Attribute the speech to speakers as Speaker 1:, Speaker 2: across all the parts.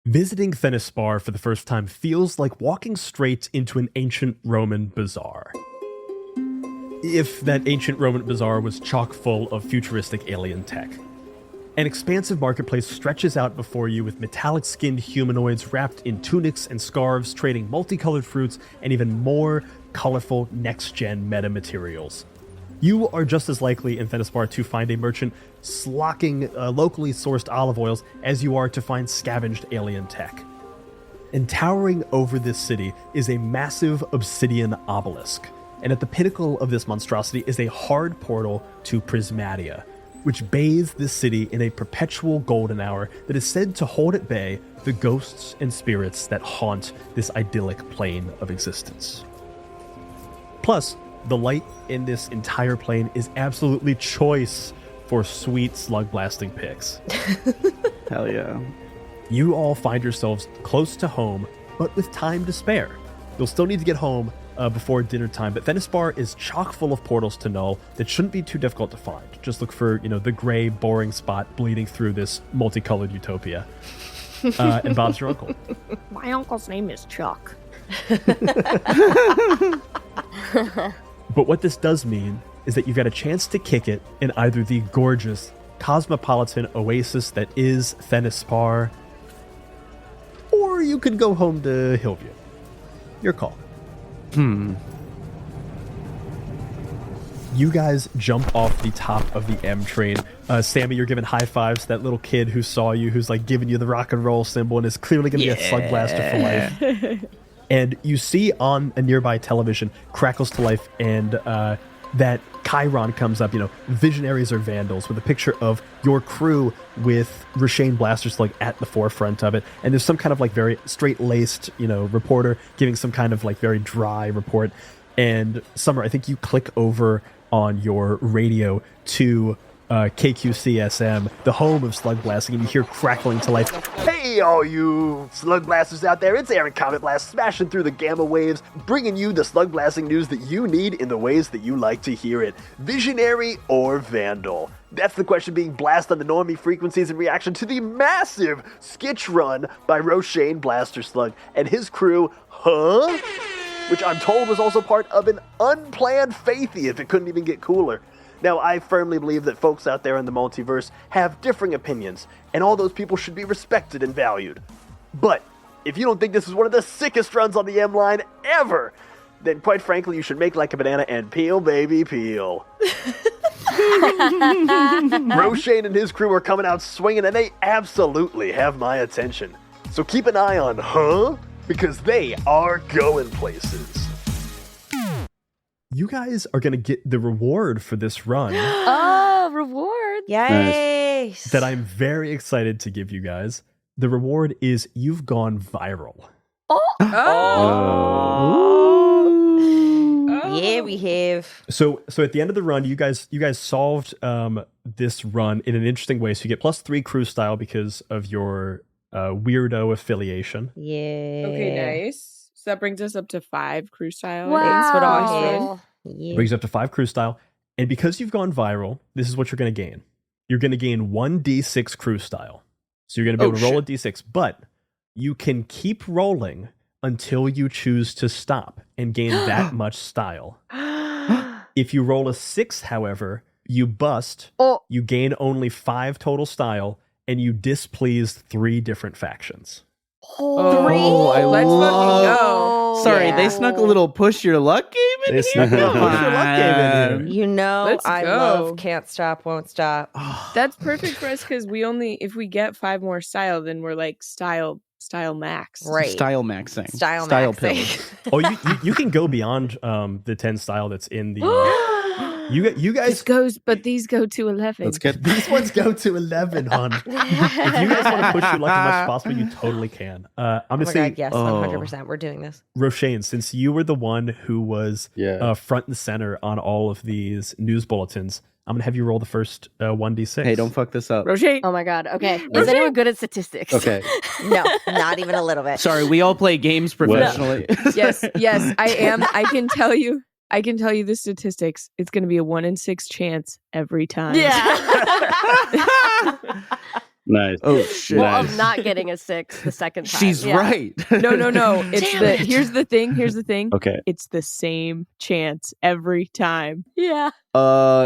Speaker 1: Visiting Thennis Spar for the first time feels like walking straight into an ancient Roman bazaar. If that ancient Roman bazaar was chock full of futuristic alien tech. An expansive marketplace stretches out before you with metallic-skinned humanoids wrapped in tunics and scarves, trading multicolored fruits and even more colorful next-gen metamaterials. You are just as likely in Thennis Spar to find a merchant slocking locally sourced olive oils as you are to find scavenged alien tech. And towering over this city is a massive obsidian obelisk. And at the pinnacle of this monstrosity is a hard portal to Prismatia, which bathes this city in a perpetual golden hour that is said to hold at bay the ghosts and spirits that haunt this idyllic plane of existence. Plus, the light in this entire plane is absolutely choice for sweet slug blasting pics.
Speaker 2: Hell yeah.
Speaker 1: You all find yourselves close to home, but with time to spare. You'll still need to get home before dinner time, but Thennis Spar is chock full of portals to Null that shouldn't be too difficult to find. Just look for, the gray, boring spot bleeding through this multicolored utopia. And Bob's your uncle.
Speaker 3: My uncle's name is Chuck.
Speaker 1: But what this does mean is that you've got a chance to kick it in either the gorgeous, cosmopolitan oasis that is Thennis Spar, or you could go home to Hillview. Your call. You guys jump off the top of the M train. Sammy, you're giving high fives to that little kid who saw you, who's like giving you the rock and roll symbol and is clearly going to be a Slugblaster for life. And you see on a nearby television crackles to life, and that Chiron comes up, visionaries or vandals, with a picture of your crew with Rashane Blaster Slug at the forefront of it. And there's some kind of like very straight-laced, reporter giving some kind of like very dry report. And Summer, I think you click over on your radio to KQCSM, the home of slug blasting, and you hear crackling to life. Hey, all you slug blasters out there, it's Aaron Comet Blast smashing through the gamma waves, bringing you the slug blasting news that you need in the ways that you like to hear it. Visionary or vandal? That's the question being blasted on the normie frequencies in reaction to the massive sketch run by Rashane Blaster Slug and his crew, which I'm told was also part of an unplanned Faithy, if it couldn't even get cooler. Now, I firmly believe that folks out there in the multiverse have differing opinions, and all those people should be respected and valued. But if you don't think this is one of the sickest runs on the M line ever, then quite frankly, you should make like a banana and peel, baby, peel. Roshan and his crew are coming out swinging, and they absolutely have my attention. So keep an eye on, because they are going places. You guys are going to get the reward for this run.
Speaker 3: Oh, reward.
Speaker 4: Yay.
Speaker 1: Nice. That I'm very excited to give you guys. The reward is you've gone viral.
Speaker 4: Yeah, we have.
Speaker 1: So at the end of the run, you guys solved this run in an interesting way. So you get +3 crew style because of your weirdo affiliation.
Speaker 4: Yeah.
Speaker 5: Okay, nice. So that brings us up to 5 crew style.
Speaker 3: Wow.
Speaker 4: That's what I had. Yeah.
Speaker 1: Brings up to 5 crew style. And because you've gone viral, this is what you're going to gain. You're going to gain 1d6 crew style. So you're going to be able to roll a d6, but you can keep rolling until you choose to stop and gain that much style. If you roll a 6, however, you bust, you gain only 5 total style, and you displease 3 different factions.
Speaker 5: Let's fucking go.
Speaker 2: Sorry, they snuck a little push your luck game in here?
Speaker 1: Snuck a little push your luck game in here.
Speaker 5: Let's
Speaker 4: I
Speaker 5: go.
Speaker 4: love Can't Stop, Won't Stop.
Speaker 5: That's perfect for us because if we get 5 more style, then we're like style max.
Speaker 4: Right.
Speaker 2: Style maxing.
Speaker 4: Style
Speaker 2: maxing.
Speaker 1: Oh, you can go beyond the 10 style that's in the... You guys
Speaker 5: but these go to 11.
Speaker 2: Let's get
Speaker 1: these ones go to 11, hon. If you guys want to push your luck as much as possible, you totally can. I'm gonna say,
Speaker 4: God, yes, 100%. We're doing this.
Speaker 1: Roshane, since you were the one who was front and center on all of these news bulletins, I'm gonna have you roll the first 1d6.
Speaker 2: Hey, don't fuck this up.
Speaker 5: Roshane.
Speaker 3: Oh my God. Okay. Is anyone good at statistics?
Speaker 2: Okay.
Speaker 4: No, not even a little bit.
Speaker 2: Sorry, we all play games professionally.
Speaker 5: Yes, I am. I can tell you. I can tell you the statistics. It's going to be a 1 in 6 chance every time.
Speaker 3: Yeah.
Speaker 6: Nice.
Speaker 2: Oh shit.
Speaker 3: Well, of not getting a 6 the second time.
Speaker 2: She's
Speaker 3: Yeah.
Speaker 2: right.
Speaker 5: No. It's
Speaker 3: Damn
Speaker 5: the
Speaker 3: it.
Speaker 5: here's the thing.
Speaker 6: Okay.
Speaker 5: It's the same chance every time.
Speaker 3: Yeah.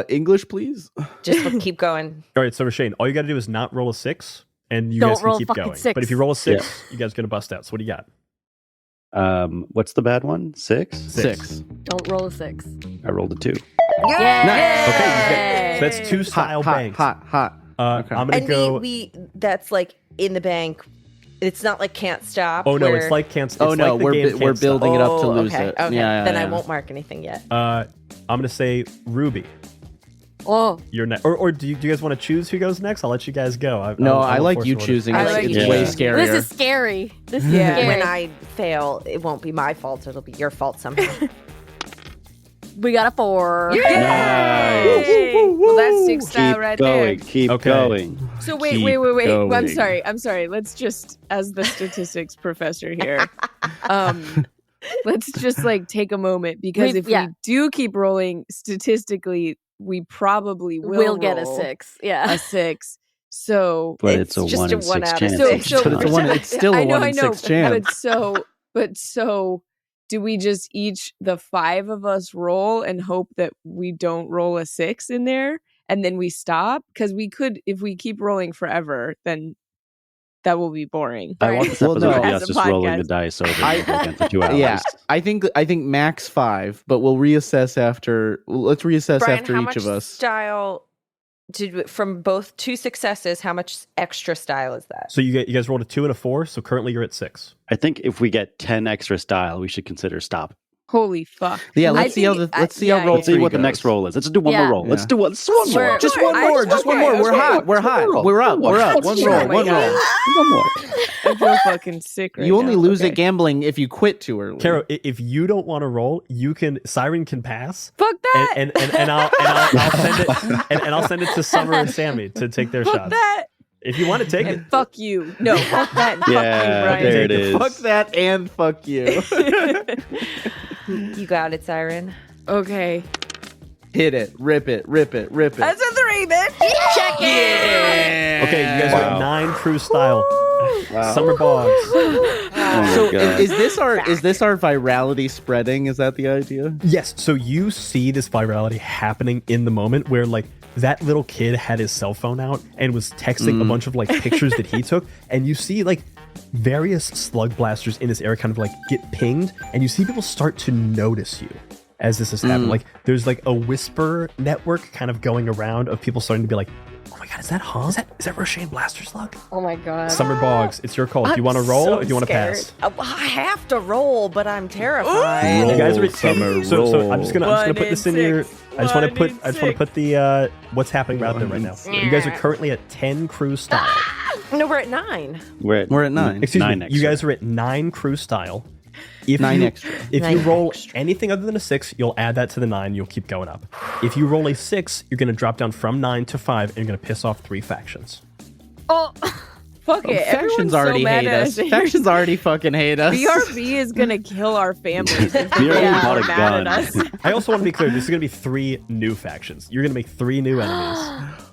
Speaker 2: English, please.
Speaker 4: Just keep going.
Speaker 1: All right, so Rashane, all you got to do is not roll a 6, and you
Speaker 3: Don't
Speaker 1: guys can
Speaker 3: roll
Speaker 1: keep
Speaker 3: fucking
Speaker 1: going.
Speaker 3: 6.
Speaker 1: But if you roll a 6, you guys are going to bust out. So what do you got?
Speaker 6: What's the bad one? 6?
Speaker 2: 6.
Speaker 3: Don't roll a 6.
Speaker 6: I rolled a 2.
Speaker 3: Yeah.
Speaker 2: Nice.
Speaker 1: Okay, so that's 2 style banks.
Speaker 2: Hot. Okay.
Speaker 1: I'm going to
Speaker 4: And
Speaker 1: go...
Speaker 4: we that's like in the bank. It's not like can't stop.
Speaker 1: Oh, no,
Speaker 4: where-
Speaker 1: it's like can't... It's
Speaker 2: Oh no,
Speaker 1: like the
Speaker 2: we're
Speaker 1: game
Speaker 2: we're
Speaker 1: Can't
Speaker 2: building it up to lose
Speaker 4: okay.
Speaker 2: it.
Speaker 4: Okay.
Speaker 2: Yeah,
Speaker 4: Then I
Speaker 2: yeah.
Speaker 4: won't mark anything yet.
Speaker 1: Stop. I'm going to say Ruby.
Speaker 3: Oh.
Speaker 1: You're next. Or do you guys want to choose who goes next? I'll let you guys go.
Speaker 2: No,
Speaker 1: I
Speaker 2: I
Speaker 1: won't
Speaker 2: like
Speaker 1: force
Speaker 2: you
Speaker 1: order.
Speaker 2: choosing.
Speaker 4: I
Speaker 2: It's
Speaker 4: like
Speaker 2: it's
Speaker 6: you
Speaker 2: way
Speaker 6: choosing.
Speaker 2: scarier.
Speaker 3: This is scary. This is
Speaker 5: Yeah.
Speaker 3: scary.
Speaker 4: When I fail, it won't be my fault. It'll be your fault somehow.
Speaker 3: We got a 4.
Speaker 6: Nice.
Speaker 5: Well, that's 6
Speaker 6: Keep
Speaker 5: style right
Speaker 6: going.
Speaker 5: there.
Speaker 6: Keep
Speaker 1: Okay.
Speaker 6: going.
Speaker 5: So wait.
Speaker 6: Keep
Speaker 5: I'm
Speaker 6: going.
Speaker 5: sorry. Let's just, as the statistics professor here, let's just like take a moment because if we do keep rolling, statistically, we probably
Speaker 3: We'll get a
Speaker 5: roll
Speaker 3: 6. Yeah.
Speaker 5: A 6. So,
Speaker 6: But it's a
Speaker 4: It's just
Speaker 6: 1
Speaker 4: a
Speaker 6: in
Speaker 4: 1
Speaker 6: 6
Speaker 4: out of
Speaker 6: chance.
Speaker 4: six.
Speaker 5: So-
Speaker 2: But it's still a
Speaker 5: I know,
Speaker 2: 1 in 6 chance.
Speaker 5: But so, do we just each the 5 of us roll and hope that we don't roll a 6 in there, and then we stop? Because we could, if we keep rolling forever, then that will be boring.
Speaker 6: I want this
Speaker 2: Well,
Speaker 6: episode to
Speaker 2: no.
Speaker 6: be
Speaker 5: As
Speaker 6: us
Speaker 5: a
Speaker 6: just rolling
Speaker 5: podcast.
Speaker 6: the dice over and over again for 2 hours.
Speaker 2: Yeah, I think max 5, but we'll reassess after. Let's reassess
Speaker 4: Brian,
Speaker 2: after
Speaker 4: how
Speaker 2: each
Speaker 4: much
Speaker 2: of us.
Speaker 4: style did from both 2 successes? How much extra style is that?
Speaker 1: So you guys rolled a 2 and a 4, so currently you're at 6.
Speaker 6: I think if we get 10 extra style, we should consider stop.
Speaker 5: Holy fuck!
Speaker 2: Yeah,
Speaker 5: I
Speaker 2: let's see how
Speaker 5: think-
Speaker 2: let's see how
Speaker 5: yeah,
Speaker 2: roll
Speaker 6: Let's see
Speaker 2: 3
Speaker 6: what the
Speaker 2: goes.
Speaker 6: next roll is. Let's do one
Speaker 3: Yeah.
Speaker 6: more roll. Let's do one more.
Speaker 3: Sure.
Speaker 2: Just one more. Just one more. We're hot. We're hot. We're up. We're up. One roll. One roll.
Speaker 6: One more.
Speaker 5: I feel fucking sick right
Speaker 2: You only
Speaker 5: now.
Speaker 2: lose
Speaker 5: Okay.
Speaker 2: at gambling if you quit too early.
Speaker 1: Caro, if you don't want to roll, you can. Siren can pass,
Speaker 5: Fuck that!
Speaker 1: and I'll send it, and I'll send it to Summer and Sammy to take their
Speaker 5: fuck
Speaker 1: shots.
Speaker 5: that!
Speaker 1: If you want to take it,
Speaker 5: And fuck you! No, fuck that! And
Speaker 6: Yeah,
Speaker 5: fuck you,
Speaker 6: there
Speaker 5: Brian.
Speaker 6: it is.
Speaker 2: Fuck that and fuck you.
Speaker 4: You got it, Siren.
Speaker 5: Okay,
Speaker 2: Hit it. Rip it. Rip it. Rip it.
Speaker 5: that's a 3, bitch.
Speaker 3: Check it.
Speaker 1: okay, you guys are at
Speaker 6: Wow.
Speaker 1: 9 crew style.
Speaker 6: Wow.
Speaker 1: Summer Boggs.
Speaker 6: Oh my
Speaker 2: So
Speaker 6: God.
Speaker 2: is this our virality spreading? Is that the idea?
Speaker 1: Yes, so you see this virality happening in the moment where like that little kid had his cell phone out and was texting a bunch of like pictures that he took, and you see like various slug blasters in this area kind of like get pinged, and you see people start to notice you as this is happening. Like there's like a whisper network kind of going around of people starting to be like, oh my god, is that Hans? Is that Rashane Blaster Slug?
Speaker 3: Oh my god.
Speaker 1: Summer Boggs, it's your call. Do you want to roll or do you want to pass?
Speaker 4: I have to roll, but I'm terrified.
Speaker 1: You guys are at
Speaker 6: Summer,
Speaker 1: 10. So
Speaker 6: roll.
Speaker 1: I'm just gonna
Speaker 5: One
Speaker 1: put
Speaker 5: in
Speaker 1: this in your.
Speaker 5: six.
Speaker 1: I just want to
Speaker 5: One
Speaker 1: put.
Speaker 5: in
Speaker 1: I just want to put the what's happening out there right now. You guys are currently at 10 crew style.
Speaker 4: No, we're at 9.
Speaker 6: We're at
Speaker 2: 9.
Speaker 1: Excuse
Speaker 6: 9
Speaker 1: me.
Speaker 6: extra.
Speaker 1: You guys are at 9 crew style. If
Speaker 2: 9
Speaker 1: you,
Speaker 2: extra.
Speaker 1: If
Speaker 4: 9
Speaker 1: you roll
Speaker 4: extra.
Speaker 1: anything other than a 6, you'll add that to the 9. You'll keep going up. If you roll a 6, you're gonna drop down from 9 to 5, and you're gonna piss off 3 factions.
Speaker 3: Oh.
Speaker 5: Fuck it. Everyone's
Speaker 2: Factions
Speaker 5: so
Speaker 2: already
Speaker 5: mad
Speaker 2: hate
Speaker 5: at
Speaker 2: us. Factions already fucking hate us.
Speaker 5: BRB is gonna kill our families if they
Speaker 6: BRB
Speaker 5: get
Speaker 6: bought
Speaker 5: more
Speaker 6: a
Speaker 5: mad at
Speaker 6: gun.
Speaker 5: us.
Speaker 1: I also want to be clear. This is gonna be 3 new factions. You're gonna make 3 new enemies.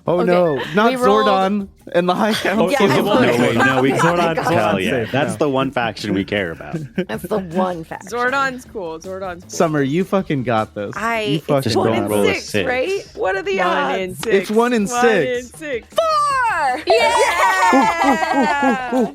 Speaker 2: Oh
Speaker 3: Okay,
Speaker 2: no, not
Speaker 3: we rolled-
Speaker 2: Zordon and the High Council.
Speaker 1: Oh, it won't
Speaker 6: No,
Speaker 1: make
Speaker 6: wait, no, we
Speaker 1: Zordon-
Speaker 6: Hell
Speaker 1: Zordon's
Speaker 6: yeah.
Speaker 1: safe,
Speaker 6: That's
Speaker 1: no.
Speaker 6: the one faction we care about.
Speaker 4: That's the one fact.
Speaker 5: Zordon's cool. Zordon's cool.
Speaker 2: Summer, you fucking got this. You
Speaker 4: It's
Speaker 2: fucking
Speaker 6: Just
Speaker 4: 1
Speaker 6: don't
Speaker 4: in
Speaker 6: roll a
Speaker 4: 6,
Speaker 6: 6.
Speaker 4: right? What are the
Speaker 5: 1
Speaker 4: odds?
Speaker 5: in 6.
Speaker 2: It's 1 in
Speaker 5: 1
Speaker 2: 6.
Speaker 5: in 6.
Speaker 4: 4!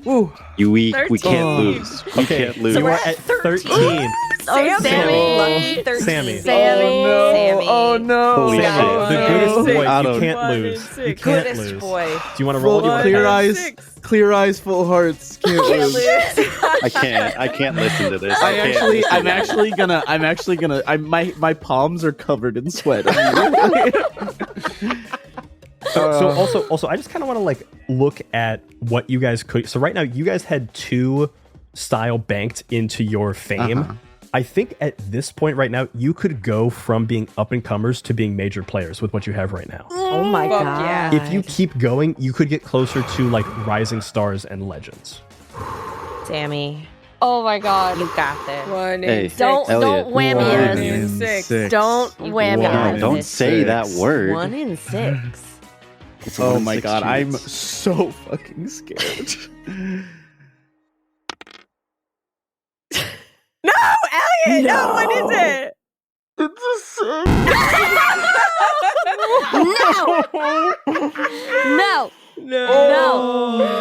Speaker 2: Ooh.
Speaker 6: We
Speaker 5: 13.
Speaker 6: can't lose. We
Speaker 1: Okay,
Speaker 6: can't lose.
Speaker 1: you
Speaker 4: we're
Speaker 1: are
Speaker 4: at
Speaker 1: at
Speaker 4: 13.
Speaker 1: 13.
Speaker 3: Oh,
Speaker 4: Sammy. Lucky 13.
Speaker 1: Sammy.
Speaker 3: Sammy.
Speaker 2: Oh no.
Speaker 4: Sammy.
Speaker 2: Oh no.
Speaker 6: Holy
Speaker 1: Sammy,
Speaker 6: shit.
Speaker 1: the goodest
Speaker 5: One in
Speaker 1: boy.
Speaker 6: I
Speaker 1: You
Speaker 6: don't-
Speaker 1: can't
Speaker 5: 1 in
Speaker 1: lose.
Speaker 5: 6.
Speaker 1: You can't
Speaker 4: Goodest
Speaker 1: lose.
Speaker 4: boy.
Speaker 1: Do you want to roll?
Speaker 2: Full
Speaker 1: Or do you want
Speaker 2: clear
Speaker 1: to pass?
Speaker 2: eyes. Clear eyes, full hearts. Can't lose.
Speaker 6: I can't listen to this.
Speaker 2: I'm actually gonna. My palms are covered in sweat.
Speaker 1: So also, I just kind of want to like look at what you guys could. So right now, you guys had 2 style banked into your fame. I think at this point right now, you could go from being up and comers to being major players with what you have right now.
Speaker 4: Oh my
Speaker 5: Fuck
Speaker 4: god.
Speaker 5: yeah.
Speaker 1: If you keep going, you could get closer to like rising stars and legends.
Speaker 4: Sammy.
Speaker 3: Oh my god.
Speaker 4: You got this.
Speaker 5: 1
Speaker 6: Hey.
Speaker 5: in 6.
Speaker 3: Don't
Speaker 6: Elliot.
Speaker 3: whammy
Speaker 5: One
Speaker 3: us.
Speaker 5: in six.
Speaker 3: Don't whammy
Speaker 4: got
Speaker 6: No,
Speaker 3: us.
Speaker 6: don't say that word.
Speaker 4: 1 in 6.
Speaker 6: It's a
Speaker 2: Oh
Speaker 6: 1 in
Speaker 2: my
Speaker 6: 6
Speaker 2: god, I'm
Speaker 6: chance.
Speaker 2: so fucking scared.
Speaker 5: No, Elliot! No, what is it?
Speaker 2: It's a six.
Speaker 3: No.
Speaker 5: No.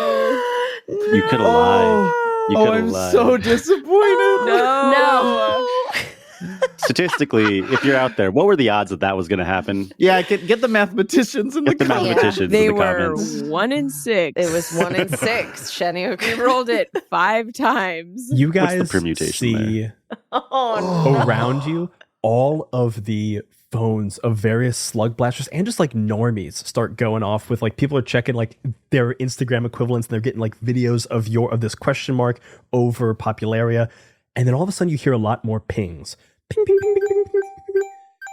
Speaker 6: You could have lied. You
Speaker 2: Oh,
Speaker 6: could have
Speaker 2: I'm
Speaker 6: lied.
Speaker 2: so disappointed.
Speaker 5: No.
Speaker 6: Statistically, if you're out there, what were the odds that that was going to happen?
Speaker 2: Yeah, get the mathematicians in the
Speaker 6: Get the
Speaker 2: comments.
Speaker 6: mathematicians
Speaker 5: They
Speaker 6: in the
Speaker 5: were
Speaker 6: comments.
Speaker 5: 1 in 6.
Speaker 4: It was 1 in 6. Shani,
Speaker 5: We rolled it 5 times.
Speaker 1: You
Speaker 6: What's the
Speaker 1: guys
Speaker 6: permutation
Speaker 1: see
Speaker 4: Oh,
Speaker 1: around you all of the phones of various slug blasters and just like normies start going off with like people are checking like their Instagram equivalents and they're getting like videos of this question mark over Popularia, and then all of a sudden you hear a lot more pings. Ping, ping, ping, ping, ping, ping, ping.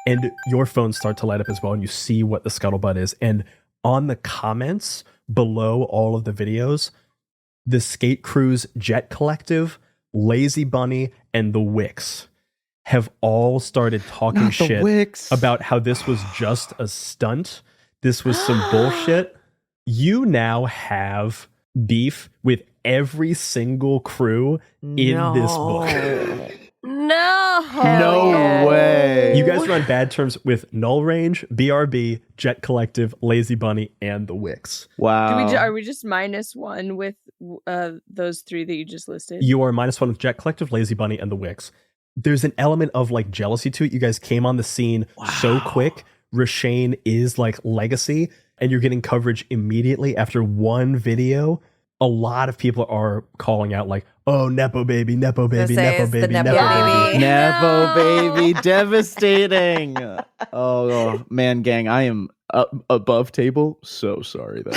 Speaker 1: And your phones start to light up as well, and you see what the scuttlebutt is. And on the comments below all of the videos, the Skate Cruise Jet Collective, Lazy Bunny, and the Wicks have all started talking
Speaker 2: Not the
Speaker 1: shit
Speaker 2: Wicks.
Speaker 1: about how this was just a stunt. This was some bullshit. You now have beef with every single crew in this book.
Speaker 3: No.
Speaker 2: No
Speaker 3: yeah.
Speaker 2: way.
Speaker 1: You guys are on bad terms with Null Range, BRB, Jet Collective, Lazy Bunny, and the Wicks.
Speaker 2: Wow.
Speaker 5: Are we just -1 with those 3 that you just listed?
Speaker 1: You are -1 with Jet Collective, Lazy Bunny, and the Wicks. There's an element of like jealousy to it. You guys came on the scene so quick. Rashane is like legacy, and you're getting coverage immediately after one video. A lot of people are calling out like, "Oh, Nepo baby, Nepo baby,
Speaker 4: say
Speaker 1: Nepo
Speaker 4: it's the
Speaker 1: baby,
Speaker 4: Nepo
Speaker 1: Nepo
Speaker 4: baby."
Speaker 1: baby."
Speaker 2: Nepo
Speaker 3: No.
Speaker 2: baby, devastating. Oh man, gang, I am above table. So sorry that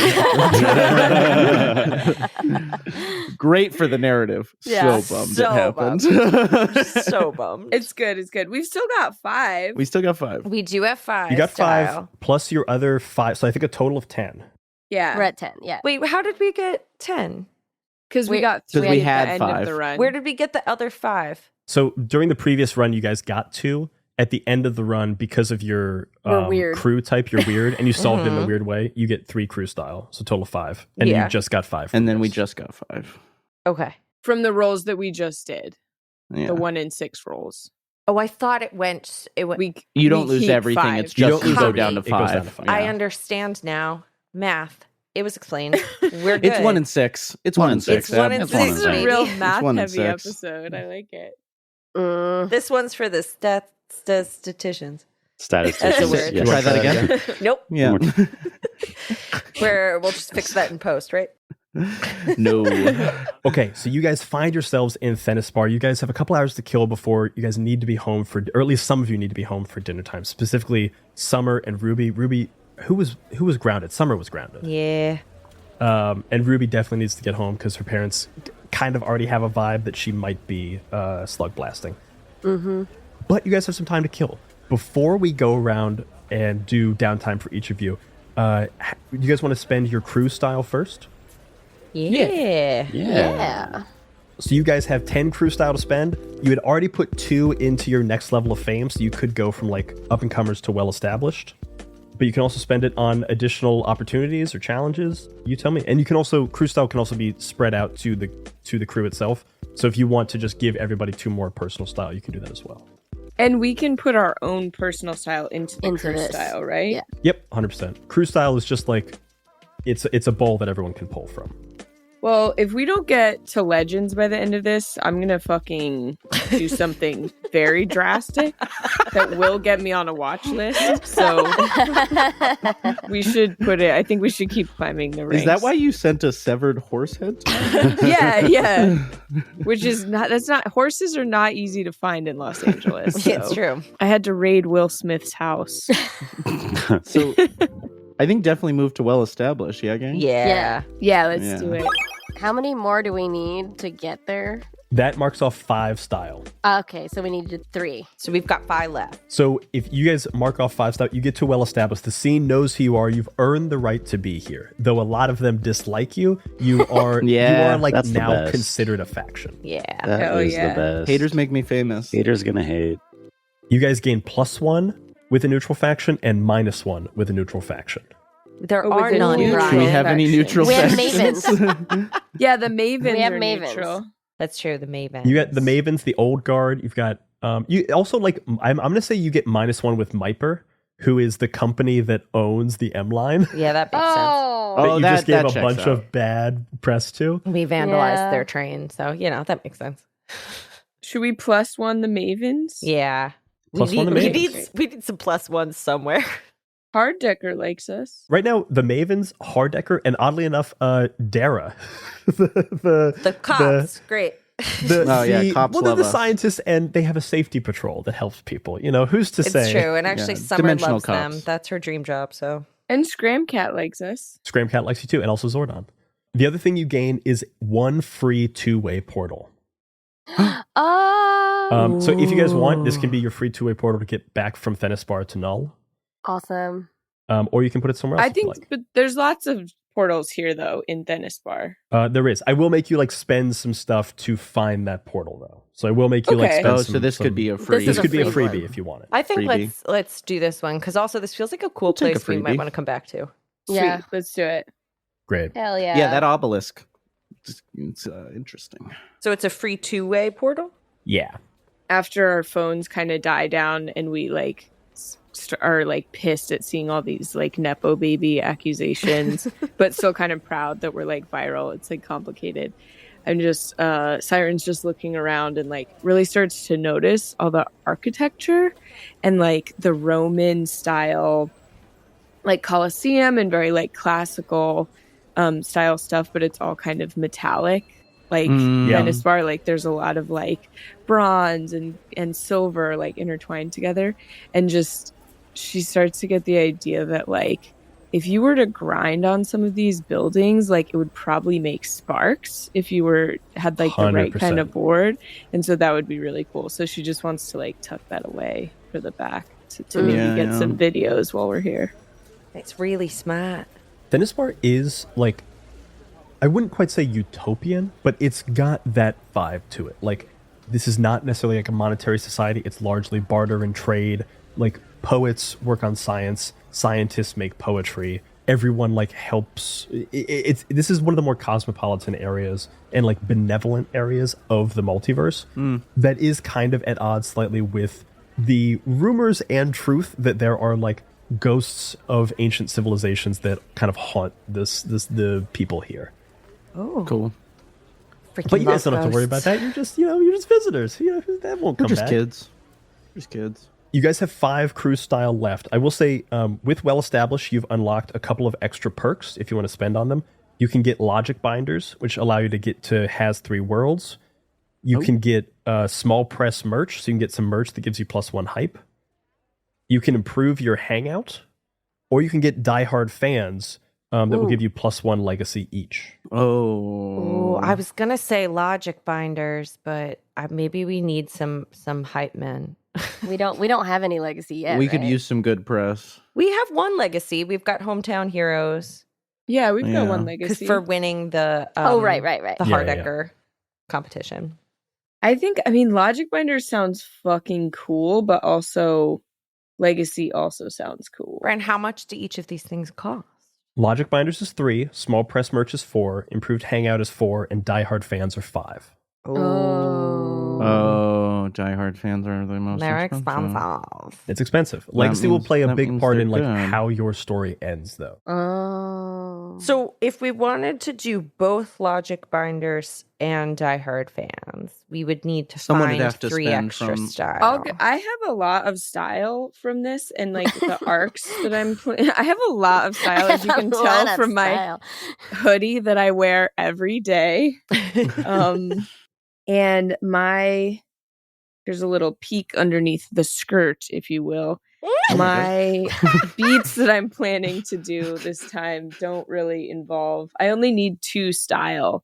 Speaker 2: happened. Great for the narrative.
Speaker 3: Yeah,
Speaker 2: So bummed
Speaker 4: so
Speaker 2: it happened.
Speaker 4: So bummed.
Speaker 5: It's good. It's good. We've still got 5.
Speaker 2: We still got 5.
Speaker 4: We do have 5.
Speaker 1: You got
Speaker 4: style.
Speaker 1: 5 plus your other 5, so I think a total of 10.
Speaker 5: Yeah.
Speaker 3: We're at 10. Yeah.
Speaker 4: Wait, how did we get 10?
Speaker 5: Because we
Speaker 3: We-
Speaker 5: got
Speaker 2: 'cause
Speaker 5: 3
Speaker 2: we
Speaker 5: at
Speaker 2: had
Speaker 5: the end
Speaker 2: 5.
Speaker 5: of the run.
Speaker 4: Where did we get the other 5?
Speaker 1: So during the previous run, you guys got 2. At the end of the run, because of your
Speaker 3: We're weird.
Speaker 1: crew type, you're weird, and you solved it in a
Speaker 4: Mhm.
Speaker 1: weird way. You get 3 crew style, so total of 5, and
Speaker 4: Yeah.
Speaker 1: you just got 5.
Speaker 2: And
Speaker 1: from
Speaker 2: then we
Speaker 1: this.
Speaker 2: just got 5.
Speaker 4: Okay.
Speaker 5: from the rolls that we just did?
Speaker 2: Yeah.
Speaker 5: The 1 in 6 rolls.
Speaker 4: Oh, I thought it went.
Speaker 2: You don't
Speaker 5: we
Speaker 2: lose
Speaker 5: keep
Speaker 2: everything.
Speaker 5: 5.
Speaker 2: It's
Speaker 1: You
Speaker 2: just
Speaker 1: don't
Speaker 2: you
Speaker 1: lose
Speaker 2: go
Speaker 1: everything.
Speaker 2: down to
Speaker 1: It goes
Speaker 2: 5.
Speaker 1: down to 5.
Speaker 4: I
Speaker 2: Yeah.
Speaker 4: understand now. Math. It was explained. We're good.
Speaker 2: It's 1 in 6. It's 1 in 6.
Speaker 4: It's 1 in
Speaker 2: It's 1 in
Speaker 4: 6,
Speaker 5: This is a
Speaker 4: baby.
Speaker 5: real
Speaker 4: It's
Speaker 5: math
Speaker 2: 1 in
Speaker 5: heavy
Speaker 2: 6.
Speaker 5: episode. I like it.
Speaker 4: This one's for the statisticians.
Speaker 6: Statisticians.
Speaker 4: That's a word.
Speaker 6: Yes.
Speaker 2: Try that again.
Speaker 4: Nope.
Speaker 2: Yeah.
Speaker 4: We'll just fix that in post, right?
Speaker 2: No.
Speaker 1: Okay, so you guys find yourselves in Thennis Spar. You guys have a couple hours to kill before you guys need to be home for, or at least some of you need to be home for dinner time. Specifically, Summer and Ruby. Ruby, who was grounded? Summer was grounded.
Speaker 4: Yeah.
Speaker 1: And Ruby definitely needs to get home because her parents kind of already have a vibe that she might be slug blasting. Mm-hmm. But you guys have some time to kill. Before we go around and do downtime for each of you, you guys want to spend your crew style first?
Speaker 4: Yeah.
Speaker 3: Yeah.
Speaker 1: So you guys have 10 crew style to spend. You had already put 2 into your next level of fame, so you could go from like up and comers to well established. But you can also spend it on additional opportunities or challenges. You tell me. And you can also, crew style can also be spread out to the crew itself. So if you want to just give everybody 2 more personal style, you can do that as well.
Speaker 5: And we can put our own personal style into the
Speaker 3: Into
Speaker 5: crew
Speaker 3: this.
Speaker 5: style, right?
Speaker 3: Yeah.
Speaker 1: Yep, 100%. Crew style is just like it's a bowl that everyone can pull from.
Speaker 5: Well, if we don't get to Legends by the end of this, I'm going to fucking do something very drastic that will get me on a watch list. So we should put it, I think we should keep climbing the ranks.
Speaker 2: Is that why you sent a severed horse head to me?
Speaker 5: Yeah. Which is horses are not easy to find in Los Angeles. So
Speaker 4: It's true.
Speaker 5: I had to raid Will Smith's house.
Speaker 2: So I think definitely move to well established. Yeah, gang?
Speaker 4: Yeah.
Speaker 3: Yeah.
Speaker 5: Yeah, let's
Speaker 2: Yeah.
Speaker 5: do it.
Speaker 3: How many more do we need to get there?
Speaker 1: That marks off 5 style.
Speaker 3: Okay, so we needed 3.
Speaker 4: So we've got 5 left.
Speaker 1: So if you guys mark off 5 style, you get to well established. The scene knows who you are. You've earned the right to be here. Though a lot of them dislike you, you are
Speaker 6: Yeah,
Speaker 1: you are like
Speaker 6: that's the
Speaker 1: now
Speaker 6: best.
Speaker 1: considered a faction.
Speaker 4: Yeah.
Speaker 6: That is
Speaker 5: yeah.
Speaker 6: the best.
Speaker 2: Haters make me famous.
Speaker 6: Haters gonna hate.
Speaker 1: You guys gain +1 with a neutral faction and -1 with a neutral faction.
Speaker 4: There
Speaker 5: Oh,
Speaker 4: are
Speaker 5: with a
Speaker 4: none.
Speaker 5: neutral
Speaker 2: Do we
Speaker 4: Brian.
Speaker 2: have any
Speaker 5: faction.
Speaker 2: neutral
Speaker 3: We have
Speaker 2: factions?
Speaker 5: Yeah, the Mavens
Speaker 3: We have
Speaker 5: are
Speaker 3: Mavens.
Speaker 5: neutral.
Speaker 4: That's true. The Maven.
Speaker 1: You got the Mavens, the Old Guard. You've got you also like I'm gonna say you get -1 with Myper, who is the company that owns the M line.
Speaker 4: Yeah, that makes sense.
Speaker 3: Oh.
Speaker 1: That
Speaker 2: Oh,
Speaker 1: you
Speaker 2: that-
Speaker 1: just gave
Speaker 2: that
Speaker 1: a
Speaker 2: checks
Speaker 1: bunch
Speaker 2: out.
Speaker 1: of bad press to.
Speaker 4: We vandalized
Speaker 3: Yeah.
Speaker 4: their train, so that makes sense.
Speaker 5: Should we +1 the Mavens?
Speaker 4: Yeah.
Speaker 1: +1 the
Speaker 4: we
Speaker 1: Mavens.
Speaker 4: need some +1s somewhere.
Speaker 5: Harddecker likes us.
Speaker 1: Right now, the Mavens, Harddecker, and oddly enough, Dara.
Speaker 4: The cops, great.
Speaker 2: Oh, yeah, cops
Speaker 1: well, they're
Speaker 2: love
Speaker 1: the
Speaker 2: us.
Speaker 1: scientists, and they have a safety patrol that helps people. Who's to
Speaker 4: It's
Speaker 1: say?
Speaker 4: true, and actually,
Speaker 2: Yeah,
Speaker 4: Summer
Speaker 2: dimensional
Speaker 4: loves them.
Speaker 2: cops.
Speaker 4: That's her dream job. So
Speaker 5: And Scramcat likes us.
Speaker 1: Scramcat likes you too, and also Zordon. The other thing you gain is 1 free 2-way portal.
Speaker 3: Oh.
Speaker 1: So if you guys want, this can be your free 2-way portal to get back from Thennis Spar to Null.
Speaker 3: Awesome.
Speaker 1: Or you can put it somewhere else.
Speaker 5: I
Speaker 1: if you
Speaker 5: think, but there's lots of portals here though in Thennis Spar.
Speaker 1: there is. I will make you spend some stuff to find that portal though. So I will make you
Speaker 5: Okay.
Speaker 1: spend
Speaker 2: Oh,
Speaker 1: some,
Speaker 2: so this could be a free.
Speaker 1: This
Speaker 3: is a
Speaker 1: could be a
Speaker 3: free
Speaker 1: freebie
Speaker 3: one.
Speaker 1: if you want it.
Speaker 4: I think
Speaker 2: Freebie.
Speaker 4: let's do this one because also this feels like a cool
Speaker 2: We'll take a
Speaker 4: place we might
Speaker 2: freebie.
Speaker 4: want to come back to.
Speaker 3: Yeah.
Speaker 5: Sweet, let's do it.
Speaker 1: Great.
Speaker 3: Hell yeah.
Speaker 2: Yeah, that obelisk. It's interesting.
Speaker 4: So it's a free 2-way portal.
Speaker 1: Yeah.
Speaker 5: After our phones kind of die down and we are pissed at seeing all these nepo baby accusations, but still kind of proud that we're viral. It's complicated. I'm just Siren's just looking around and really starts to notice all the architecture and the Roman style Colosseum and very classical style stuff, but it's all kind of metallic.
Speaker 1: Yeah.
Speaker 5: Thennis Spar, there's a lot of bronze and silver intertwined together, and just she starts to get the idea that if you were to grind on some of these buildings, it would probably make sparks if you had the right kind
Speaker 1: 100%.
Speaker 5: of board, and so that would be really cool. So she just wants to tuck that away for the back to maybe
Speaker 2: Yeah,
Speaker 5: get
Speaker 2: yeah.
Speaker 5: some videos while we're here.
Speaker 4: It's really smart.
Speaker 1: Thennis Spar is I wouldn't quite say utopian, but it's got that vibe to it. This is not necessarily a monetary society. It's largely barter and trade. Poets work on science, scientists make poetry. Everyone helps. This is one of the more cosmopolitan areas and benevolent areas of the multiverse. That is kind of at odds slightly with the rumors and truth that there are ghosts of ancient civilizations that kind of haunt the people here.
Speaker 4: Oh,
Speaker 2: Cool.
Speaker 4: freaking
Speaker 1: But you guys
Speaker 4: love
Speaker 1: don't have to worry
Speaker 4: ghosts.
Speaker 1: about that. You're just visitors. That won't
Speaker 2: We're
Speaker 1: come
Speaker 2: just
Speaker 1: back.
Speaker 2: kids. Just kids.
Speaker 1: You guys have 5 cruise style left. I will say, with well established, you've unlocked a couple of extra perks if you want to spend on them. You can get logic binders, which allow you to get to has 3 worlds. You can get small press merch, so you can get some merch that gives you +1 hype. You can improve your hangout, or you can get diehard fans that will give you +1 legacy each.
Speaker 4: Ooh,
Speaker 2: Oh.
Speaker 4: I was gonna say logic binders, but maybe we need some hype men.
Speaker 3: We don't have any legacy yet.
Speaker 2: We could
Speaker 3: right?
Speaker 2: use some good press.
Speaker 4: We have one legacy. We've got hometown heroes
Speaker 5: Yeah, we've got
Speaker 2: Yeah.
Speaker 5: one
Speaker 4: 'cause
Speaker 5: legacy.
Speaker 4: for winning the
Speaker 3: Oh, right.
Speaker 4: the
Speaker 1: Yeah, yeah, yeah.
Speaker 4: Harddecker competition.
Speaker 5: I mean, Logic Binder sounds fucking cool, but also Legacy also sounds cool.
Speaker 4: Brian, how much do each of these things cost?
Speaker 1: Logic binders is 3, small press merch is 4, improved hangout is 4, and diehard fans are 5.
Speaker 2: Oh, diehard fans are the most
Speaker 4: They're
Speaker 2: expensive.
Speaker 4: expensive.
Speaker 1: It's expensive. Legacy will
Speaker 2: means-
Speaker 1: play a
Speaker 2: that
Speaker 1: big
Speaker 2: means
Speaker 1: part
Speaker 2: they're
Speaker 1: in
Speaker 2: good.
Speaker 1: how your story ends, though.
Speaker 3: Oh.
Speaker 4: So if we wanted to do both logic binders and diehard fans, we would need to
Speaker 2: Someone would
Speaker 4: find
Speaker 2: have to
Speaker 4: 3
Speaker 2: spend
Speaker 4: extra
Speaker 2: from-
Speaker 4: style.
Speaker 5: I have a lot of style from this, and the arcs that I'm playing. I have a lot of style, as you can
Speaker 3: A lot
Speaker 5: tell
Speaker 3: of
Speaker 5: from my
Speaker 3: style.
Speaker 5: hoodie that I wear every day. And there's a little peek underneath the skirt, if you will. My beats that I'm planning to do this time don't really involve. I only need 2 style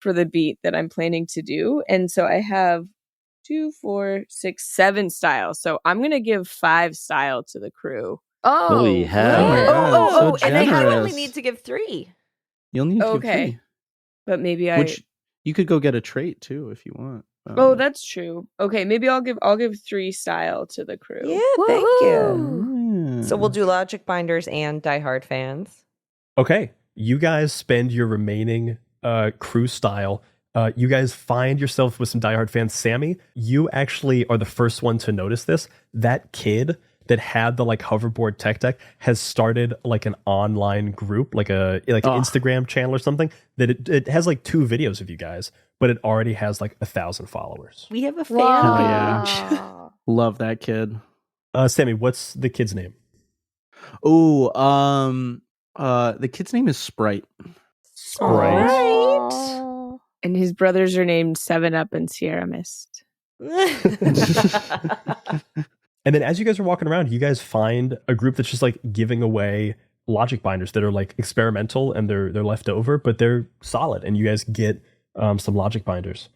Speaker 5: for the beat that I'm planning to do. And so I have 2, 4, 6, 7 styles. So I'm going to give 5 style to the crew.
Speaker 3: Oh,
Speaker 6: Holy hell.
Speaker 2: Oh my
Speaker 3: good.
Speaker 2: God, so
Speaker 4: and then you only
Speaker 2: generous.
Speaker 4: need to give 3.
Speaker 2: You'll need to
Speaker 5: Okay.
Speaker 2: give 3.
Speaker 5: But maybe I...
Speaker 2: Which you could go get a trait too if you want.
Speaker 5: Oh, that's true. Okay, maybe I'll give 3 style to the crew.
Speaker 4: Yeah, thank you.
Speaker 3: Woohoo.
Speaker 4: So we'll do logic binders and diehard fans.
Speaker 1: Okay, you guys spend your remaining crew style. You guys find yourself with some diehard fans. Sammy, you actually are the first one to notice this. That kid that had the like hoverboard tech deck has started like an online group, like an Instagram channel or something. That it has like 2 videos of you guys, but it already has like 1,000 followers.
Speaker 4: We have a fan
Speaker 3: Wow.
Speaker 4: page.
Speaker 2: Love that kid.
Speaker 1: Sammy, what's the kid's name?
Speaker 2: Oh, the kid's name is Sprite.
Speaker 1: Sprite.
Speaker 3: Aw.
Speaker 5: And his brothers are named 7-Up and Sierra Mist.
Speaker 1: And then as you guys are walking around, you guys find a group that's just like giving away logic binders that are like experimental and they're left over, but they're solid. And you guys get some logic binders.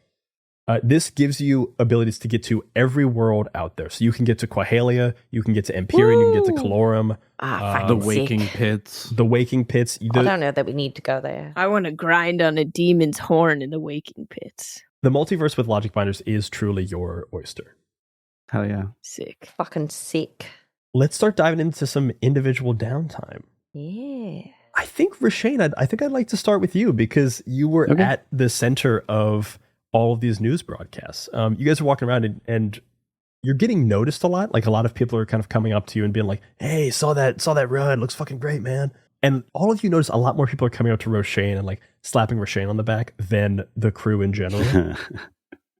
Speaker 1: This gives you abilities to get to every world out there. So you can get to Quahalia, you can get to Empyrean, you can get to
Speaker 3: Woo.
Speaker 1: Calorum,
Speaker 4: Ah,
Speaker 2: The
Speaker 4: fucking
Speaker 2: Waking
Speaker 4: sick.
Speaker 2: Pits.
Speaker 1: the Waking Pits.
Speaker 4: I don't know that we need to go there.
Speaker 5: I want to grind on a demon's horn in the waking pits.
Speaker 1: The multiverse with logic binders is truly your oyster.
Speaker 2: Hell yeah.
Speaker 5: Sick.
Speaker 4: Fucking sick.
Speaker 1: Let's start diving into some individual downtime.
Speaker 4: Yeah.
Speaker 1: I think, Rashane, I think I'd like to start with you because you were
Speaker 2: Okay.
Speaker 1: at the center of all of these news broadcasts. You guys are walking around and you're getting noticed a lot. Like a lot of people are kind of coming up to you and being like, "Hey, saw that run. Looks fucking great, man." And all of you notice a lot more people are coming up to Rashane and like slapping Rashane on the back than the crew in general.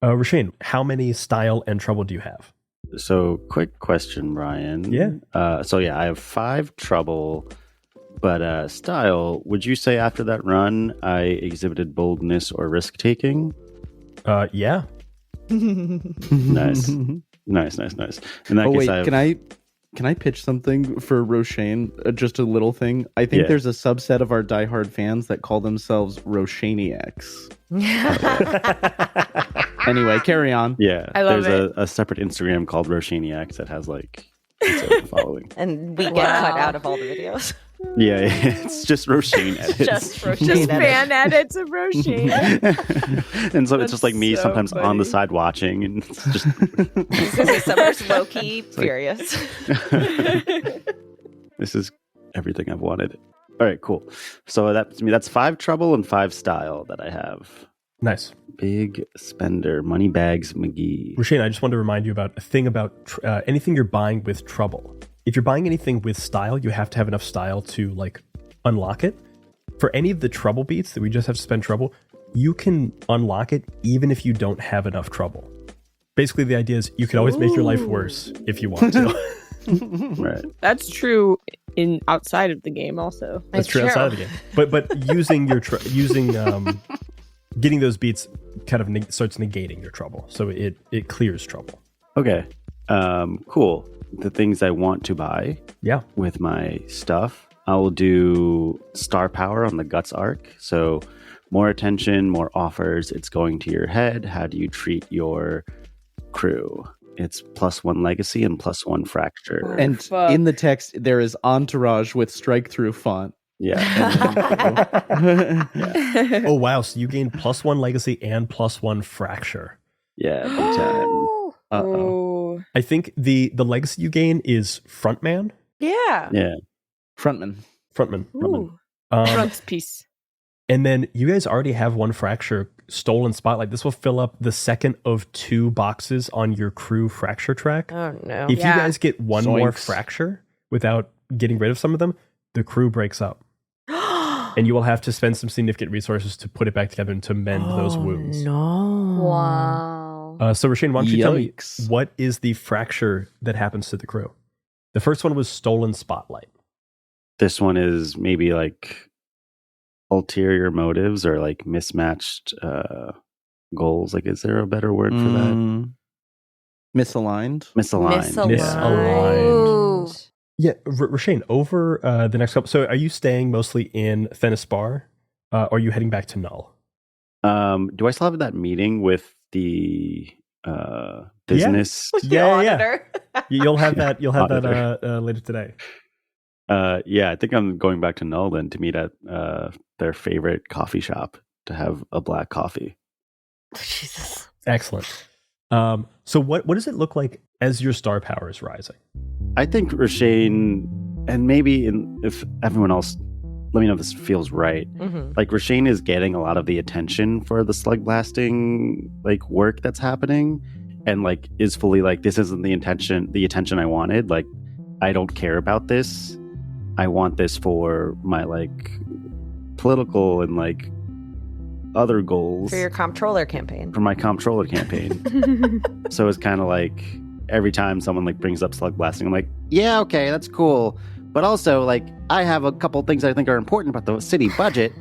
Speaker 1: Rashane, how many style and trouble do you have?
Speaker 6: So, quick question, Brian.
Speaker 1: Yeah.
Speaker 6: I have 5 trouble, but style. Would you say after that run I exhibited boldness or risk taking?
Speaker 1: Yeah.
Speaker 6: Nice. Nice. In that
Speaker 2: Oh
Speaker 6: case,
Speaker 2: wait,
Speaker 6: I have,
Speaker 2: can I pitch something for Roshane? Just a little thing. I think
Speaker 6: Yeah.
Speaker 2: there's a subset of our diehard fans that call themselves Roshaniacs. Anyway, carry on.
Speaker 6: Yeah,
Speaker 5: I love
Speaker 6: there's a separate Instagram called Roshaniacs that has like its own following.
Speaker 4: And we get
Speaker 5: Wow.
Speaker 4: cut out of all the videos.
Speaker 6: Yeah, it's just Roshane edits.
Speaker 4: Just Roshane
Speaker 5: Just
Speaker 4: edits.
Speaker 5: fan edits of Roshane.
Speaker 6: And so
Speaker 5: That's
Speaker 6: it's just like me
Speaker 5: so
Speaker 6: sometimes on the
Speaker 5: funny.
Speaker 6: side watching, and it's just
Speaker 4: Summer's low-key
Speaker 6: like-
Speaker 4: furious.
Speaker 6: this is everything I've wanted. All right, cool. So that's 5 trouble and 5 style that I have.
Speaker 1: Nice.
Speaker 6: Big spender, money bags McGee.
Speaker 1: Rashane, I just wanted to remind you about a thing about anything you're buying with trouble. If you're buying anything with style, you have to have enough style to like unlock it. For any of the trouble beats that we just have to spend trouble, you can unlock it even if you don't have enough trouble. Basically, the idea is you can always make your life worse if you want to.
Speaker 6: Right.
Speaker 5: That's true in outside of the game also.
Speaker 1: That's true outside of the game. But using your getting those beats kind of starts negating your trouble, so it clears trouble.
Speaker 6: Okay. Cool. The things I want to buy
Speaker 1: Yeah.
Speaker 6: with my stuff, I will do star power on the guts arc. So more attention, more offers. It's going to your head. How do you treat your crew? It's +1 legacy and +1 fracture.
Speaker 2: And
Speaker 5: Fuck.
Speaker 2: in the text, there is entourage with strike through font.
Speaker 6: Yeah.
Speaker 1: Oh wow! So you gain +1 legacy and +1 fracture.
Speaker 6: Yeah. Big time.
Speaker 5: Oh.
Speaker 1: I think the legacy you gain is frontman.
Speaker 4: Yeah.
Speaker 6: Yeah.
Speaker 2: Frontman.
Speaker 1: Frontman.
Speaker 5: Ooh.
Speaker 1: Um,
Speaker 5: Frontispiece.
Speaker 1: and then you guys already have 1 fracture. Stolen spotlight. This will fill up the second of 2 boxes on your crew fracture track.
Speaker 4: Oh no.
Speaker 1: If
Speaker 5: Yeah.
Speaker 1: you guys get 1 more
Speaker 2: Zoinks.
Speaker 1: fracture without getting rid of some of them, the crew breaks up. And you will have to spend some significant resources to put it back together and to mend those wounds.
Speaker 4: No.
Speaker 3: Wow.
Speaker 1: So Rashane, why don't you tell me
Speaker 2: Yikes.
Speaker 1: what is the fracture that happens to the crew? The first one was stolen spotlight.
Speaker 6: This one is maybe like ulterior motives or like mismatched goals. Like, is there a better word for that?
Speaker 2: Misaligned.
Speaker 6: Misaligned.
Speaker 1: Misaligned.
Speaker 3: Ooh.
Speaker 1: Yeah, Rashane, over the next couple. So are you staying mostly in Thennis Spar? Or are you heading back to Null?
Speaker 6: Do I still have that meeting with the business?
Speaker 4: The
Speaker 1: Yeah.
Speaker 4: auditor.
Speaker 1: You'll have that. You'll have that
Speaker 6: Auditor.
Speaker 1: later today.
Speaker 6: Yeah, I think I'm going back to Nolan to meet at their favorite coffee shop to have a black coffee.
Speaker 3: Jesus.
Speaker 1: Excellent. So what does it look like as your star power is rising?
Speaker 6: I think Rashane, and maybe if everyone else, let me know if this feels right.
Speaker 4: Mm-hmm.
Speaker 6: Like Rashane is getting a lot of the attention for the slug blasting like work that's happening, and like is fully like, this isn't the attention I wanted. Like, I don't care about this. I want this for my like political and like other goals
Speaker 4: For your comptroller campaign.
Speaker 6: for my comptroller campaign. So it's kind of like every time someone like brings up slug blasting, I'm like, yeah, okay, that's cool. But also, like, I have a couple things I think are important about the city budget.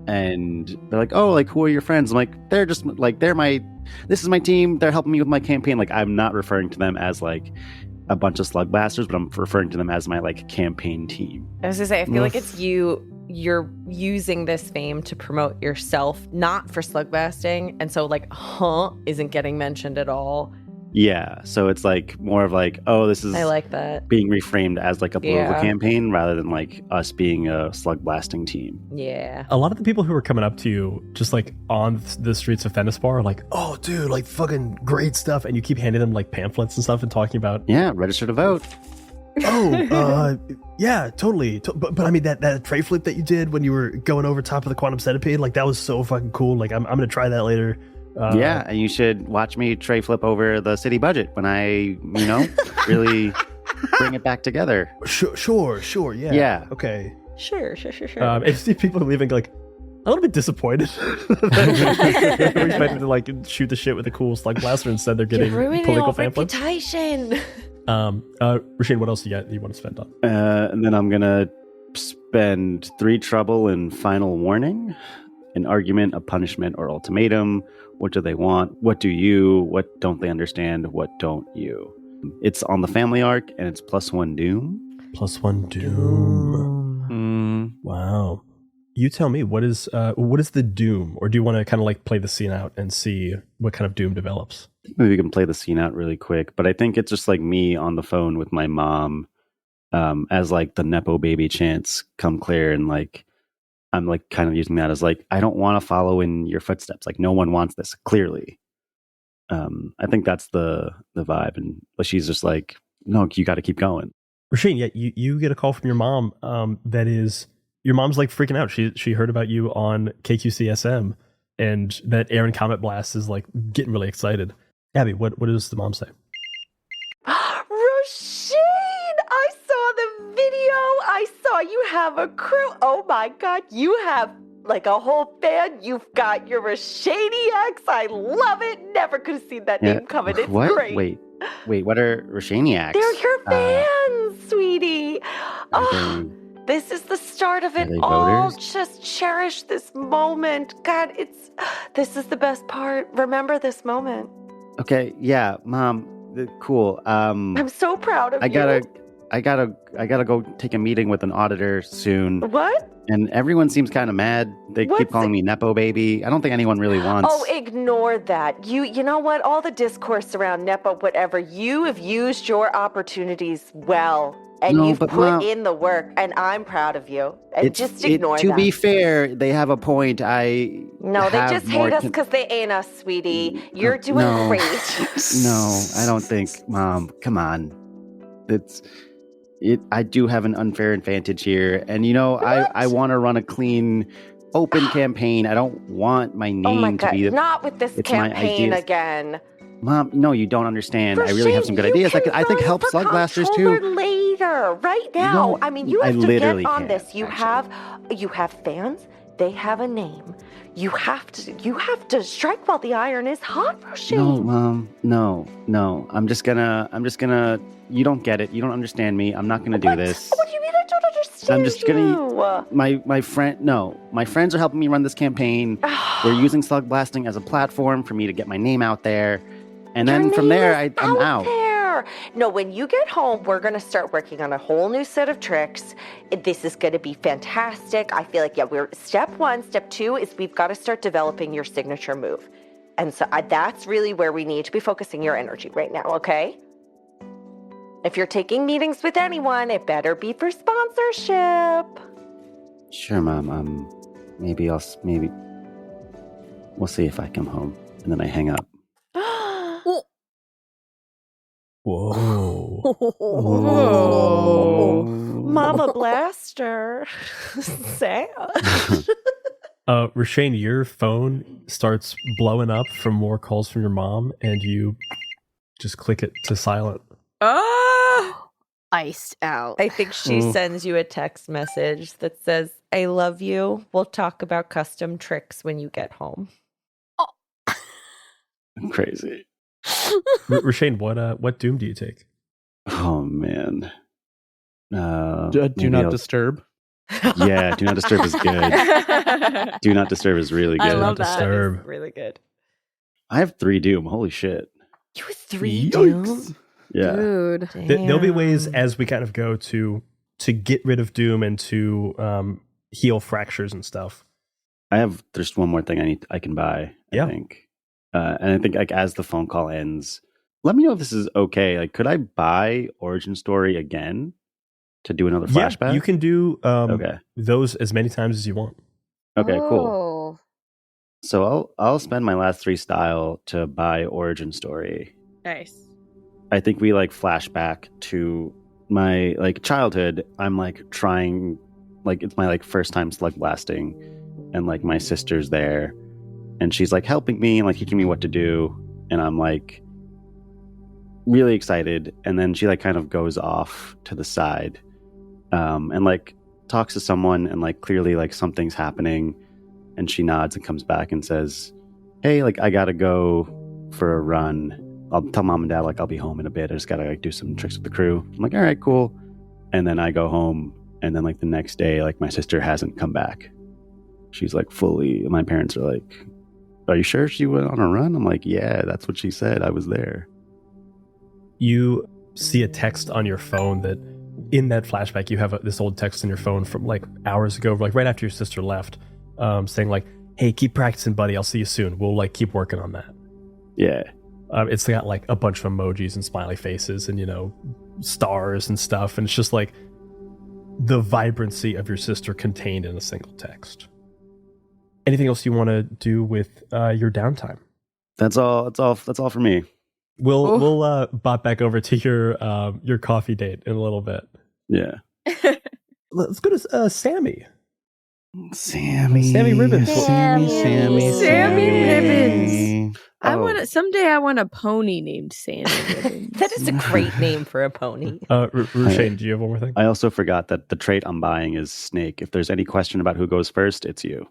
Speaker 6: And they're like, oh, like, who are your friends? I'm like, they're just like, this is my team. They're helping me with my campaign. Like, I'm not referring to them as like a bunch of slug blasters, but I'm referring to them as my like campaign team.
Speaker 4: I was gonna say, I feel like it's you're using this fame to promote yourself, not for slug blasting. And so like, isn't getting mentioned at all.
Speaker 6: Yeah. So it's like more of like, oh, this is
Speaker 4: I like that.
Speaker 6: being reframed as like a political
Speaker 4: Yeah.
Speaker 6: campaign rather than like us being a slug blasting team.
Speaker 4: Yeah.
Speaker 1: A lot of the people who are coming up to you just like on the streets of Thennis Spar are like, oh, dude, like fucking great stuff. And you keep handing them like pamphlets and stuff and talking about,
Speaker 6: Yeah. Register to vote.
Speaker 1: yeah, totally. But I mean, that tray flip that you did when you were going over top of the quantum centipede, like that was so fucking cool. Like I'm going to try that later.
Speaker 6: Yeah, and you should watch me tray flip over the city budget when I, really bring it back together.
Speaker 1: Sure. Yeah.
Speaker 6: Yeah.
Speaker 1: Okay.
Speaker 4: Sure.
Speaker 1: And see people leaving like a little bit disappointed. They're expected to like shoot the shit with a cool slug blaster. Instead, they're getting
Speaker 4: You're ruining
Speaker 1: political
Speaker 4: our
Speaker 1: pamphlets.
Speaker 4: reputation.
Speaker 1: Rashid, what else you want to spend on?
Speaker 6: And then I'm going to spend 3 trouble and final warning, an argument, a punishment, or ultimatum. What do they want? What do you? What don't they understand? What don't you? It's on the family arc, and it's +1 doom.
Speaker 1: +1 doom. Wow. You tell me, what is the doom? Or do you want to kind of like play the scene out and see what kind of doom develops?
Speaker 6: Maybe we can play the scene out really quick, but I think it's just like me on the phone with my mom as like the Nepo baby chants come clear, and like I'm like kind of using that as like, I don't want to follow in your footsteps. Like, no one wants this, clearly. I think that's the vibe. And she's just like, no, you got to keep going.
Speaker 1: Rasheen, yeah, you get a call from your mom. That is, your mom's like freaking out. She heard about you on KQCSM, and that Aaron Comet Blast is like getting really excited. Abby, what does the mom say?
Speaker 4: Rasheen, I saw the video. I saw you have a crew. Oh my God, you have like a whole band. You've got your Rashaniacs. I love it. Never could have seen that name coming. It's
Speaker 6: What?
Speaker 4: great.
Speaker 6: Wait, what are Rashaniacs?
Speaker 4: They're your fans, sweetie.
Speaker 6: Are
Speaker 4: Oh, this is the start of it
Speaker 6: they
Speaker 4: all.
Speaker 6: voters?
Speaker 4: Just cherish this moment. God, this is the best part. Remember this moment.
Speaker 6: Okay, yeah, Mom, cool.
Speaker 4: I'm so proud of
Speaker 6: I
Speaker 4: you.
Speaker 6: gotta go take a meeting with an auditor soon.
Speaker 4: What?
Speaker 6: And everyone seems kind of mad. They
Speaker 4: What's
Speaker 6: keep calling me Nepo baby. I don't think anyone really wants.
Speaker 4: Oh, ignore that. You know what? All the discourse around Nepo, whatever, you have used your opportunities well. And
Speaker 6: No,
Speaker 4: you've
Speaker 6: but
Speaker 4: put
Speaker 6: Mom,
Speaker 4: in the work, and I'm proud of you. And just ignore
Speaker 6: to
Speaker 4: that.
Speaker 6: be fair, they have a point.
Speaker 4: No, they
Speaker 6: have
Speaker 4: just
Speaker 6: more
Speaker 4: hate us
Speaker 6: con-
Speaker 4: because they ain't us, sweetie. You're doing
Speaker 6: no.
Speaker 4: great.
Speaker 6: No, I don't think, Mom. Come on, I do have an unfair advantage here, and I want to run a clean, open campaign. I don't want my name
Speaker 4: Oh my
Speaker 6: to
Speaker 4: God,
Speaker 6: be.
Speaker 4: not with this
Speaker 6: it's my
Speaker 4: campaign
Speaker 6: ideas.
Speaker 4: again.
Speaker 6: Mom, no, you don't understand. I really have some good ideas. I think help slug blasters too.
Speaker 4: Later, right now.
Speaker 6: No,
Speaker 4: I mean, you
Speaker 6: I
Speaker 4: have to
Speaker 6: literally
Speaker 4: get on
Speaker 6: can't,
Speaker 4: this. You have fans. They have a name. You have to strike while the iron is hot, Roisin.
Speaker 6: No, Mom, no. I'm just gonna. You don't get it. You don't understand me. I'm not gonna do this.
Speaker 4: What do you mean I don't understand
Speaker 6: I'm just gonna. My friends are helping me run this campaign. They're using slug blasting as a platform for me to get my name out there, and
Speaker 4: Your
Speaker 6: then from
Speaker 4: name
Speaker 6: there,
Speaker 4: is
Speaker 6: I'm out.
Speaker 4: There. No, when you get home, we're going to start working on a whole new set of tricks. this is going to be fantastic. I feel like, we're step 1. Step 2 is we've got to start developing your signature move. And so that's really where we need to be focusing your energy right now, okay? If you're taking meetings with anyone, it better be for sponsorship.
Speaker 6: Sure, Mom. Maybe we'll see if I come home. And then I hang up.
Speaker 1: Whoa.
Speaker 4: Oh, Mama Blaster. Sad.
Speaker 1: Rashane, your phone starts blowing up from more calls from your mom, and you just click it to silent.
Speaker 5: Oh,
Speaker 3: Iced out.
Speaker 4: I think she sends you a text message that says, I love you. We'll talk about custom tricks when you get home.
Speaker 6: Crazy.
Speaker 1: Rashane, what doom do you take?
Speaker 6: Oh, man.
Speaker 2: Do not disturb.
Speaker 6: Yeah, Do Not Disturb is good. Do Not Disturb is really good.
Speaker 3: I love
Speaker 1: Do Not
Speaker 3: that.
Speaker 1: Disturb.
Speaker 4: Really good.
Speaker 6: I have 3 Doom. Holy shit.
Speaker 4: You have 3
Speaker 2: Yikes.
Speaker 4: doom?
Speaker 6: Yeah.
Speaker 3: Dude.
Speaker 1: There'll be ways as we kind of go to get rid of doom and to heal fractures and stuff.
Speaker 6: I have just one more thing I can buy, I think. And I think like as the phone call ends, let me know if this is okay. Like, could I buy Origin Story again to do another flashback?
Speaker 1: Yeah, you can do
Speaker 6: Okay.
Speaker 1: those as many times as you want.
Speaker 6: Okay, cool.
Speaker 3: Oh.
Speaker 6: So I'll spend my last 3 style to buy Origin Story.
Speaker 5: nice.
Speaker 6: I think we like flash back to my like childhood. I'm like trying, like it's my like first time slug blasting, and like my sister's there, and she's like helping me and like teaching me what to do, and I'm like really excited. And then she like kind of goes off to the side, and like talks to someone, and like clearly like something's happening, and she nods and comes back and says, "Hey, like I gotta go for a run. I'll tell Mom and Dad like I'll be home in a bit. I just gotta like do some tricks with the crew." I'm like, all right, cool. And then I go home, and then like the next day, like my sister hasn't come back. She's like my parents are like, "Are you sure she went on a run?" I'm like, "Yeah, that's what she said. I was there."
Speaker 1: You see a text on your phone that in that flashback you have this old text on your phone from like hours ago, like right after your sister left, saying like, "Hey, keep practicing, buddy. I'll see you soon. We'll like keep working on that."
Speaker 6: Yeah.
Speaker 1: It's got like a bunch of emojis and smiley faces and, stars and stuff. And it's just like the vibrancy of your sister contained in a single text. Anything else you want to do with your downtime?
Speaker 6: That's all for me.
Speaker 1: We'll bop back over to your coffee date in a little bit.
Speaker 6: Yeah.
Speaker 1: Let's go to Sammy.
Speaker 2: Sammy
Speaker 1: Ribbons.
Speaker 5: Sammy Ribbons. I
Speaker 2: Oh.
Speaker 5: want a pony named Sammy Ribbons.
Speaker 4: That is a great name for a pony.
Speaker 1: Rushane, do you have one more thing?
Speaker 6: I also forgot that the trait I'm buying is Snake. If there's any question about who goes first, it's you.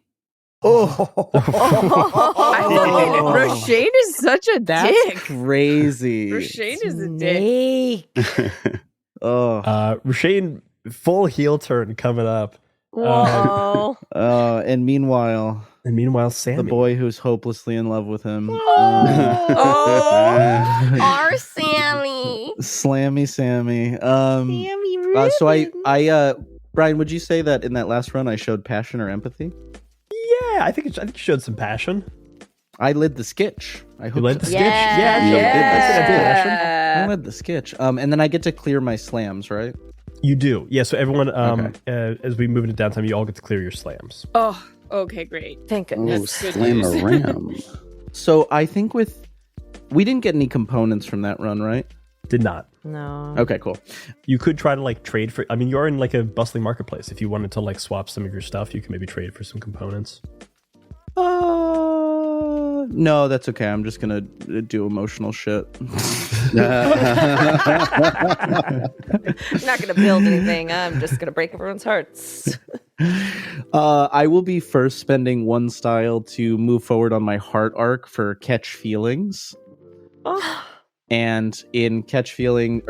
Speaker 2: Oh,
Speaker 5: I fucking Roshane is such a
Speaker 2: that's
Speaker 5: dick.
Speaker 2: crazy.
Speaker 5: Roshane is a dick.
Speaker 4: Snake.
Speaker 2: Oh,
Speaker 1: Rushane, full heel turn coming up.
Speaker 3: Whoa.
Speaker 2: and meanwhile,
Speaker 1: Sammy.
Speaker 2: the boy who's hopelessly in love with him.
Speaker 3: Our Sammy.
Speaker 2: Slammy Sammy.
Speaker 4: Sammy
Speaker 2: So I Brian, would you say that in that last run I showed passion or empathy?
Speaker 1: Yeah, I think it showed some passion.
Speaker 2: I led the sketch. I hope
Speaker 1: You led the
Speaker 2: so.
Speaker 1: sketch? Yeah, you did.
Speaker 2: I led the sketch. And then I get to clear my slams, right?
Speaker 1: You do. Yeah, so everyone,
Speaker 2: Okay.
Speaker 1: as we move into downtime, you all get to clear your slams.
Speaker 5: Oh, okay, great.
Speaker 4: Thank
Speaker 6: Oh,
Speaker 4: goodness.
Speaker 6: slam a ram.
Speaker 2: So I think we didn't get any components from that run, right?
Speaker 1: Did not.
Speaker 4: No.
Speaker 2: Okay, cool.
Speaker 1: You could try to like trade for, you're in like a bustling marketplace. If you wanted to like swap some of your stuff, you can maybe trade for some components.
Speaker 2: No, that's okay. I'm just gonna do emotional shit.
Speaker 4: I'm not going to build anything. I'm just going to break everyone's hearts.
Speaker 2: I will be first spending 1 style to move forward on my heart arc for catch feelings.
Speaker 4: Oh.
Speaker 2: And in catching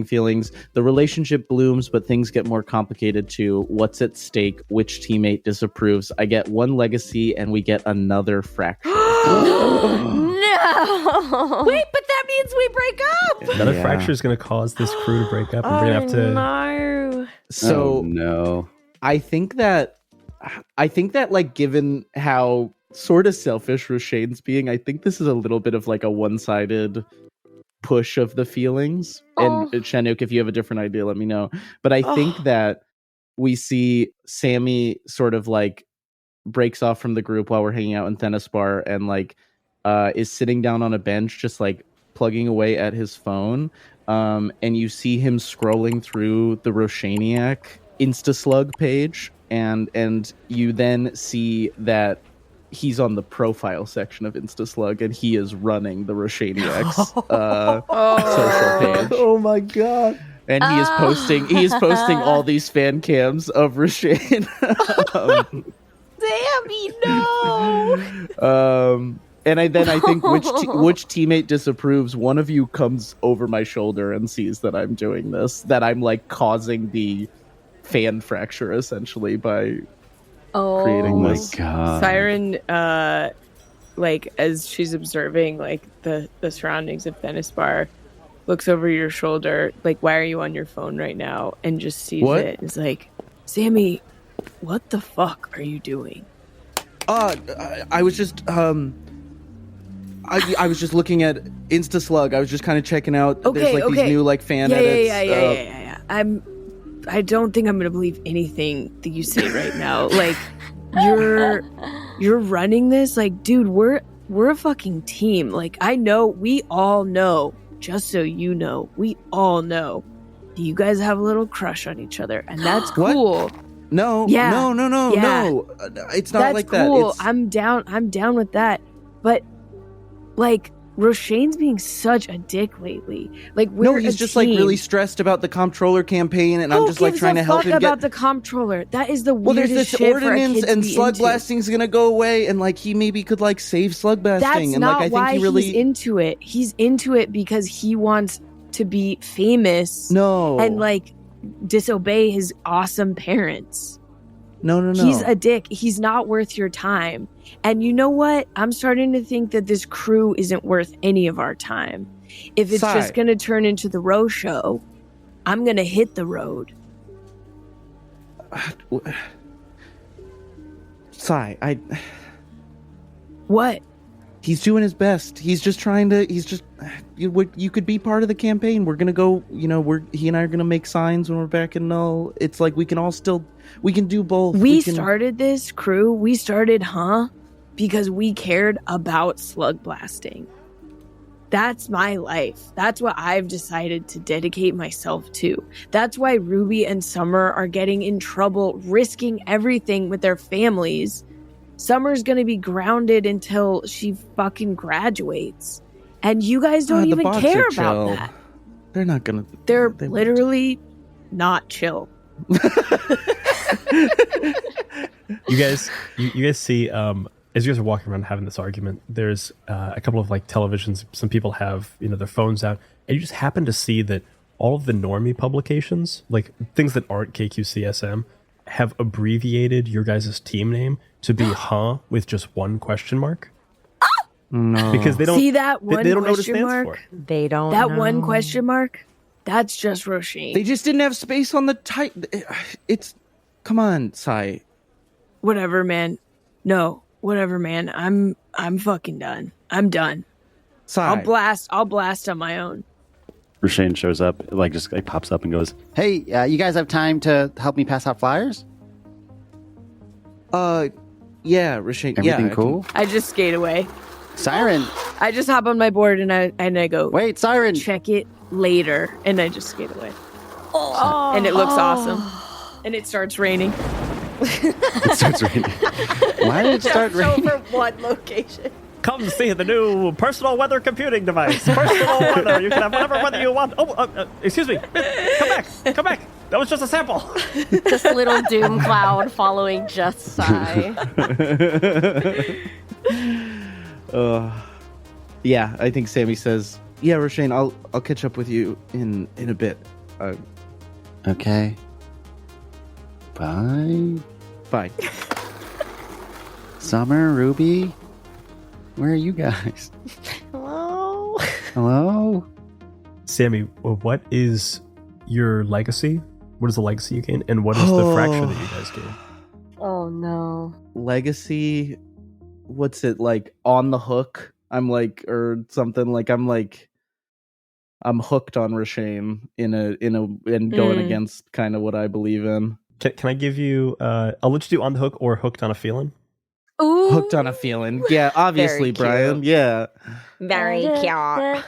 Speaker 2: feelings, the relationship blooms, but things get more complicated too. What's at stake? Which teammate disapproves? I get 1 legacy, and we get another fracture.
Speaker 3: No.
Speaker 5: Wait, but that means we break up.
Speaker 1: Another
Speaker 6: Yeah.
Speaker 1: fracture is going to cause this crew to break up, and we're going to have to.
Speaker 3: no.
Speaker 2: So
Speaker 6: Oh, no.
Speaker 2: I think that like given how sort of selfish Roshane's being, I think this is a little bit of like a one-sided push of the feelings.
Speaker 3: Oh.
Speaker 2: And Chinook, if you have a different idea, let me know. But I think that we see Sammy sort of like breaks off from the group while we're hanging out in Thennis Spar and like is sitting down on a bench just like plugging away at his phone. And you see him scrolling through the Roshaniac Instaslug page, and you then see that he's on the profile section of Instaslug, and he is running the Roshaniac's social page.
Speaker 1: Oh my god!
Speaker 2: And he is posting all these fan cams of Roshane.
Speaker 3: Sammy, no.
Speaker 2: And I think which teammate disapproves. One of you comes over my shoulder and sees that I'm doing this, that I'm like causing the fan fracture essentially by
Speaker 3: Oh.
Speaker 2: creating
Speaker 6: Oh my
Speaker 2: this.
Speaker 6: god.
Speaker 5: Siren, like as she's observing like the surroundings of Thennis Spar, looks over your shoulder, like, why are you on your phone right now? And just sees
Speaker 2: What?
Speaker 5: it. It's like, Sammy, what the fuck are you doing?
Speaker 2: I was just I was just looking at Instaslug. I was just kind of checking out. There's like these new like fan edits.
Speaker 5: Yeah. I don't think I'm gonna believe anything that you say right now. Like, you're running this. Like, dude, we're a fucking team. Like, I know, we all know. Just so you know, we all know you guys have a little crush on each other, and that's
Speaker 2: What?
Speaker 5: cool.
Speaker 2: No,
Speaker 5: Yeah.
Speaker 2: no.
Speaker 5: Yeah.
Speaker 2: It's not
Speaker 5: That's
Speaker 2: like
Speaker 5: cool.
Speaker 2: that.
Speaker 5: I'm down with that. But like, Roshane's being such a dick lately. Like, we're
Speaker 2: He's
Speaker 5: a
Speaker 2: just
Speaker 5: team.
Speaker 2: like really stressed about the comptroller campaign, and I'm
Speaker 5: Who
Speaker 2: just like
Speaker 5: gives
Speaker 2: trying
Speaker 5: a
Speaker 2: to help
Speaker 5: fuck
Speaker 2: him
Speaker 5: about
Speaker 2: get.
Speaker 5: the comptroller. That is the
Speaker 2: Well,
Speaker 5: weirdest
Speaker 2: there's this
Speaker 5: shit for a
Speaker 2: ordinance,
Speaker 5: kid to
Speaker 2: and
Speaker 5: be
Speaker 2: slug
Speaker 5: into.
Speaker 2: blasting's gonna go away, and like he maybe could like save slug blasting,
Speaker 5: That's
Speaker 2: and
Speaker 5: not
Speaker 2: like I think
Speaker 5: why
Speaker 2: he really
Speaker 5: he's into it. He's into it because he wants to be famous
Speaker 2: no
Speaker 5: and like disobey his awesome parents.
Speaker 2: no.
Speaker 5: He's a dick. He's not worth your time. And you know what? I'm starting to think that this crew isn't worth any of our time. If it's
Speaker 2: Sigh.
Speaker 5: just going to turn into the row show, I'm going to hit the road.
Speaker 2: Sigh.
Speaker 5: What?
Speaker 2: He's doing his best. He's just trying to. He's just. You could be part of the campaign. We're gonna go. He and I are gonna make signs when we're back in Null. It's like we can all still. We can do both.
Speaker 5: We
Speaker 2: can,
Speaker 5: started this crew. We started, because we cared about slug blasting. That's my life. That's what I've decided to dedicate myself to. That's why Ruby and Summer are getting in trouble, risking everything with their families. Summer's gonna be grounded until she fucking graduates. And you guys don't
Speaker 2: the
Speaker 5: even
Speaker 2: bots
Speaker 5: care
Speaker 2: are
Speaker 5: about
Speaker 2: chill.
Speaker 5: that.
Speaker 2: They're not gonna.
Speaker 5: They're
Speaker 2: they won't.
Speaker 5: literally not chill.
Speaker 1: You guys see, as you guys are walking around having this argument, there's a couple of like televisions. Some people have their phones out, and you just happen to see that all of the normie publications, like things that aren't KQCSM, have abbreviated your guys' team name to be with just one question mark.
Speaker 2: No.
Speaker 1: Because they don't
Speaker 5: See that one
Speaker 1: they don't know what it
Speaker 5: question
Speaker 1: stands
Speaker 5: mark?
Speaker 1: for.
Speaker 3: They don't
Speaker 5: That
Speaker 3: know.
Speaker 5: one question mark? That's just Roshane.
Speaker 2: They just didn't have space on the type. It's. Come on, Sai.
Speaker 5: Whatever, man. No, whatever, man. I'm fucking done. I'm done.
Speaker 2: Sai.
Speaker 5: I'll blast on my own.
Speaker 6: Rashane shows up, just pops up and goes, "Hey, you guys have time to help me pass out flyers?
Speaker 2: Yeah, Rashane.
Speaker 6: Everything
Speaker 2: yeah,
Speaker 6: cool?
Speaker 5: I just skate away.
Speaker 6: Siren,
Speaker 5: I just hop on my board and I go,
Speaker 6: wait, Siren!"
Speaker 5: check it later, and I just skate away.
Speaker 3: Oh.
Speaker 5: And it looks awesome. And it starts raining.
Speaker 6: It starts raining. Why did it start raining?
Speaker 3: Over one location.
Speaker 1: Come see the new personal weather computing device. Personal weather. You can have whatever weather you want. Oh, excuse me. Come back. That was just a sample.
Speaker 3: Just a little doom cloud following Just Sigh.
Speaker 2: Yeah, I think Sammy says, "Yeah, Rashane, I'll catch up with you in a bit."
Speaker 6: Okay. Bye.
Speaker 2: Bye.
Speaker 6: Summer, Ruby. Where are you guys?
Speaker 3: Hello.
Speaker 6: Hello?
Speaker 1: Sammy, what is your legacy? What is the legacy you gain? And what is the fracture that you guys gain?
Speaker 3: Oh no.
Speaker 2: Legacy, what's it like? On the hook? I'm like, or something like I'm hooked on Rashane and going against kind of what I believe in.
Speaker 1: Can I give you? I'll let you do on the hook or hooked on a feeling.
Speaker 3: Ooh.
Speaker 2: Hooked on a feeling. Yeah, obviously,
Speaker 4: Very
Speaker 2: Brian.
Speaker 4: cute.
Speaker 2: Yeah.
Speaker 4: Very cute.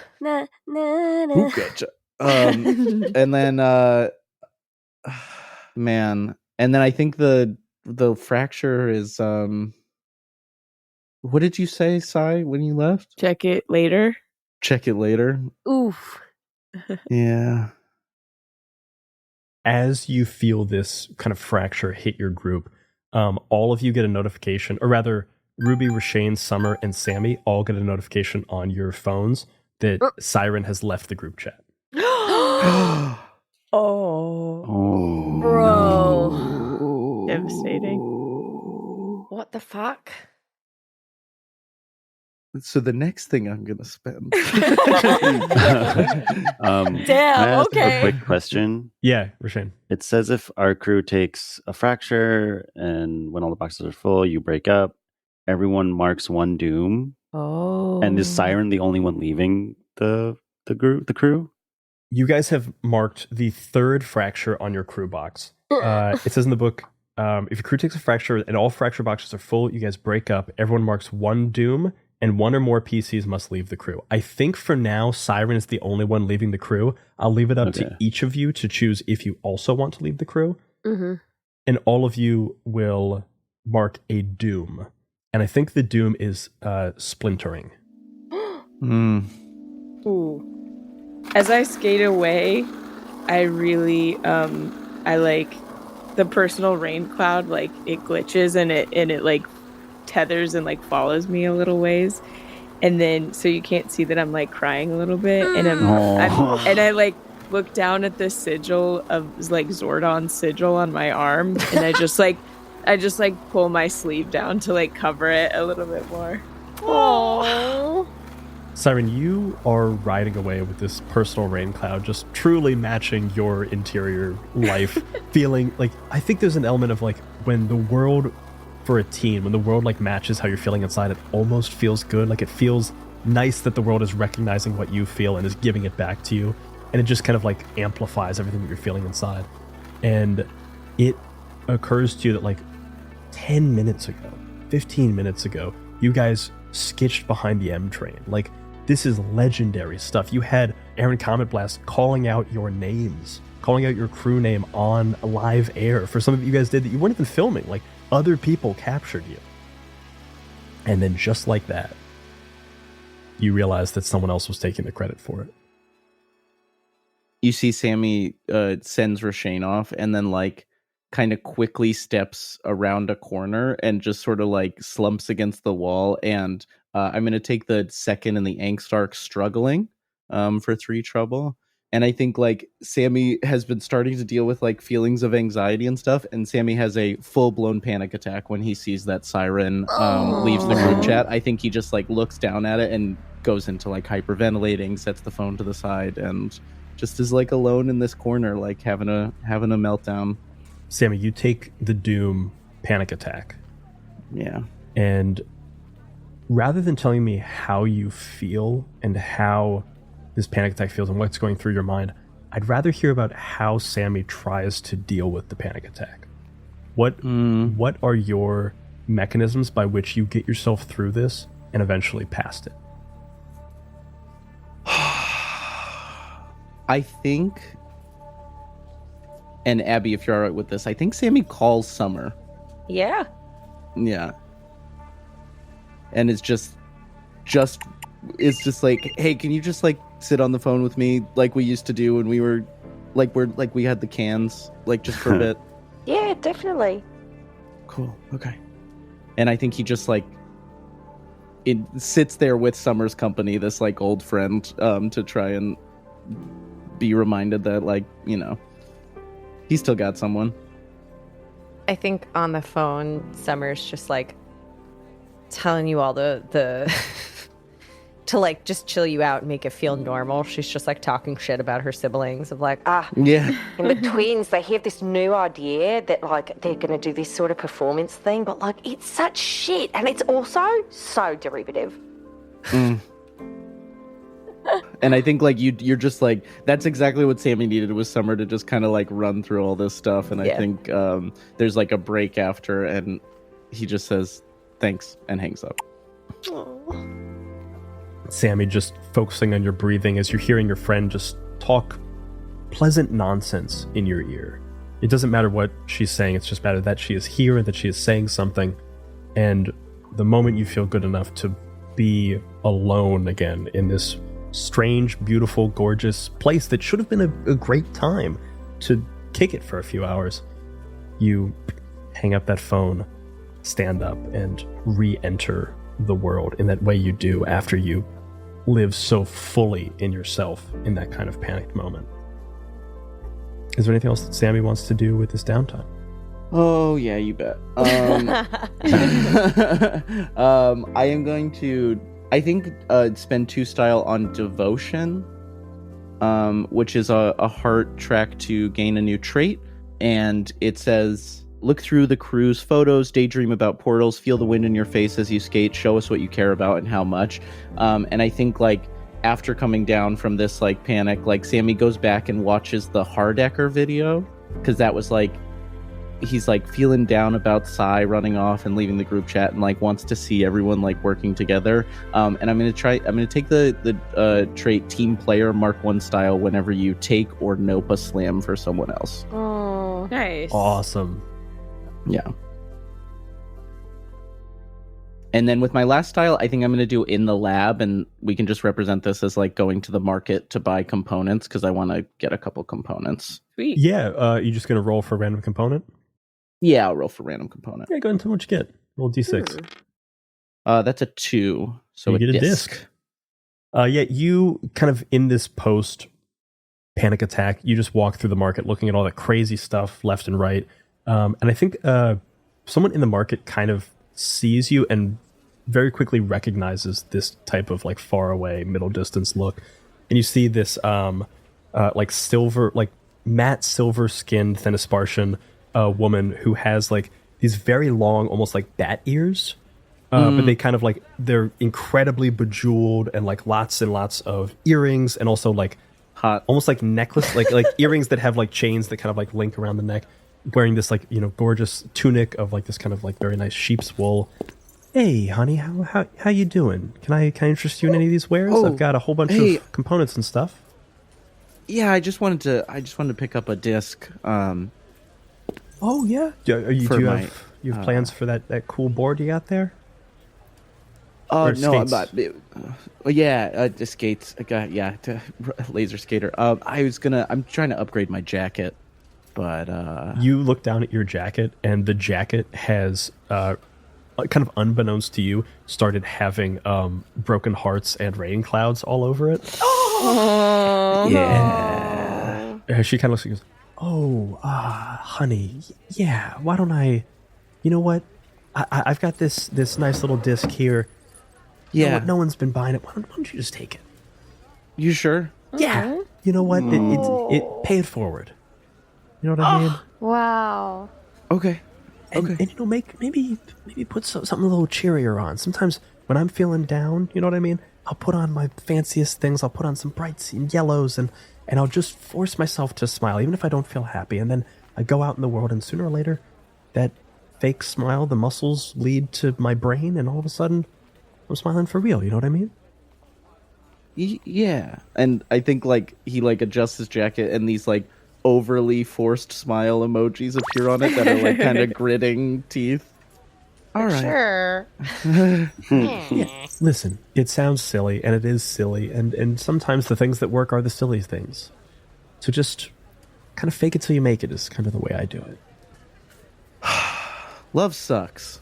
Speaker 2: Ooh, good job. And then man, and then I think the fracture is what did you say, Sai, when you left?
Speaker 5: Check it later.
Speaker 2: Check it later.
Speaker 3: Oof.
Speaker 2: Yeah.
Speaker 1: As you feel this kind of fracture hit your group, all of you get a notification, or rather, Ruby, Rashane, Summer, and Sammy all get a notification on your phones that Siren has left the group chat.
Speaker 5: Oh.
Speaker 6: Oh,
Speaker 3: Bro.
Speaker 6: no.
Speaker 5: Devastating.
Speaker 4: What the fuck?
Speaker 2: So the next thing I'm gonna spend.
Speaker 3: Damn,
Speaker 6: Can I ask
Speaker 3: okay.
Speaker 6: a quick question?
Speaker 1: Yeah, Rashane.
Speaker 6: It says if our crew takes a fracture and when all the boxes are full, you break up, everyone marks one doom.
Speaker 3: Oh.
Speaker 6: And is Siren the only one leaving the crew?
Speaker 1: You guys have marked the third fracture on your crew box. It says in the book, if your crew takes a fracture and all fracture boxes are full, you guys break up. Everyone marks one doom, and one or more PCs must leave the crew. I think for now, Siren is the only one leaving the crew. I'll leave it up to each of you to choose if you also want to leave the crew.
Speaker 3: Mm-hmm.
Speaker 1: And all of you will mark a doom. And I think the doom is splintering.
Speaker 3: Ooh.
Speaker 5: As I skate away, I really I like the personal rain cloud, like it glitches and it like tethers and like follows me a little ways. And then so you can't see that I'm like crying a little bit and I like look down at the sigil of like Zordon's sigil on my arm and I just like pull my sleeve down to like cover it a little bit more.
Speaker 3: Oh.
Speaker 1: Siren, you are riding away with this personal rain cloud, just truly matching your interior life, feeling like, I think there's an element of like when the world, for a teen, when the world like matches how you're feeling inside, it almost feels good. Like it feels nice that the world is recognizing what you feel and is giving it back to you. And it just kind of like amplifies everything that you're feeling inside. And it occurs to you that like 10 minutes ago, 15 minutes ago, you guys skitched behind the M train. Like, this is legendary stuff. You had Aaron Comet Blast calling out your names, calling out your crew name on live air for something that you guys did that you weren't even filming. Like, other people captured you. And then just like that, you realize that someone else was taking the credit for it.
Speaker 2: You see Sammy sends Rashane off and then like kind of quickly steps around a corner and just sort of like slumps against the wall. And I'm going to take the second in the Angst arc struggling for 3 trouble. And I think like Sammy has been starting to deal with like feelings of anxiety and stuff. And Sammy has a full blown panic attack when he sees that Siren leaves the group chat. I think he just like looks down at it and goes into like hyperventilating, sets the phone to the side, and just is like alone in this corner, like having a meltdown.
Speaker 1: Sammy, you take the Doom panic attack.
Speaker 2: Yeah.
Speaker 1: And rather than telling me how you feel and how this panic attack feels and what's going through your mind, I'd rather hear about how Sammy tries to deal with the panic attack. What are your mechanisms by which you get yourself through this and eventually past it?
Speaker 2: I think, and Abby, if you're all right with this, I think Sammy calls Summer.
Speaker 4: Yeah.
Speaker 2: Yeah. And it's just like, hey, can you just like sit on the phone with me like we used to do when we were like we had the cans, like just for a bit.
Speaker 4: Yeah, definitely.
Speaker 2: Cool. Okay. And I think he just like it sits there with Summer's company, this like old friend, to try and be reminded that like, you know, he's still got someone.
Speaker 4: I think on the phone, Summer's just like telling you all the to like just chill you out and make it feel normal. She's just like talking shit about her siblings of like,
Speaker 2: Yeah.
Speaker 4: and the twins, they have this new idea that like they're gonna do this sort of performance thing, but like it's such shit and it's also so derivative.
Speaker 2: And I think like you're just like, that's exactly what Sammy needed, was Summer to just kind of like run through all this stuff. And I think there's like a break after, and he just says thanks and hangs up.
Speaker 1: Sammy just focusing on your breathing as you're hearing your friend just talk pleasant nonsense in your ear. It doesn't matter what she's saying, it's just matter that she is here and that she is saying something. And the moment you feel good enough to be alone again in this strange, beautiful, gorgeous place that should have been a great time to kick it for a few hours, you hang up that phone, stand up, and re-enter the world in that way you do after you live so fully in yourself in that kind of panicked moment. Is there anything else that Sammy wants to do with this downtime?
Speaker 2: Oh yeah, you bet. I am going to, I think, spend 2 style on devotion, which is a heart track to gain a new trait, and it says, look through the crew's photos, daydream about portals, feel the wind in your face as you skate, show us what you care about and how much. And I think like after coming down from this like panic, like Sammy goes back and watches the Hardecker video, because that was like, he's like feeling down about Sai running off and leaving the group chat and like wants to see everyone like working together. And I'm going to take the trait team player Mark 1 style whenever you take or nope a slam for someone else.
Speaker 3: Oh,
Speaker 5: Nice.
Speaker 1: Awesome.
Speaker 2: Yeah. And then with my last style, I think I'm going to do in the lab, and we can just represent this as like going to the market to buy components, because I want to get a couple components.
Speaker 5: Sweet.
Speaker 1: Yeah, you just gonna roll for a random component?
Speaker 2: Yeah, I'll roll for random component.
Speaker 1: Yeah, go ahead and tell me what you get. Roll D6.
Speaker 2: That's a 2, so
Speaker 1: You
Speaker 2: a
Speaker 1: get a
Speaker 2: disc.
Speaker 1: disc. Yeah, you kind of in this post panic attack, you just walk through the market looking at all that crazy stuff left and right. And I think someone in the market kind of sees you and very quickly recognizes this type of like far away middle distance look. And you see this like silver, like matte silver skinned Thennis Spartian woman who has like these very long, almost like bat ears. But they kind of like, they're incredibly bejeweled and like lots and lots of earrings, and also like
Speaker 2: Hot.
Speaker 1: almost like necklace, like earrings that have like chains that kind of like link around the neck, wearing this like, you know, gorgeous tunic of like this kind of like very nice sheep's wool. Hey, honey, how you doing? Can I interest you in any of these wares?
Speaker 2: Oh,
Speaker 1: I've got a whole bunch
Speaker 2: hey.
Speaker 1: of components and stuff.
Speaker 2: Yeah, I just wanted to pick up a disc.
Speaker 1: Oh yeah, do you have plans for that cool board you got there?
Speaker 2: Oh
Speaker 1: Or
Speaker 2: no, I'm
Speaker 1: skates?
Speaker 2: not. The skates. I got laser skater. I'm trying to upgrade my jacket, but
Speaker 1: You look down at your jacket, and the jacket has, kind of unbeknownst to you, started having broken hearts and rain clouds all over it.
Speaker 3: Oh,
Speaker 2: yeah.
Speaker 1: She kind of looks and goes, "Oh, honey, yeah. Why don't I? You know what? I've got this nice little disc here. You know
Speaker 2: Yeah.
Speaker 1: what? No one's been buying it. Why don't you just take it?
Speaker 2: You sure?
Speaker 1: Yeah. You know what? It pay it forward. You know what I mean?
Speaker 3: wow.
Speaker 2: Okay.
Speaker 1: And you know, maybe put something a little cheerier on. Sometimes when I'm feeling down, you know what I mean? I'll put on my fanciest things. I'll put on some brights and yellows, and I'll just force myself to smile, even if I don't feel happy. And then I go out in the world, and sooner or later, that fake smile, the muscles lead to my brain, and all of a sudden, I'm smiling for real. You know what I mean?
Speaker 2: Yeah. And I think like he like adjusts his jacket, and these like overly forced smile emojis appear on it that are like kind of gritting teeth. All right.
Speaker 3: Sure.
Speaker 1: Yeah. Listen, it sounds silly, and it is silly, and sometimes the things that work are the silly things. So just kind of fake it till you make it is kind of the way I do it.
Speaker 2: Love sucks.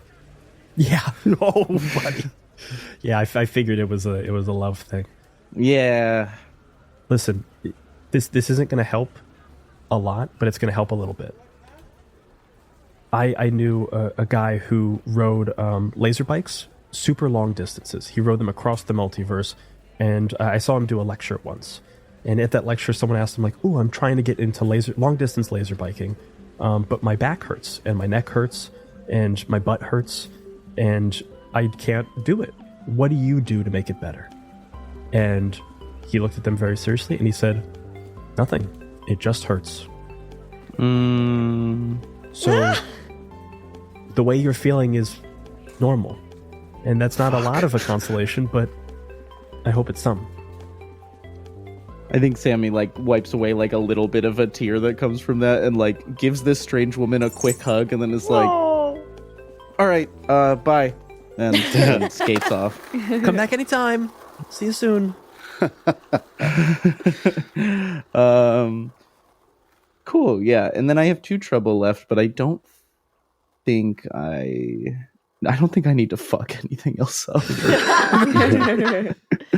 Speaker 1: Yeah. Oh, buddy. Yeah, I figured it was a love thing.
Speaker 2: Yeah.
Speaker 1: Listen, this isn't going to help a lot, but it's going to help a little bit. I knew a guy who rode laser bikes super long distances. He rode them across the multiverse, and I saw him do a lecture once. And at that lecture, someone asked him, like, "Ooh, I'm trying to get into long distance laser biking, but my back hurts, and my neck hurts, and my butt hurts, and I can't do it. What do you do to make it better?" And he looked at them very seriously, and he said, "Nothing. It just hurts." So the way you're feeling is normal. And that's not a lot of a consolation, but I hope it's some.
Speaker 2: I think Sammy like wipes away like a little bit of a tear that comes from that and like gives this strange woman a quick hug and then is like, "All right, bye," and skates off.
Speaker 1: Come back anytime. See you soon.
Speaker 2: Cool, yeah. And then I have 2 trouble left, but I don't think I need to fuck anything else up.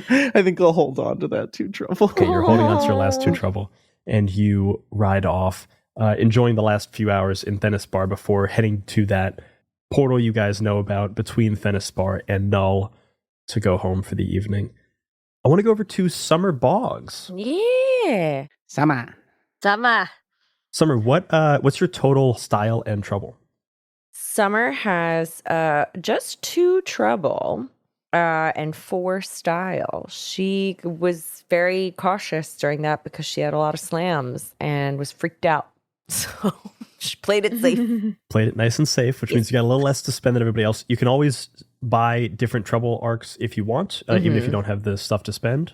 Speaker 2: I think I'll hold on to that 2 trouble.
Speaker 1: Okay, you're holding on to your last 2 trouble, and you ride off, enjoying the last few hours in Thennis Spar before heading to that portal you guys know about between Thennis Spar and Null to go home for the evening. I want to go over to Summer Boggs.
Speaker 3: Yeah.
Speaker 2: Sama.
Speaker 1: Summer, what's your total style and trouble?
Speaker 4: Summer has just 2 trouble and 4 style. She was very cautious during that because she had a lot of slams and was freaked out. So she played it safe.
Speaker 1: Played it nice and safe, which means you got a little less to spend than everybody else. You can always buy different trouble arcs if you want, even if you don't have the stuff to spend.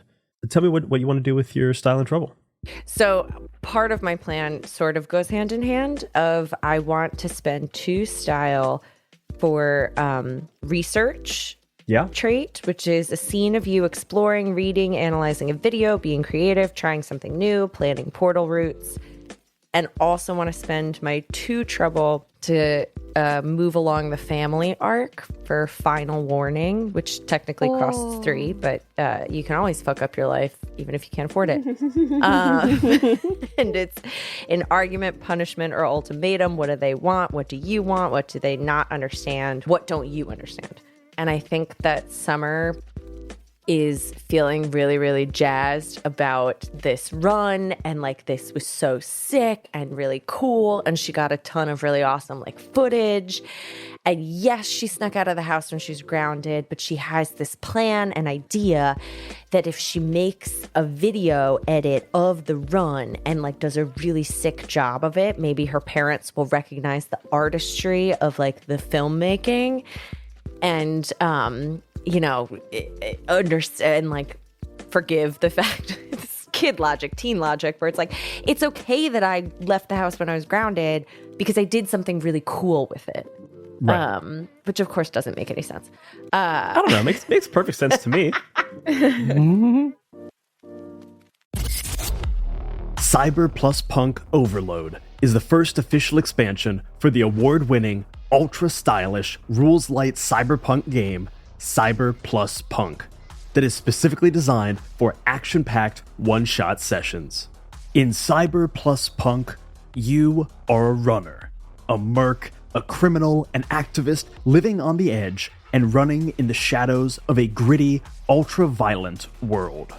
Speaker 1: Tell me what you want to do with your style and trouble.
Speaker 4: So part of my plan sort of goes hand in hand of I want to spend 2 style for research trait, which is a scene of you exploring, reading, analyzing a video, being creative, trying something new, planning portal routes, and also want to spend my 2 trouble to move along the family arc for final warning, which technically costs 3, but you can always fuck up your life even if you can't afford it. And it's an argument, punishment, or ultimatum. What do they want? What do you want? What do they not understand? What don't you understand? And I think that Summer is feeling really, really jazzed about this run, and like this was so sick and really cool, and she got a ton of really awesome like footage. And yes, she snuck out of the house when she's grounded, but she has this plan and idea that if she makes a video edit of the run and like does a really sick job of it, maybe her parents will recognize the artistry of like the filmmaking and understand, like, forgive the fact, it's kid logic, teen logic, where it's like, it's okay that I left the house when I was grounded because I did something really cool with it. Right. Which of course doesn't make any sense.
Speaker 1: I don't know, makes perfect sense to me. Cyber plus Punk Overload is the first official expansion for the award-winning, ultra-stylish, rules-light cyberpunk game Cyber plus Punk that is specifically designed for action-packed one-shot sessions. In Cyber plus Punk, you are a runner, a merc, a criminal, an activist living on the edge and running in the shadows of a gritty, ultra-violent world.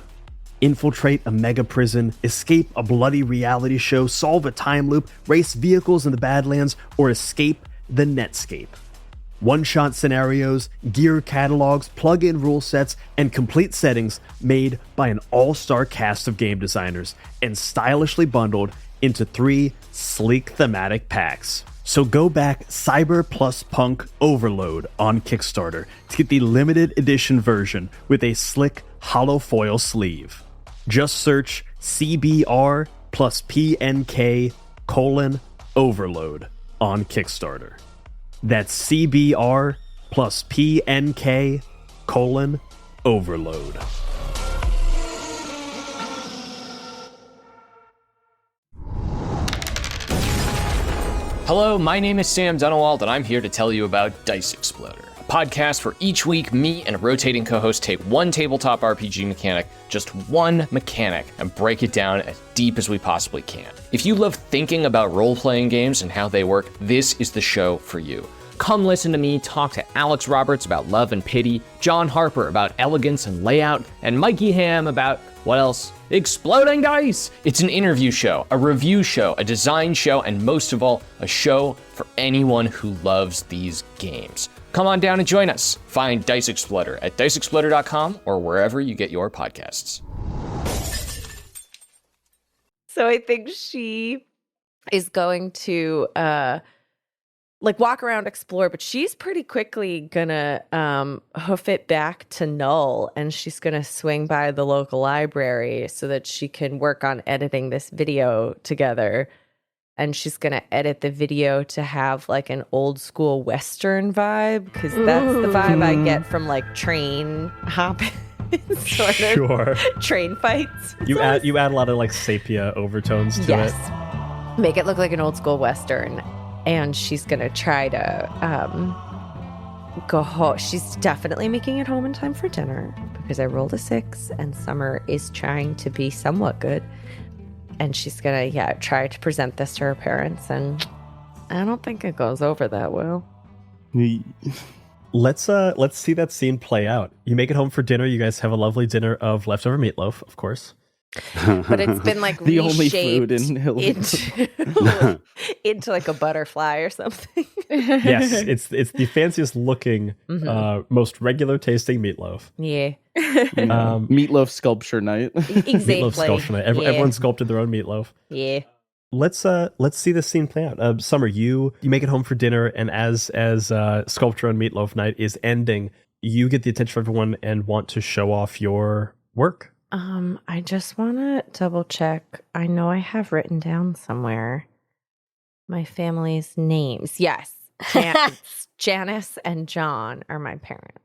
Speaker 1: Infiltrate a mega prison, escape a bloody reality show, solve a time loop, race vehicles in the Badlands, or escape the Netscape. One-shot scenarios, gear catalogs, plug-in rule sets, and complete settings made by an all-star cast of game designers and stylishly bundled into 3 sleek thematic packs. So go back Cyber plus Punk Overload on Kickstarter to get the limited edition version with a slick hollow foil sleeve. Just search CBR plus PNK : Overload on Kickstarter. That's CBR plus PNK : Overload.
Speaker 7: Hello, my name is Sam Dunawald, and I'm here to tell you about Dice Exploder, a podcast where each week me and a rotating co-host take one tabletop RPG mechanic, just one mechanic, and break it down as deep as we possibly can. If you love thinking about role-playing games and how they work, this is the show for you. Come listen to me talk to Alex Roberts about love and pity, John Harper about elegance and layout, and Mikey Ham about, what else? Exploding Dice! It's an interview show, a review show, a design show, and most of all, a show for anyone who loves these games. Come on down and join us. Find Dice Exploder at diceexploder.com or wherever you get your podcasts.
Speaker 4: So I think she is going to walk around, explore, but she's pretty quickly gonna hoof it back to Null, and she's gonna swing by the local library so that she can work on editing this video together. And she's gonna edit the video to have like an old school Western vibe, because that's the vibe I get from like train hopping.
Speaker 1: Sure.
Speaker 4: Train fights.
Speaker 1: You add a lot of like sepia overtones to it.
Speaker 4: Make it look like an old school Western. And she's gonna try to go home. She's definitely making it home in time for dinner because I rolled a 6 and Summer is trying to be somewhat good. And she's gonna try to present this to her parents, and I don't think it goes over that well.
Speaker 1: Let's see that scene play out. You make it home for dinner. You guys have a lovely dinner of leftover meatloaf, of course.
Speaker 4: But it's been like
Speaker 2: The only
Speaker 4: reshaped
Speaker 2: food in Hillary.
Speaker 4: into like a butterfly or something.
Speaker 1: Yes, it's the fanciest looking, most regular tasting meatloaf.
Speaker 4: Yeah.
Speaker 2: Meatloaf sculpture night.
Speaker 4: Exactly.
Speaker 1: Meatloaf sculpture night. Everyone sculpted their own meatloaf.
Speaker 4: Yeah.
Speaker 1: Let's see this scene play out. Summer, you make it home for dinner, and as sculpture on meatloaf night is ending, you get the attention of everyone and want to show off your work.
Speaker 4: I just want to double check. I know I have written down somewhere my family's names. Yes. Janice and John are my parents.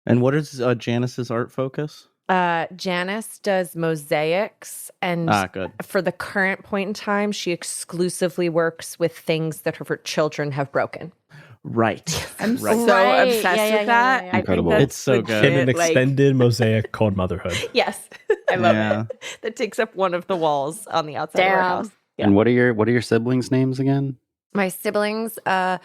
Speaker 2: And what is Janice's art focus?
Speaker 4: Janice does mosaics, and
Speaker 2: good.
Speaker 4: For the current point in time, she exclusively works with things that her children have broken.
Speaker 2: Right.
Speaker 5: I'm
Speaker 2: right.
Speaker 5: so obsessed with that.
Speaker 3: yeah.
Speaker 5: I think
Speaker 6: Incredible.
Speaker 5: that's
Speaker 2: It's so good.
Speaker 1: In an
Speaker 5: legit, like-
Speaker 1: extended mosaic called Motherhood.
Speaker 4: Yes, I love
Speaker 2: Yeah.
Speaker 4: it. That takes up one of the walls on the outside of our
Speaker 3: Damn.
Speaker 4: house. Yeah.
Speaker 6: And what are your siblings' names again?
Speaker 4: My siblings, the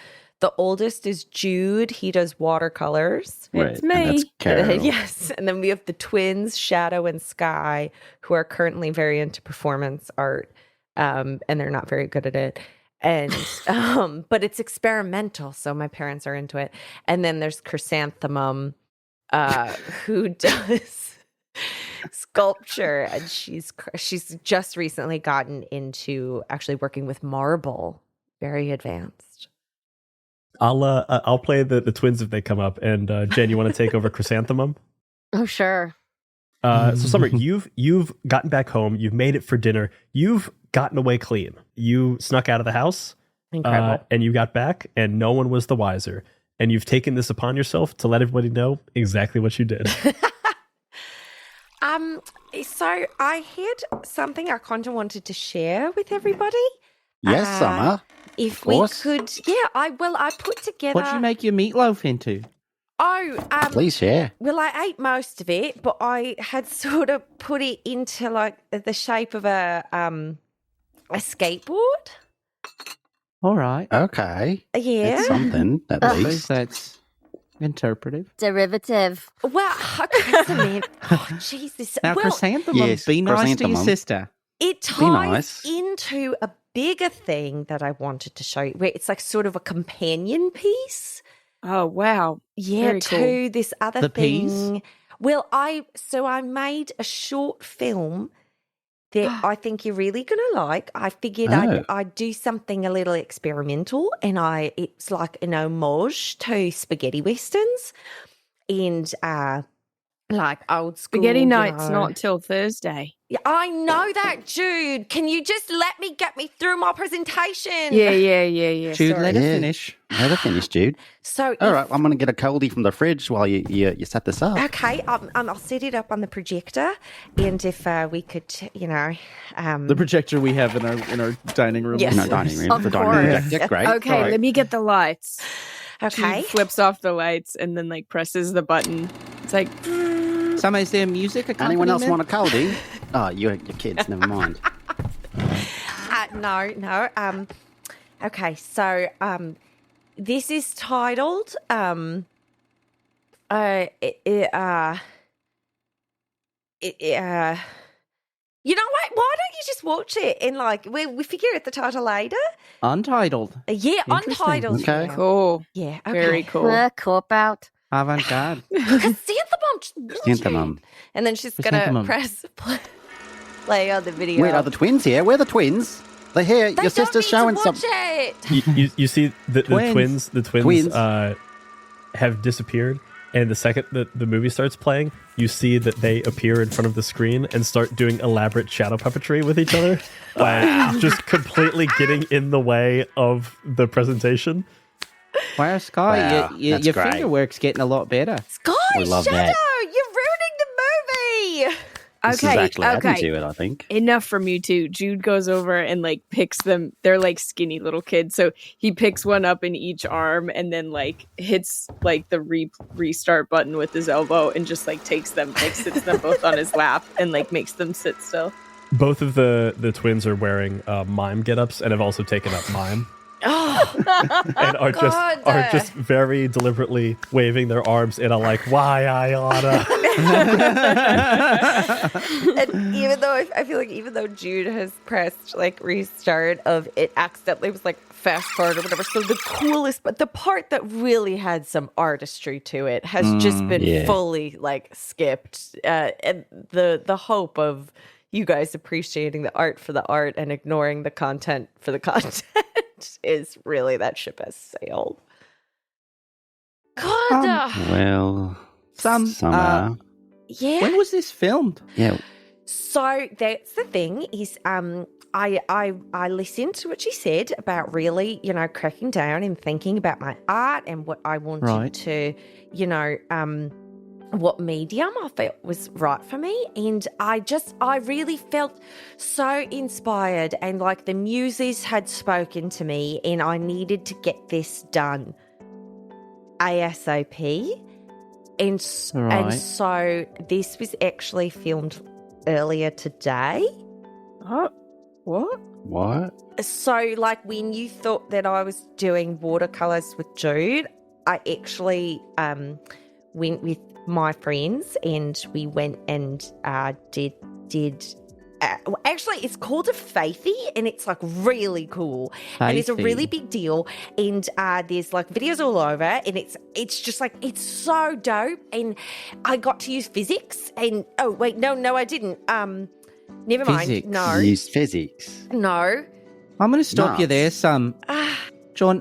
Speaker 4: oldest is Jude. He does watercolors.
Speaker 5: It's
Speaker 6: and
Speaker 5: me.
Speaker 6: that's Carol.
Speaker 4: Yes. And then we have the twins, Shadow and Sky, who are currently very into performance art. And they're not very good at it. And but it's experimental, so my parents are into it. And then there's Chrysanthemum, who does sculpture, and she's just recently gotten into actually working with marble, very advanced.
Speaker 1: I'll play the twins if they come up. And Jen, you want to take over Chrysanthemum?
Speaker 3: Oh, sure.
Speaker 1: So Summer, you've gotten back home. You've made it for dinner. You've gotten away clean. You snuck out of the house,
Speaker 4: Incredible.
Speaker 1: and you got back, and no one was the wiser. And you've taken this upon yourself to let everybody know exactly what you did.
Speaker 4: So I had something I kind of wanted to share with everybody.
Speaker 6: Yes, Summer.
Speaker 4: If we
Speaker 6: course.
Speaker 4: could, I put together.
Speaker 2: What'd you make your meatloaf into?
Speaker 6: Please share.
Speaker 4: Well, I ate most of it, but I had sort of put it into like the shape of a skateboard.
Speaker 2: All right.
Speaker 6: Okay.
Speaker 4: Yeah.
Speaker 6: It's something, at
Speaker 2: At least
Speaker 6: least.
Speaker 2: that's interpretive.
Speaker 3: Derivative.
Speaker 4: Well, Chrysanthemum. Oh, Jesus.
Speaker 2: Now,
Speaker 4: Well,
Speaker 2: Chrysanthemum,
Speaker 6: Yes,
Speaker 2: be nice to your
Speaker 6: Chrysanthemum.
Speaker 2: sister.
Speaker 4: it ties
Speaker 6: nice.
Speaker 4: into a bigger thing that I wanted to show you, where it's like sort of a companion piece.
Speaker 5: Oh, wow.
Speaker 4: Yeah,
Speaker 5: Very
Speaker 4: to
Speaker 5: cool.
Speaker 4: this other
Speaker 2: The
Speaker 4: thing.
Speaker 2: piece?
Speaker 4: Well, I made a short film that I think you're really gonna like. I figured
Speaker 6: Oh.
Speaker 4: I'd do something a little experimental, and it's like an homage to spaghetti westerns and like old school
Speaker 5: Spaghetti
Speaker 4: you
Speaker 5: night's
Speaker 4: know.
Speaker 5: not till Thursday.
Speaker 4: Yeah, I know that, Jude. Can you just let me get me through my presentation?
Speaker 5: Yeah.
Speaker 2: Jude,
Speaker 5: Sorry.
Speaker 2: let her finish.
Speaker 6: Let her finish, Jude.
Speaker 4: So
Speaker 6: All right, I'm going to get a coldie from the fridge while you set this up.
Speaker 4: okay, I'll set it up on the projector, and if we could,
Speaker 2: The projector we have in our dining room.
Speaker 4: Yes.
Speaker 6: In our dining room.
Speaker 3: Of
Speaker 6: the dining
Speaker 3: course.
Speaker 6: room projector, great.
Speaker 5: Okay,
Speaker 6: All right.
Speaker 5: let me get the lights.
Speaker 4: okay.
Speaker 5: She flips off the lights and then like presses the button. It's like
Speaker 2: Some is there music
Speaker 6: Anyone else want
Speaker 2: accompaniment?
Speaker 6: a coldie? Oh, your kids, never mind.
Speaker 4: No. Okay, so this is titled you know what? Why don't you just watch it and like we figure out the title later?
Speaker 2: Untitled.
Speaker 4: Yeah,
Speaker 2: Interesting.
Speaker 4: Untitled.
Speaker 6: Okay.
Speaker 5: Cool.
Speaker 4: Yeah, okay.
Speaker 5: Very cool.
Speaker 3: Cop out.
Speaker 2: Avant-garde.
Speaker 4: Chrysanthemum, just watch
Speaker 6: Chrysanthemum.
Speaker 4: it. And then she's gonna
Speaker 2: Chrysanthemum.
Speaker 4: press play on the video.
Speaker 6: Wait, are the twins here? Where are the twins? They're here.
Speaker 4: They
Speaker 6: Your
Speaker 4: don't
Speaker 6: sister's
Speaker 4: need
Speaker 6: showing
Speaker 4: to
Speaker 6: some.
Speaker 4: watch it.
Speaker 1: You see the
Speaker 2: Twins.
Speaker 1: twins have disappeared, and the second the movie starts playing, you see that they appear in front of the screen and start doing elaborate shadow puppetry with each other, by just completely getting in the way of the presentation.
Speaker 2: Wow, Sky,
Speaker 6: Wow,
Speaker 2: your
Speaker 6: that's great.
Speaker 2: finger work's getting a lot better.
Speaker 4: Sky
Speaker 6: We love
Speaker 4: Shadow,
Speaker 6: that.
Speaker 4: you're ruining the movie.
Speaker 6: This is actually adding to it, I think.
Speaker 5: Enough from you two. Jude goes over and like picks them. They're like skinny little kids. So he picks one up in each arm and then like hits like the restart button with his elbow and just like takes them, like sits them both on his lap and like makes them sit still.
Speaker 1: Both of the twins are wearing mime get-ups and have also taken up mime. And are just very deliberately waving their arms in a like, why I oughta.
Speaker 4: And even though I feel like even though Jude has pressed like restart of it accidentally was like fast forward or whatever. So the coolest, but the part that really had some artistry to it has just been fully like skipped. And the hope of you guys appreciating the art for the art and ignoring the content for the content is really that ship has sailed. God.
Speaker 6: Well, summer.
Speaker 4: Yeah.
Speaker 2: When was this filmed?
Speaker 6: Yeah.
Speaker 4: So that's the thing is, I listened to what she said about really, cracking down and thinking about my art and what I wanted to, what medium I felt was right for me. And I really felt so inspired and like the muses had spoken to me and I needed to get this done ASAP. And so this was actually filmed earlier today.
Speaker 5: Oh, what?
Speaker 6: What?
Speaker 4: So, like, when you thought that I was doing watercolors with Jude, I actually went with my friends and we went and did. Actually, it's called a faithie and it's like really cool and it's a really big deal and there's like videos all over and it's just like it's so dope and I got to use physics and no I didn't never mind. No,
Speaker 6: You used physics.
Speaker 4: no.
Speaker 2: I'm going to stop you there,
Speaker 6: Nuts.
Speaker 2: John,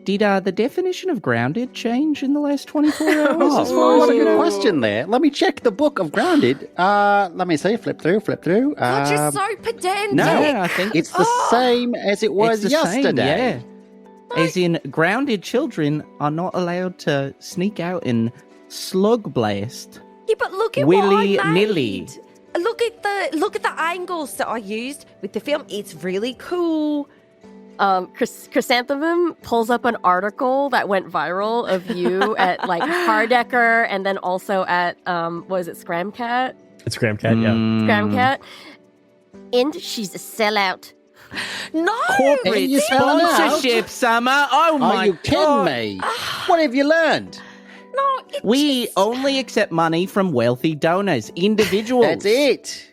Speaker 2: did the definition of grounded change in the last 24 hours? as far
Speaker 6: Oh, what
Speaker 2: as
Speaker 6: a
Speaker 2: you
Speaker 6: good
Speaker 2: know?
Speaker 6: question there. Let me check the book of Grounded. Let me see. Flip through.
Speaker 4: God, you're so pedantic.
Speaker 6: no.
Speaker 2: Yeah, I think
Speaker 6: It's the same as it was
Speaker 2: it's the
Speaker 6: yesterday.
Speaker 2: Same, yeah. As in, grounded children are not allowed to sneak out and Slugblaster.
Speaker 4: Yeah, but look at what I
Speaker 2: Willy-nilly.
Speaker 4: made. Look at the angles that I used with the film. It's really cool.
Speaker 3: Chrysanthemum pulls up an article that went viral of you at like Hardecker and then also at what is it, Scramcat?
Speaker 1: It's Scramcat, yeah.
Speaker 3: Scramcat. And she's a sellout.
Speaker 4: No,
Speaker 6: Are you spelling out?
Speaker 2: Sponsorship, Summer. Oh my
Speaker 6: Are you kidding
Speaker 2: God.
Speaker 6: me? What have you learned?
Speaker 4: no. It
Speaker 2: We
Speaker 4: just-
Speaker 2: only accept money from wealthy donors, individuals.
Speaker 6: That's it.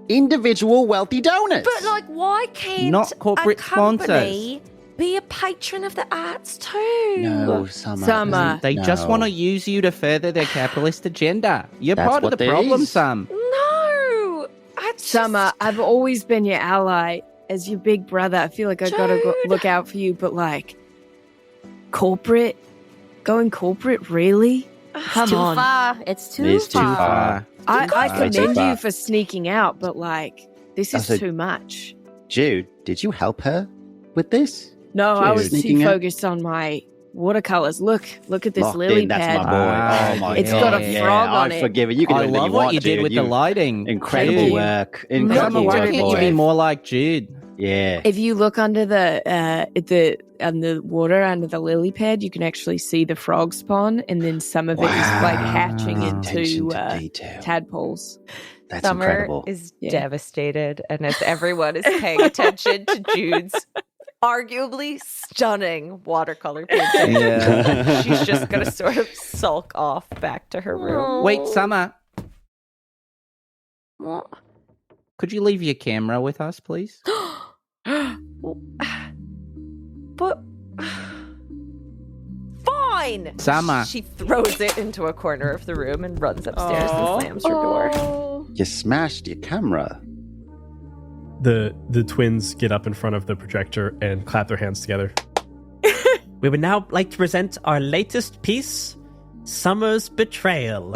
Speaker 6: Individual wealthy donors.
Speaker 4: But like, why can't
Speaker 2: Not corporate
Speaker 4: a company be a patron of the arts too?
Speaker 6: No, Summer.
Speaker 5: Summer.
Speaker 2: They just
Speaker 6: No.
Speaker 2: want to use you to further their capitalist agenda. You're
Speaker 6: That's
Speaker 2: part of
Speaker 6: what
Speaker 2: the
Speaker 6: it
Speaker 2: problem,
Speaker 6: is.
Speaker 2: Sam.
Speaker 4: No, I just,
Speaker 5: Summer, I've always been your ally. As your big brother, I feel like I gotta
Speaker 4: Jude.
Speaker 5: look out for you, but like, going corporate, really? Come
Speaker 3: Too
Speaker 5: on.
Speaker 3: far. It's too
Speaker 6: It is too
Speaker 3: far.
Speaker 6: far.
Speaker 5: I
Speaker 6: Way too
Speaker 5: commend
Speaker 6: far.
Speaker 5: you for sneaking out, but like, this is
Speaker 6: That's a-
Speaker 5: too much.
Speaker 6: Jude, did you help her with this?
Speaker 5: No, I was too
Speaker 6: Sneaking out?
Speaker 5: focused on my watercolors. Look at this
Speaker 6: Locked
Speaker 5: lily
Speaker 6: in, that's
Speaker 5: pad.
Speaker 6: my boy. Oh my
Speaker 5: It's
Speaker 6: God.
Speaker 5: got a
Speaker 6: yeah,
Speaker 5: frog on
Speaker 6: I
Speaker 5: it.
Speaker 6: forgive you. You can do
Speaker 2: I
Speaker 6: anything
Speaker 2: love
Speaker 6: you
Speaker 2: what
Speaker 6: want,
Speaker 2: you did
Speaker 6: dude.
Speaker 2: with the lighting.
Speaker 6: Incredible
Speaker 5: Thank you.
Speaker 6: work.
Speaker 2: Summer,
Speaker 6: Incredible
Speaker 2: why
Speaker 6: work,
Speaker 2: can't you
Speaker 6: boy.
Speaker 2: be more like Jude?
Speaker 6: Yeah.
Speaker 5: If you look under the water under the lily pad, you can actually see the frog spawn, and then some of it is like hatching
Speaker 6: Wow.
Speaker 5: into
Speaker 6: Attention to detail.
Speaker 5: tadpoles.
Speaker 6: That's
Speaker 4: Summer
Speaker 6: incredible.
Speaker 4: is
Speaker 5: Yeah.
Speaker 4: devastated, and as everyone is paying attention to Jude's arguably stunning watercolor painting.
Speaker 2: Yeah.
Speaker 4: She's just gonna sort of sulk off back to her room.
Speaker 2: Wait, Summer,
Speaker 4: What?
Speaker 2: could you leave your camera with us, please?
Speaker 4: But fine.
Speaker 2: Summer.
Speaker 4: She throws it into a corner of the room and runs upstairs and slams her door.
Speaker 3: Oh.
Speaker 6: You smashed your camera.
Speaker 1: The twins get up in front of the projector and clap their hands together. We would now like to present our latest piece, Summer's Betrayal.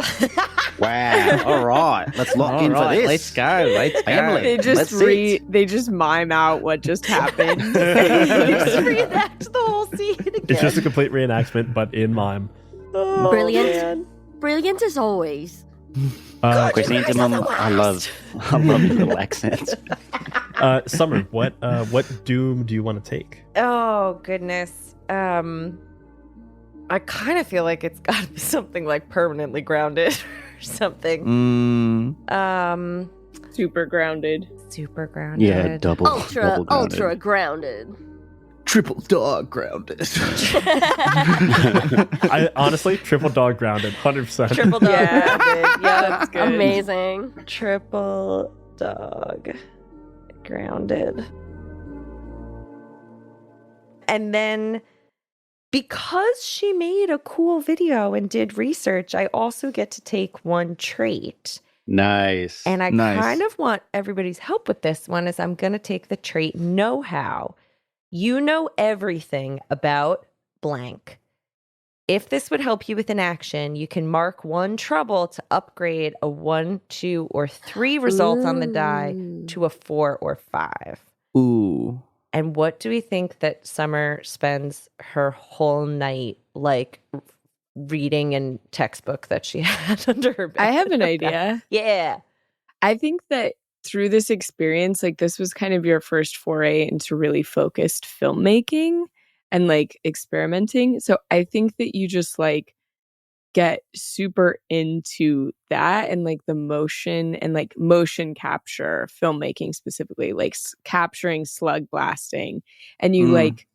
Speaker 6: Wow. All right. Let's lock in for this.
Speaker 2: Let's go. Let's go.
Speaker 6: Emily.
Speaker 5: They just
Speaker 6: Let's
Speaker 5: they just mime out what just happened.
Speaker 4: Just reenact the whole scene again.
Speaker 1: It's just a complete reenactment, but in mime.
Speaker 3: Brilliant. Brilliant as always.
Speaker 6: Chrysanthemum, I love your little accent.
Speaker 1: Summer, what doom do you want to take?
Speaker 4: Oh goodness. I kind of feel like it's got to be something like permanently grounded or something.
Speaker 5: Super grounded.
Speaker 4: Super grounded.
Speaker 6: Yeah, double grounded.
Speaker 3: Ultra grounded.
Speaker 2: Triple dog grounded.
Speaker 1: I honestly, triple dog grounded, 100%.
Speaker 4: Triple dog
Speaker 5: Yeah.
Speaker 4: grounded. Yeah,
Speaker 5: That's good.
Speaker 3: Amazing.
Speaker 4: triple dog grounded. And then because she made a cool video and did research, I also get to take one trait.
Speaker 6: Nice.
Speaker 4: And I
Speaker 2: Nice.
Speaker 4: kind of want everybody's help with this one is I'm going to take the trait know-how. You know everything about blank. If this would help you with an action, you can mark one trouble to upgrade a 1, 2, or 3 result on the die to a 4 or 5.
Speaker 2: Ooh.
Speaker 4: And what do we think that Summer spends her whole night like reading in textbook that she had under her bed?
Speaker 5: I have an idea.
Speaker 4: Yeah.
Speaker 5: I think that through this experience, like this was kind of your first foray into really focused filmmaking and like experimenting. So I think that you just like get super into that and like the motion and like motion capture filmmaking specifically, like capturing slug blasting. And you like,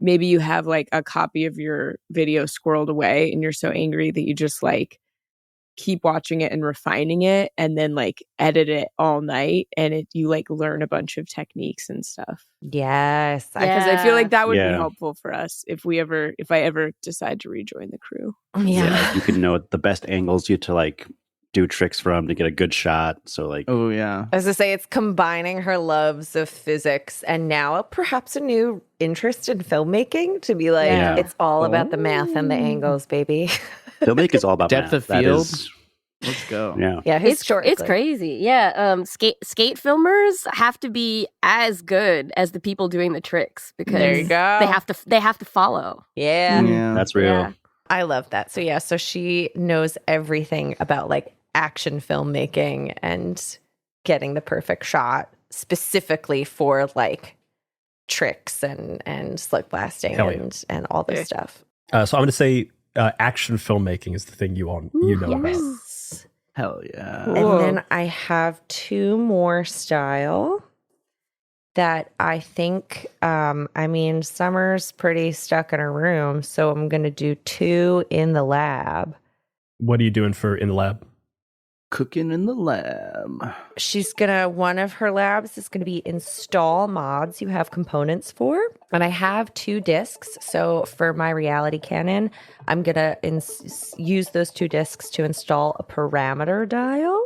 Speaker 5: maybe you have like a copy of your video squirreled away and you're so angry that you just like keep watching it and refining it and then like edit it all night and you like learn a bunch of techniques and stuff.
Speaker 4: Yes.
Speaker 5: Because I feel like that would
Speaker 6: Yeah.
Speaker 5: be helpful for us if I ever decide to rejoin the crew.
Speaker 4: Yeah.
Speaker 6: You can know the best angles you to like do tricks from to get a good shot. So like,
Speaker 2: Oh, yeah.
Speaker 4: As I say, it's combining her loves of physics and now perhaps a new interest in filmmaking to be like,
Speaker 6: Yeah.
Speaker 4: it's all about the math and the angles, baby.
Speaker 6: filmmaking is all about
Speaker 2: Depth
Speaker 6: math.
Speaker 2: of
Speaker 6: That
Speaker 2: field.
Speaker 6: is-
Speaker 2: Let's go.
Speaker 6: yeah.
Speaker 4: Yeah,
Speaker 3: It's crazy. Yeah. Skate filmers have to be as good as the people doing the tricks because
Speaker 4: There you go.
Speaker 3: they have to follow.
Speaker 4: Yeah.
Speaker 2: Yeah.
Speaker 6: That's real.
Speaker 3: Yeah.
Speaker 4: I love that. So yeah, so she knows everything about like action filmmaking and getting the perfect shot specifically for like tricks and slug blasting
Speaker 1: Hell yeah.
Speaker 4: and all this stuff.
Speaker 1: So I'm going to say action filmmaking is the thing you know about.
Speaker 4: Yes.
Speaker 2: Hell yeah.
Speaker 5: Cool.
Speaker 4: And then I have 2 more style that I think, Summer's pretty stuck in her room, so I'm going to do 2 in the lab.
Speaker 1: What are you doing for in the lab?
Speaker 2: Cooking in the lab.
Speaker 4: One of her labs is going to be install mods you have components for. And I have 2 discs. So for my reality cannon, I'm going to use those 2 discs to install a parameter dial,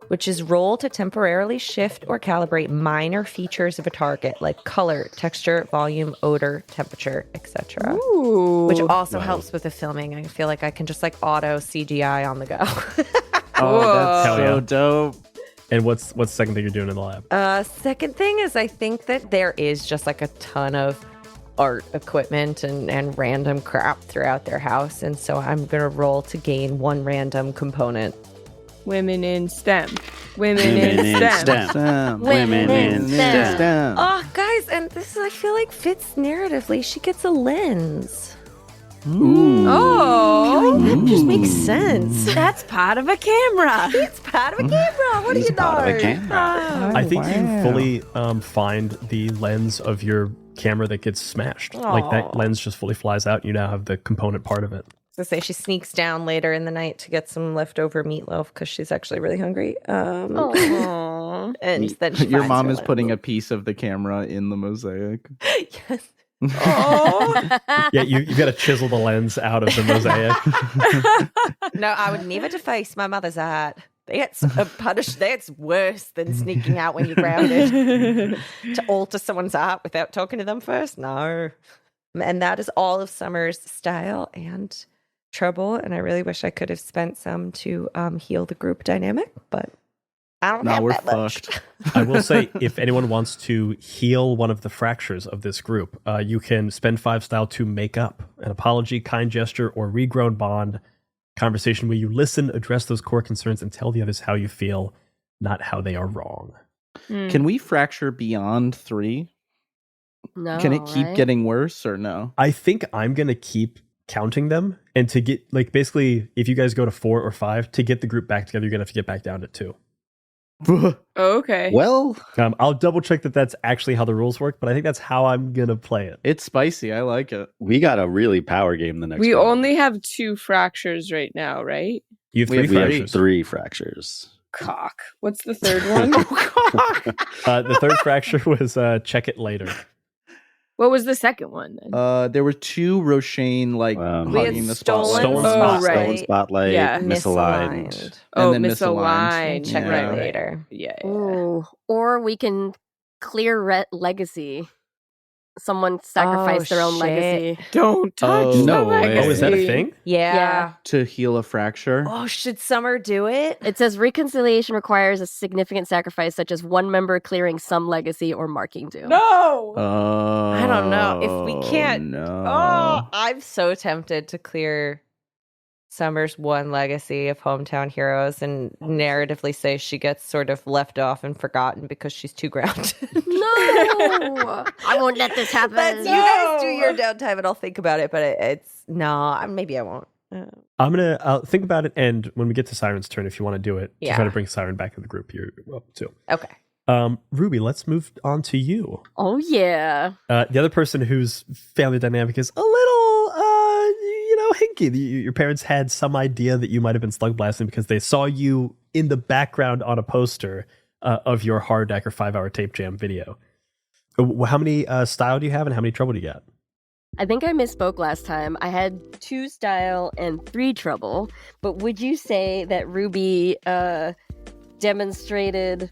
Speaker 4: which is roll to temporarily shift or calibrate minor features of a target like color, texture, volume, odor, temperature, etc. Which also helps with the filming. I feel like I can just like auto CGI on the go.
Speaker 2: Oh, that's
Speaker 1: Hell
Speaker 2: so
Speaker 1: yeah.
Speaker 2: dope.
Speaker 1: And what's the second thing you're doing in the lab?
Speaker 4: Second thing is I think that there is just like a ton of art equipment and random crap throughout their house. And so I'm going to roll to gain 1 random component.
Speaker 5: Women in STEM. Women
Speaker 6: Women
Speaker 5: in
Speaker 6: in
Speaker 5: STEM.
Speaker 6: STEM.
Speaker 2: Sam.
Speaker 3: Women in
Speaker 2: STEM.
Speaker 4: Oh, guys, and this I feel like fits narratively. She gets a lens.
Speaker 5: Oh,
Speaker 4: That just makes sense.
Speaker 5: that's part of a camera.
Speaker 4: It's part of a camera. What do you know?
Speaker 6: Part of a camera.
Speaker 1: I think you fully find the lens of your camera that gets smashed. Like that lens just fully flies out. And you now have the component part of it.
Speaker 4: To say she sneaks down later in the night to get some leftover meatloaf because she's actually really hungry.
Speaker 3: Aw.
Speaker 4: And then she
Speaker 2: Your
Speaker 4: finds
Speaker 2: mom
Speaker 4: her
Speaker 2: is
Speaker 4: lens.
Speaker 2: putting a piece of the camera in the mosaic.
Speaker 4: Yes.
Speaker 1: Yeah, you've got to chisel the lens out of the mosaic.
Speaker 4: No, I would never deface my mother's art. That's a punish. That's worse than sneaking out when you're grounded to alter someone's art without talking to them first. No, and that is all of Summer's style and trouble. And I really wish I could have spent some to heal the group dynamic, but I don't have
Speaker 2: We're
Speaker 4: that much.
Speaker 2: fucked.
Speaker 1: I will say, if anyone wants to heal one of the fractures of this group, you can spend 5 style to make up an apology, kind gesture, or regrown bond conversation where you listen, address those core concerns, and tell the others how you feel, not how they are wrong.
Speaker 2: Can we fracture beyond 3?
Speaker 3: No,
Speaker 2: Can it keep
Speaker 3: right?
Speaker 2: getting worse or no?
Speaker 1: I think I'm going to keep counting them, and to get, like, basically, if you guys go to 4 or 5, to get the group back together, you're going to have to get back down to 2.
Speaker 5: Okay.
Speaker 6: Well,
Speaker 1: I'll double check that that's actually how the rules work, but I think that's how I'm going to play it.
Speaker 2: It's spicy. I like it.
Speaker 6: we got a really power game the next
Speaker 5: We
Speaker 6: round.
Speaker 5: only have 2 fractures right now, right?
Speaker 1: You have
Speaker 2: We
Speaker 1: 3
Speaker 2: have
Speaker 6: We have
Speaker 1: fractures.
Speaker 6: 3 fractures.
Speaker 5: Cock. What's the third one?
Speaker 1: The third fracture was check it later.
Speaker 5: What was the second one then?
Speaker 2: There were 2 Roshane like
Speaker 6: We
Speaker 4: had
Speaker 2: hugging the
Speaker 4: stolen
Speaker 2: spotlight.
Speaker 1: Stolen
Speaker 5: Oh,
Speaker 1: spot.
Speaker 5: right.
Speaker 6: Stolen spotlight,
Speaker 5: Yeah.
Speaker 6: misaligned.
Speaker 5: Oh,
Speaker 2: then
Speaker 5: misaligned.
Speaker 2: misaligned.
Speaker 4: Check
Speaker 2: Yeah.
Speaker 4: right later.
Speaker 5: Yeah.
Speaker 3: Ooh. Or we can clear legacy. Someone sacrificed their own
Speaker 4: shit.
Speaker 3: legacy.
Speaker 5: Don't touch
Speaker 2: Oh,
Speaker 5: the
Speaker 2: no way.
Speaker 5: legacy.
Speaker 1: Oh, is that a thing?
Speaker 4: Yeah.
Speaker 2: To heal a fracture.
Speaker 4: Oh, should Summer do it?
Speaker 3: It says reconciliation requires a significant sacrifice, such as one member clearing some legacy or marking doom.
Speaker 5: No.
Speaker 4: I don't know. If we can't-
Speaker 2: No.
Speaker 4: Oh, I'm so tempted to clear Summer's one legacy of Hometown Heroes and narratively say she gets sort of left off and forgotten because she's too grounded.
Speaker 3: No, I won't let this happen.
Speaker 4: That's, you guys do your downtime and I'll think about it, but it's no, maybe I won't.
Speaker 1: I'm gonna think about it, and when we get to Siren's turn, if you want to do it, to
Speaker 4: Yeah.
Speaker 1: try to bring Siren back in the group, you're welcome to.
Speaker 4: Okay.
Speaker 1: Ruby, let's move on to you.
Speaker 3: Oh yeah.
Speaker 1: The other person whose family dynamic is a little, hinky. Your parents had some idea that you might have been slug blasting because they saw you in the background on a poster of your Hard Decker 5-hour tape jam video. How many style do you have, and how many trouble do you got?
Speaker 3: I think I misspoke last time. I had 2 style and 3 trouble, but would you say that Ruby demonstrated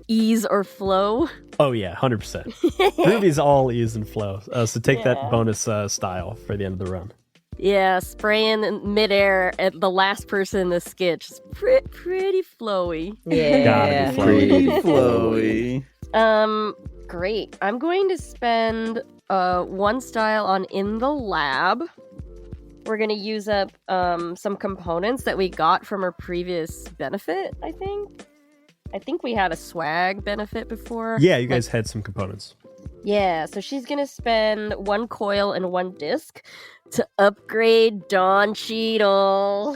Speaker 3: ease or flow?
Speaker 1: Oh yeah, 100%. Ruby's all ease and flow. So take that bonus style for the end of the run.
Speaker 3: Yeah, spraying in midair at the last person in the sketch. It's pretty flowy.
Speaker 4: Yeah.
Speaker 1: Gotta be
Speaker 2: Pretty
Speaker 1: flowy.
Speaker 2: flowy.
Speaker 3: Great. I'm going to spend 1 style on in the lab. We're going to use up some components that we got from our previous benefit, I think. I think we had a swag benefit before.
Speaker 1: Yeah, you guys had some components.
Speaker 3: Yeah, so she's going to spend 1 coil and 1 disc to upgrade Dawn Cheadle.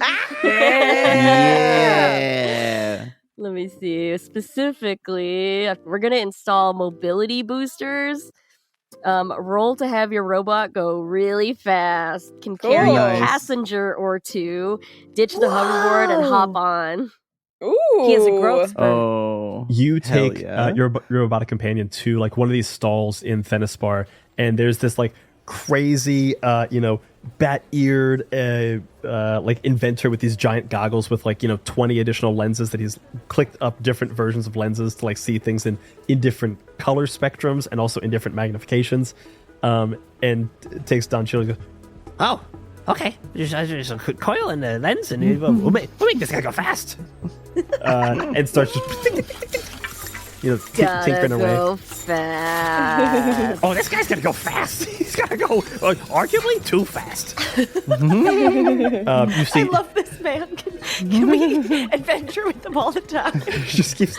Speaker 2: Yeah.
Speaker 3: Let me see. Specifically, we're going to install mobility boosters. Roll to have your robot go really fast. Can carry
Speaker 2: Nice.
Speaker 3: a passenger or 2. Ditch the hoverboard and hop on.
Speaker 5: Ooh.
Speaker 3: He has a growth spurt.
Speaker 2: Oh.
Speaker 1: You
Speaker 2: Hell
Speaker 1: take
Speaker 2: yeah.
Speaker 1: your robotic companion to like one of these stalls in Thennis Spar, and there's this like crazy, bat-eared like inventor with these giant goggles with 20 additional lenses that he's clicked up different versions of lenses to like see things in different color spectrums and also in different magnifications. And takes Don Cheadle and goes,
Speaker 8: Oh, okay. There's a coil in the lens, and we'll make this guy go fast.
Speaker 1: and starts just
Speaker 3: Gotta
Speaker 1: tinkering away.
Speaker 3: go fast.
Speaker 8: Oh, this guy's gonna go fast. He's gonna go arguably too fast.
Speaker 1: You see,
Speaker 4: I love this man. Can we adventure with him all the time?
Speaker 1: just keeps.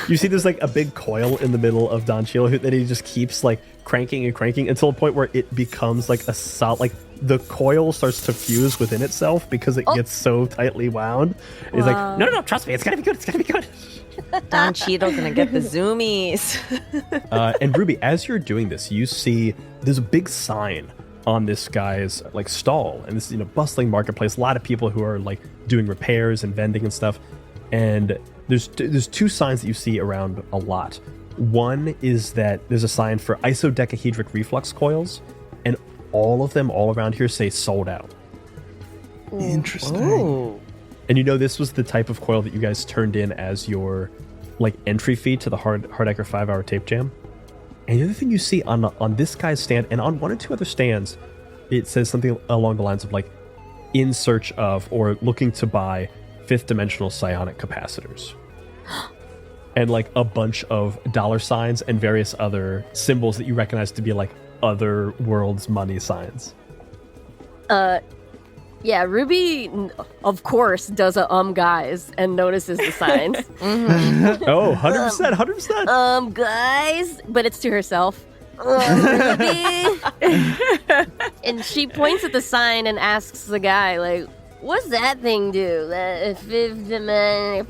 Speaker 1: You see, there's like a big coil in the middle of Don Cheadle that he just keeps like cranking and cranking until a point where it becomes like a solid. Like the coil starts to fuse within itself because it gets so tightly wound. He's like,
Speaker 8: No, trust me. It's gonna be good. It's gonna be good.
Speaker 9: Don Cheadle gonna get the zoomies.
Speaker 1: and Ruby, as you're doing this, you see there's a big sign on this guy's like stall, and this bustling marketplace. A lot of people who are like doing repairs and vending and stuff. And there's two signs that you see around a lot. One is that there's a sign for isodecahedric reflux coils, and all of them all around here say sold out.
Speaker 2: Interesting.
Speaker 1: And this was the type of coil that you guys turned in as your like entry fee to the Hardecker 5-hour tape jam. And the other thing you see on this guy's stand and on one or two other stands, it says something along the lines of like in search of or looking to buy 5th dimensional psionic capacitors. And like a bunch of dollar signs and various other symbols that you recognize to be like other world's money signs.
Speaker 3: Yeah, Ruby, of course, does a guys and notices the signs.
Speaker 1: Oh, 100%.
Speaker 3: Guys, but it's to herself. Ruby. And she points at the sign and asks the guy, like, what's that thing do? That 5th dimensional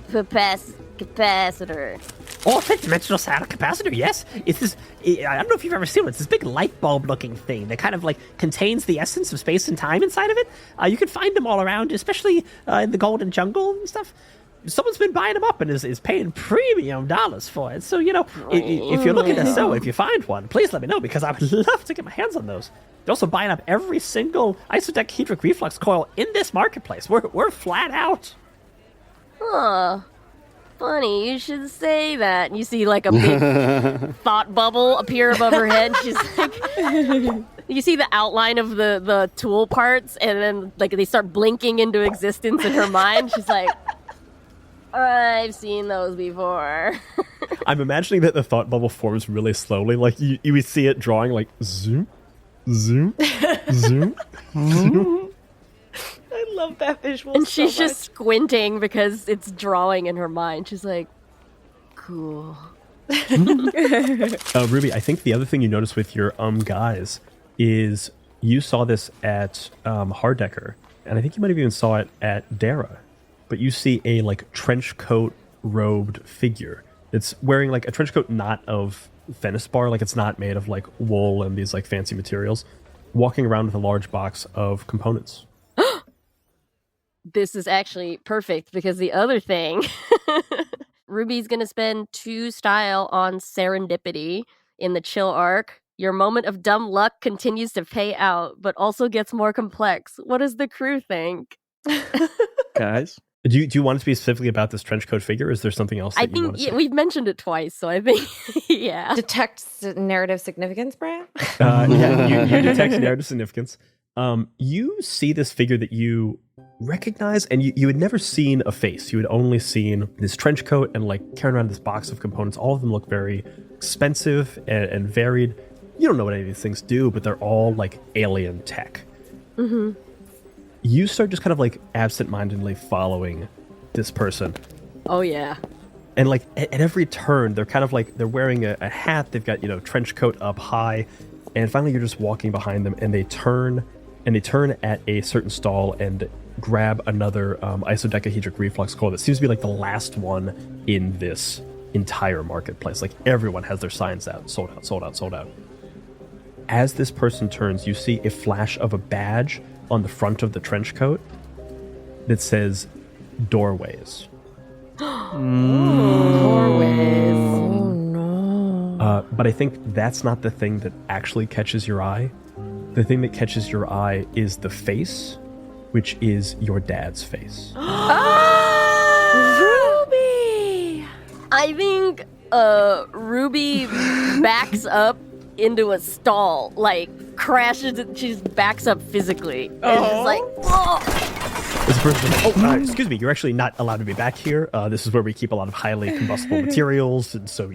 Speaker 3: capacitor.
Speaker 8: Oh, 5th dimensional psionic capacitor. Yes, it's this. I don't know if you've ever seen it. It's this big light bulb looking thing that kind of like contains the essence of space and time inside of it. You can find them all around, especially in the Golden Jungle and stuff. Someone's been buying them up and is paying premium dollars for it. So if you're looking to sell, if you find one, please let me know because I would love to get my hands on those. They're also buying up every single isodecahedric reflux coil in this marketplace. We're flat out.
Speaker 3: Huh. Funny, you should say that. And you see like a big thought bubble appear above her head. She's like, you see the outline of the tool parts, and then like they start blinking into existence in her mind. She's like, I've seen those before.
Speaker 1: I'm imagining that the thought bubble forms really slowly. Like you would see it drawing like zoom, zoom, zoom, zoom.
Speaker 4: I love that visual.
Speaker 3: And
Speaker 4: so
Speaker 3: she's just
Speaker 4: much.
Speaker 3: squinting because it's drawing in her mind. She's like, cool.
Speaker 1: Ruby, I think the other thing you notice with your guys is you saw this at Hardecker, and I think you might have even saw it at Dara. But you see a like trench coat robed figure. It's wearing like a trench coat not of Thennis Spar, like it's not made of like wool and these like fancy materials, walking around with a large box of components.
Speaker 3: This is actually perfect because the other thing, Ruby's going to spend 2 style on serendipity in the chill arc. Your moment of dumb luck continues to pay out, but also gets more complex. What does the crew think?
Speaker 2: Guys.
Speaker 1: Do you want it to be specifically about this trench coat figure? Or is there something else that
Speaker 3: I
Speaker 1: you
Speaker 3: think
Speaker 1: want to say?
Speaker 3: we've mentioned it twice, so I think, yeah.
Speaker 9: Detect narrative significance, Brad?
Speaker 1: Yeah, you detect narrative significance. You see this figure that you recognize, and you had never seen a face. You had only seen this trench coat and like carrying around this box of components. All of them look very expensive and varied. You don't know what any of these things do, but they're all like alien tech. Mm-hmm. You start just kind of like absent-mindedly following this person.
Speaker 3: Oh, yeah.
Speaker 1: And like at every turn, they're kind of like they're wearing a hat. They've got trench coat up high, and finally you're just walking behind them, and they turn at a certain stall and grab another isodecahedric reflux coil that seems to be like the last one in this entire marketplace. Like everyone has their signs out, sold out, sold out, sold out. As this person turns, you see a flash of a badge on the front of the trench coat that says doorways.
Speaker 3: Doorways.
Speaker 9: Oh no.
Speaker 1: But I think that's not the thing that actually catches your eye. The thing that catches your eye is the face, which is your dad's face.
Speaker 3: Ruby! I think Ruby backs up into a stall, like crashes. She just backs up physically. And it's like, whoa!
Speaker 1: This person, excuse me, you're actually not allowed to be back here. This is where we keep a lot of highly combustible materials, and so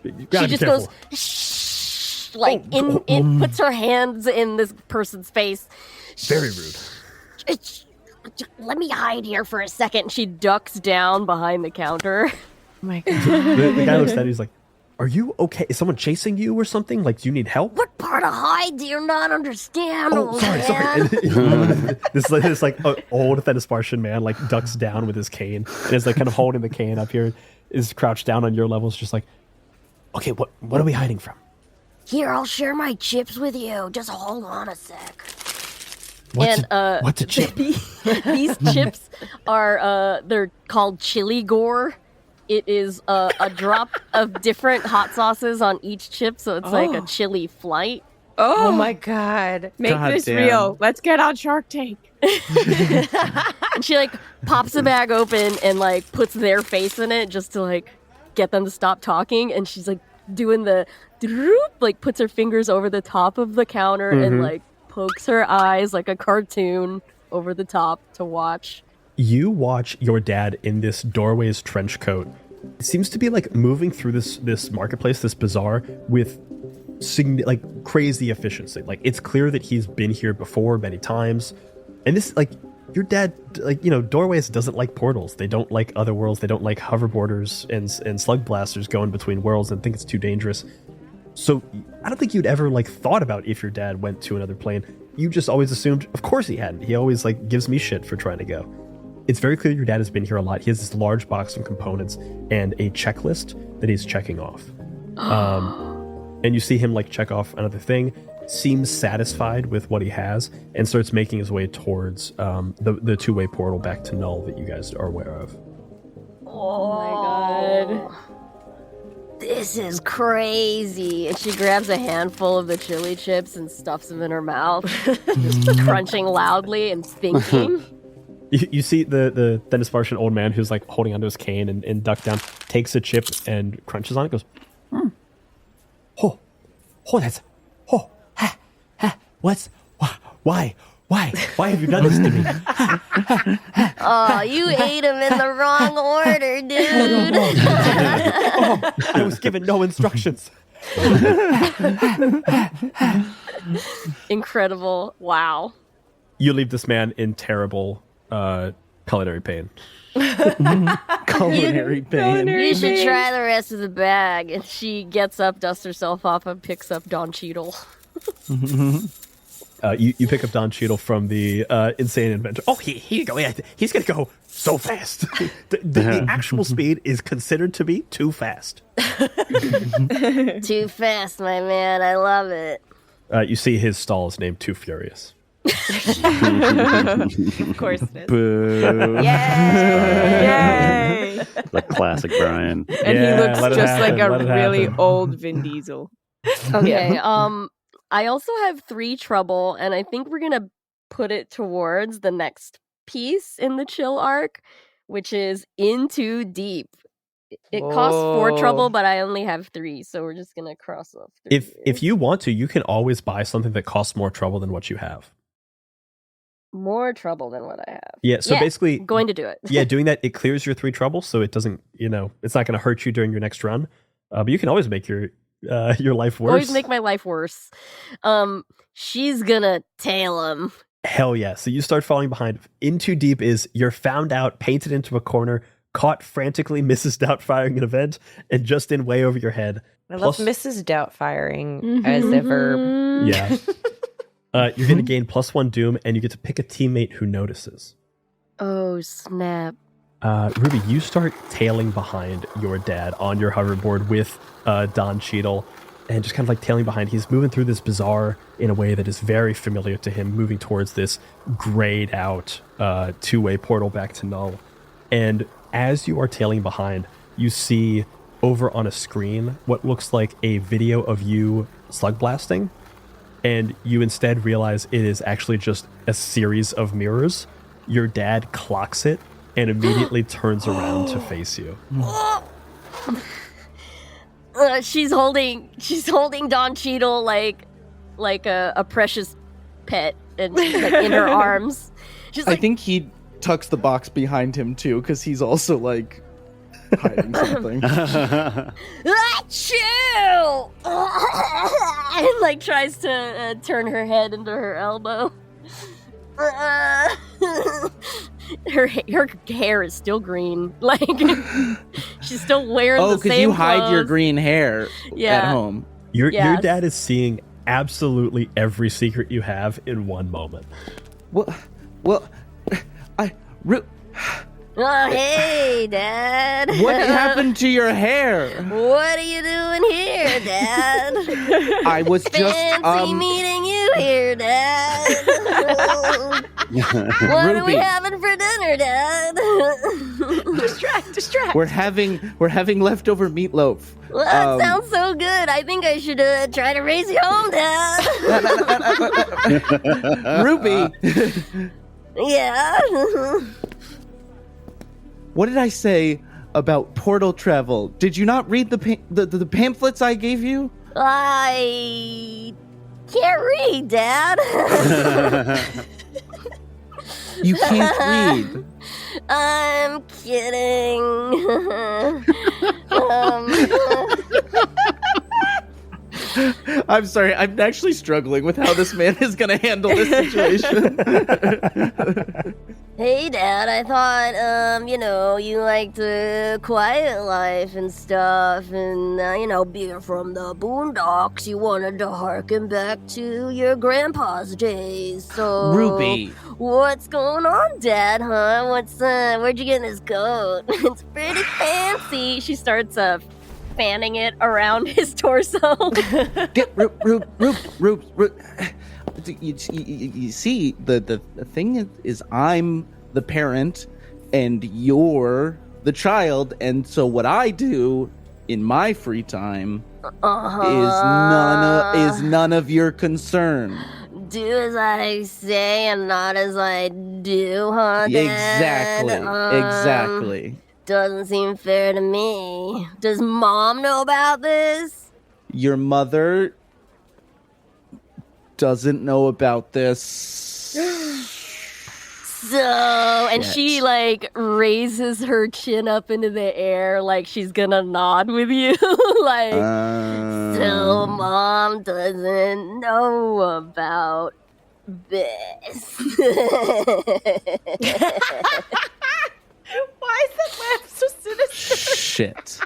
Speaker 1: gotta
Speaker 3: She
Speaker 1: be
Speaker 3: just
Speaker 1: careful.
Speaker 3: goes shh, like in puts her hands in this person's face.
Speaker 1: Very rude.
Speaker 3: Let me hide here for a second. She ducks down behind the counter.
Speaker 9: Oh my god.
Speaker 1: The guy looks at it, he's like, are you okay? Is someone chasing you or something? Like, do you need help?
Speaker 3: What part of hide do you not understand?
Speaker 1: Oh,
Speaker 3: old
Speaker 1: sorry.
Speaker 3: man?
Speaker 1: And this old Thennis Spartian man like ducks down with his cane and is like kind of holding the cane up here, is crouched down on your level. It's just like, okay, what are we hiding from?
Speaker 3: Here, I'll share my chips with you. Just hold on a sec.
Speaker 1: What's
Speaker 3: And
Speaker 1: a chip?
Speaker 3: these chips are they're called chili gore. It is a drop of different hot sauces on each chip, so it's like a chili flight.
Speaker 9: Oh my god.
Speaker 5: Make
Speaker 2: God
Speaker 5: this
Speaker 2: damn.
Speaker 5: real. Let's get on Shark Tank.
Speaker 3: And she like pops the bag open and like puts their face in it just to like get them to stop talking. And she's like doing the droop, like puts her fingers over the top of the counter and like pokes her eyes like a cartoon over the top to watch.
Speaker 1: You watch your dad in this doorway's trench coat. It seems to be like moving through this marketplace, this bazaar, with crazy efficiency. Like, it's clear that he's been here before many times. And this, like, your dad, like, you know, Doorways doesn't like portals. They don't like other worlds. They don't like hoverboarders and Slugblasters going between worlds and think it's too dangerous. So I don't think you'd ever like thought about if your dad went to another plane. You just always assumed, of course he hadn't. He always like gives me shit for trying to go. It's very clear your dad has been here a lot. He has this large box of components and a checklist that he's checking off. And you see him like check off another thing, seems satisfied with what he has, and starts making his way towards the two-way portal back to Null that you guys are aware of.
Speaker 3: Oh my god. This is crazy. And she grabs a handful of the chili chips and stuffs them in her mouth, just crunching loudly and thinking.
Speaker 1: You see the Thennis Spartian old man who's like holding onto his cane and ducked down, takes a chip and crunches on it, goes, that's, why have you done this to me?
Speaker 3: Oh, you ate them in the wrong order, dude.
Speaker 1: I was given no instructions.
Speaker 3: Incredible. Wow.
Speaker 1: You leave this man in terrible culinary pain.
Speaker 2: Culinary pain.
Speaker 3: You should try the rest of the bag. And she gets up, dusts herself off, and picks up Don Cheadle.
Speaker 1: You pick up Don Cheadle from the insane inventor. Oh, here you go. Yeah, he's going to go so fast. The actual speed is considered to be too fast.
Speaker 3: Too fast, my man. I love it.
Speaker 1: You see his stall is named Too Furious.
Speaker 9: Of course it is.
Speaker 2: Boo.
Speaker 5: Yay!
Speaker 6: The classic Brian.
Speaker 5: And
Speaker 1: Yeah,
Speaker 5: he looks
Speaker 1: let it
Speaker 5: just
Speaker 1: happen,
Speaker 5: like a
Speaker 1: let it
Speaker 5: really
Speaker 1: happen.
Speaker 5: old Vin Diesel.
Speaker 3: Okay. I also have 3 trouble, and I think we're gonna put it towards the next piece in the chill arc, which is Into Deep. It costs 4 trouble, but I only have 3, so we're just gonna cross off 3.
Speaker 1: If you want to, you can always buy something that costs more trouble than what you have.
Speaker 3: More trouble than what I have.
Speaker 1: Yeah, so basically,
Speaker 3: going to do it.
Speaker 1: yeah, doing that, it clears your 3 trouble, so it doesn't, it's not going to hurt you during your next run. But you can always make your life worse.
Speaker 3: Always make my life worse. She's gonna tail him.
Speaker 1: Hell yeah. So you start falling behind. Into Deep is you're found out, painted into a corner, caught frantically Mrs. Doubtfiring an event, and just in way over your head.
Speaker 9: I love
Speaker 1: Plus-
Speaker 9: Mrs. Doubtfiring as a verb.
Speaker 1: Yeah. You're going to gain +1 Doom, and you get to pick a teammate who notices.
Speaker 3: Oh, snap.
Speaker 1: Ruby, you start tailing behind your dad on your hoverboard with Don Cheadle, and just kind of like tailing behind. He's moving through this bazaar in a way that is very familiar to him, moving towards this grayed out two-way portal back to Null. And as you are tailing behind, you see over on a screen what looks like a video of you slug blasting, and you instead realize it is actually just a series of mirrors. Your dad clocks it and immediately turns around to face you.
Speaker 3: She's holding Don Cheadle like a precious pet, and like in her arms. She's
Speaker 2: I
Speaker 3: like,
Speaker 2: think he tucks the box behind him too, because he's also like hiding something.
Speaker 3: Achoo! And like tries to turn her head into her elbow. Her hair is still green. Like she's still wearing the same
Speaker 2: because you hide your
Speaker 3: clothes.
Speaker 2: green hair
Speaker 3: Yeah.
Speaker 2: at home.
Speaker 1: Your
Speaker 3: Yes.
Speaker 1: dad is seeing absolutely every secret you have in one moment.
Speaker 2: Well,
Speaker 3: Oh, hey, Dad.
Speaker 2: what happened to your hair?
Speaker 3: What are you doing here, Dad?
Speaker 2: I was just
Speaker 3: Fancy meeting you here, Dad. What are we
Speaker 2: Ruby.
Speaker 3: having for dinner, Dad?
Speaker 4: Distract.
Speaker 2: We're having leftover meatloaf.
Speaker 3: Well, that sounds so good. I think I should try to race you home, Dad.
Speaker 2: Ruby,
Speaker 3: Yeah.
Speaker 2: what did I say about portal travel? Did you not read the pamphlets I gave you?
Speaker 3: I can't read, Dad.
Speaker 2: You can't read.
Speaker 3: I'm kidding.
Speaker 2: I'm sorry. I'm actually struggling with how this man is going to handle this situation.
Speaker 3: Hey, Dad, I thought, you liked quiet life and stuff, and, being from the boondocks, you wanted to harken back to your grandpa's days, so...
Speaker 2: Ruby.
Speaker 3: What's going on, Dad, huh? Where'd you get this coat? It's pretty fancy. She starts, fanning it around his torso.
Speaker 2: Rube. You see, the thing is I'm the parent and you're the child, and so what I do in my free time is none of your concern.
Speaker 3: Do as I say and not as I do, huh, Dad?
Speaker 2: Exactly.
Speaker 3: Doesn't seem fair to me. Does Mom know about this?
Speaker 2: Your mother doesn't know about this.
Speaker 3: So, and she raises her chin up into the air like she's gonna nod with you. So Mom doesn't know about this.
Speaker 4: Why is that laugh so sinister?
Speaker 2: Shit.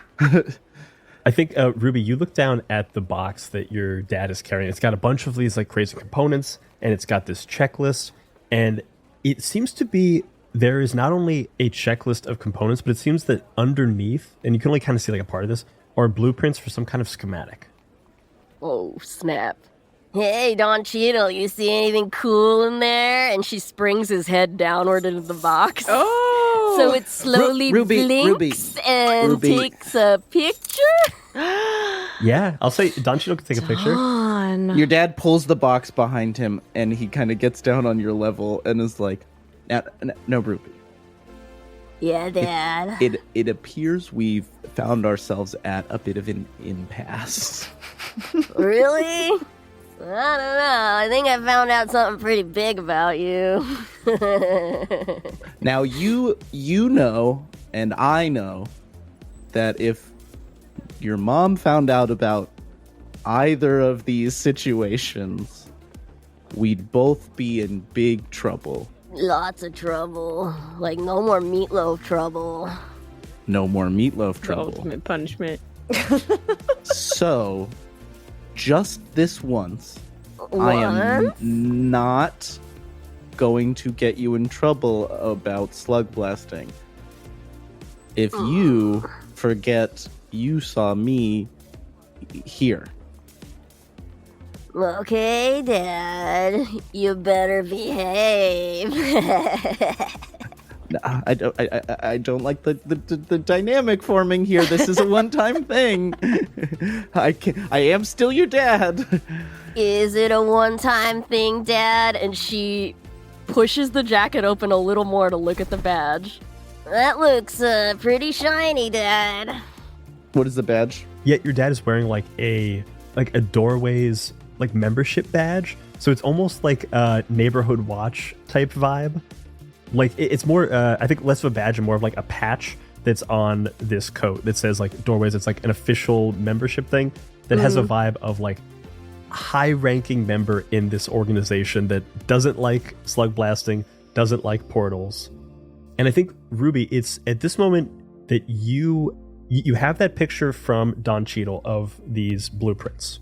Speaker 1: I think, Ruby, you look down at the box that your dad is carrying. It's got a bunch of these crazy components, and it's got this checklist, and it seems to be there is not only a checklist of components, but it seems that underneath, and you can only kind of see a part of this, are blueprints for some kind of schematic.
Speaker 3: Oh, snap. Hey, Don Cheadle, you see anything cool in there? And she springs his head downward into the box.
Speaker 5: Oh!
Speaker 3: So it slowly blinks and takes a picture?
Speaker 1: Yeah, I'll say Don Cheadle can take a picture.
Speaker 2: Your dad pulls the box behind him, and he kind of gets down on your level and is like, no, Ruby.
Speaker 3: Yeah, Dad.
Speaker 2: It appears we've found ourselves at a bit of an impasse.
Speaker 3: Really? I don't know. I think I found out something pretty big about you.
Speaker 2: Now, you know, and I know, that if your mom found out about either of these situations, we'd both be in big trouble.
Speaker 3: Lots of trouble. Like, no more meatloaf trouble.
Speaker 2: No more meatloaf
Speaker 5: The
Speaker 2: trouble.
Speaker 5: ultimate punishment.
Speaker 2: So, just this once, I am not going to get you in trouble about slugblasting. If you forget you saw me here.
Speaker 3: Okay, Dad. You better behave.
Speaker 2: I don't like the dynamic forming here. This is a one-time thing. I am still your dad.
Speaker 3: Is it a one-time thing, Dad? And she pushes the jacket open a little more to look at the badge. That looks pretty shiny, Dad.
Speaker 2: What is the badge?
Speaker 1: Yet your dad is wearing a doorways membership badge, so it's almost like a neighborhood watch type vibe. It's more I think less of a badge and more of a patch that's on this coat that says like Doorways. It's like an official membership thing that has a vibe of like high-ranking member in this organization that doesn't like slug blasting, doesn't like portals. And I think, Ruby, it's at this moment that you have that picture from Don Cheadle of these blueprints.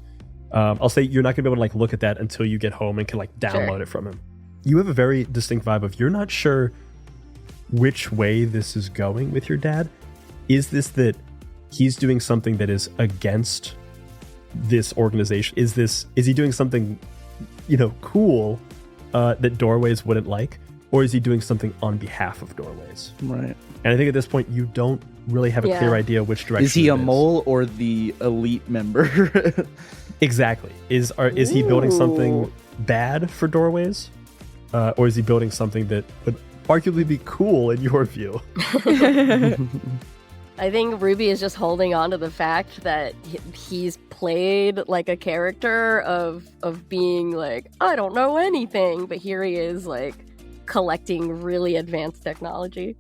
Speaker 1: I'll say you're not going to be able to like look at that until you get home and can like download it from him. You have a very distinct vibe of you're not sure which way this is going with your dad. Is this that he's doing something that is against this organization? Is he doing something, cool that Doorways wouldn't like? Or is he doing something on behalf of Doorways?
Speaker 2: Right.
Speaker 1: And I think at this point, you don't really have a clear idea which direction.
Speaker 2: Is he a mole or the elite member?
Speaker 1: Exactly. Is he building something bad for Doorways? Or is he building something that would arguably be cool in your view?
Speaker 3: I think Ruby is just holding on to the fact that he's played like a character of being like, I don't know anything, but here he is like collecting really advanced technology.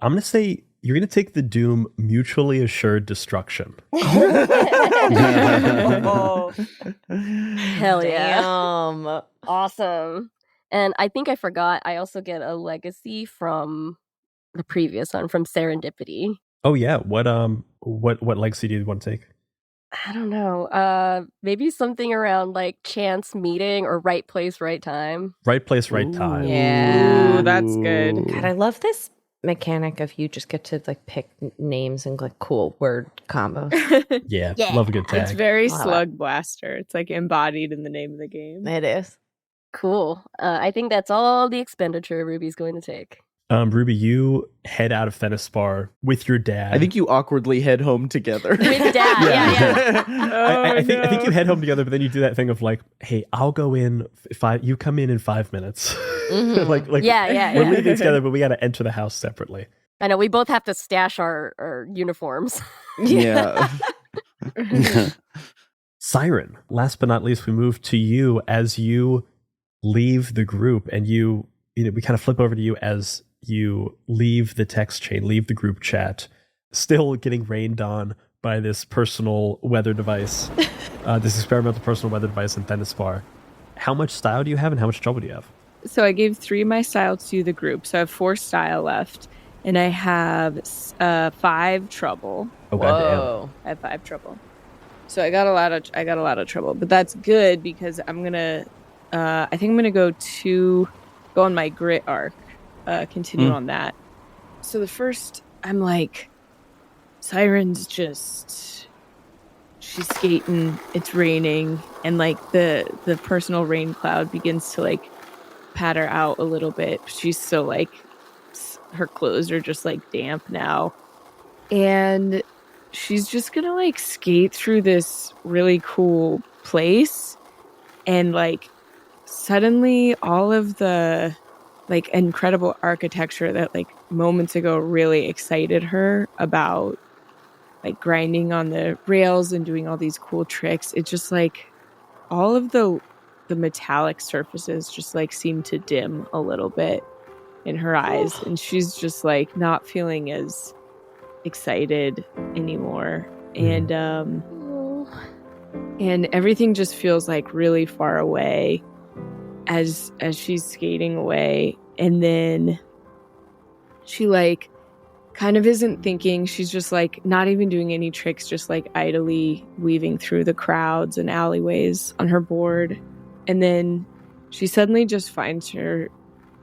Speaker 3: I'm
Speaker 1: going to say you're going to take the doom mutually assured destruction.
Speaker 3: Hell yeah.
Speaker 9: Damn.
Speaker 3: Awesome. And I think I forgot, I also get a legacy from the previous one, from Serendipity.
Speaker 1: Oh yeah, what legacy do you want to take?
Speaker 3: I don't know. Maybe something around like chance meeting or right place, right time.
Speaker 1: Right place, right time.
Speaker 9: Yeah.
Speaker 5: Ooh, that's good.
Speaker 9: God, I love this mechanic of you just get to like pick names and like cool word combos.
Speaker 1: Yeah, love a good tag.
Speaker 5: It's very Slugblaster. It's like embodied in the name of the game.
Speaker 9: It is.
Speaker 3: Cool. I think that's all the expenditure Ruby's going to take.
Speaker 1: Ruby, you head out of Thennis Spar with your dad.
Speaker 2: I think you awkwardly head home together.
Speaker 3: With dad, yeah.
Speaker 1: I think you head home together, but then you do that thing of like, hey, I'll go in 5. You come in 5 minutes.
Speaker 3: Mm-hmm.
Speaker 1: like we're leaving together, but we got to enter the house separately.
Speaker 3: I know we both have to stash our uniforms.
Speaker 2: Yeah.
Speaker 1: Siren, last but not least, we move to you as you leave the group, and we kind of flip over to you as you leave the text chain, leave the group chat, still getting rained on by this personal weather device, this experimental personal weather device in Thennis Spar. How much style do you have and how much trouble do you have?
Speaker 5: So I gave 3 of my style to the group. So I have 4 style left. And I have 5 trouble.
Speaker 1: Oh, goddamn.
Speaker 5: I have 5 trouble. So I got a lot of trouble. But that's good because I'm gonna I think I'm gonna go on my grit arc. Continue on that. So the first, I'm like, Siren's she's skating, it's raining, and like the personal rain cloud begins to like patter out a little bit. She's still like, her clothes are just like damp now. And she's just gonna like skate through this really cool place, and like suddenly all of the like incredible architecture that like moments ago really excited her about like grinding on the rails and doing all these cool tricks. It's just like all of the metallic surfaces just like seem to dim a little bit in her eyes, and she's just like not feeling as excited anymore. And everything just feels like really far away as she's skating away. And then she like kind of isn't thinking. She's just like not even doing any tricks, just like idly weaving through the crowds and alleyways on her board. And then she suddenly just finds her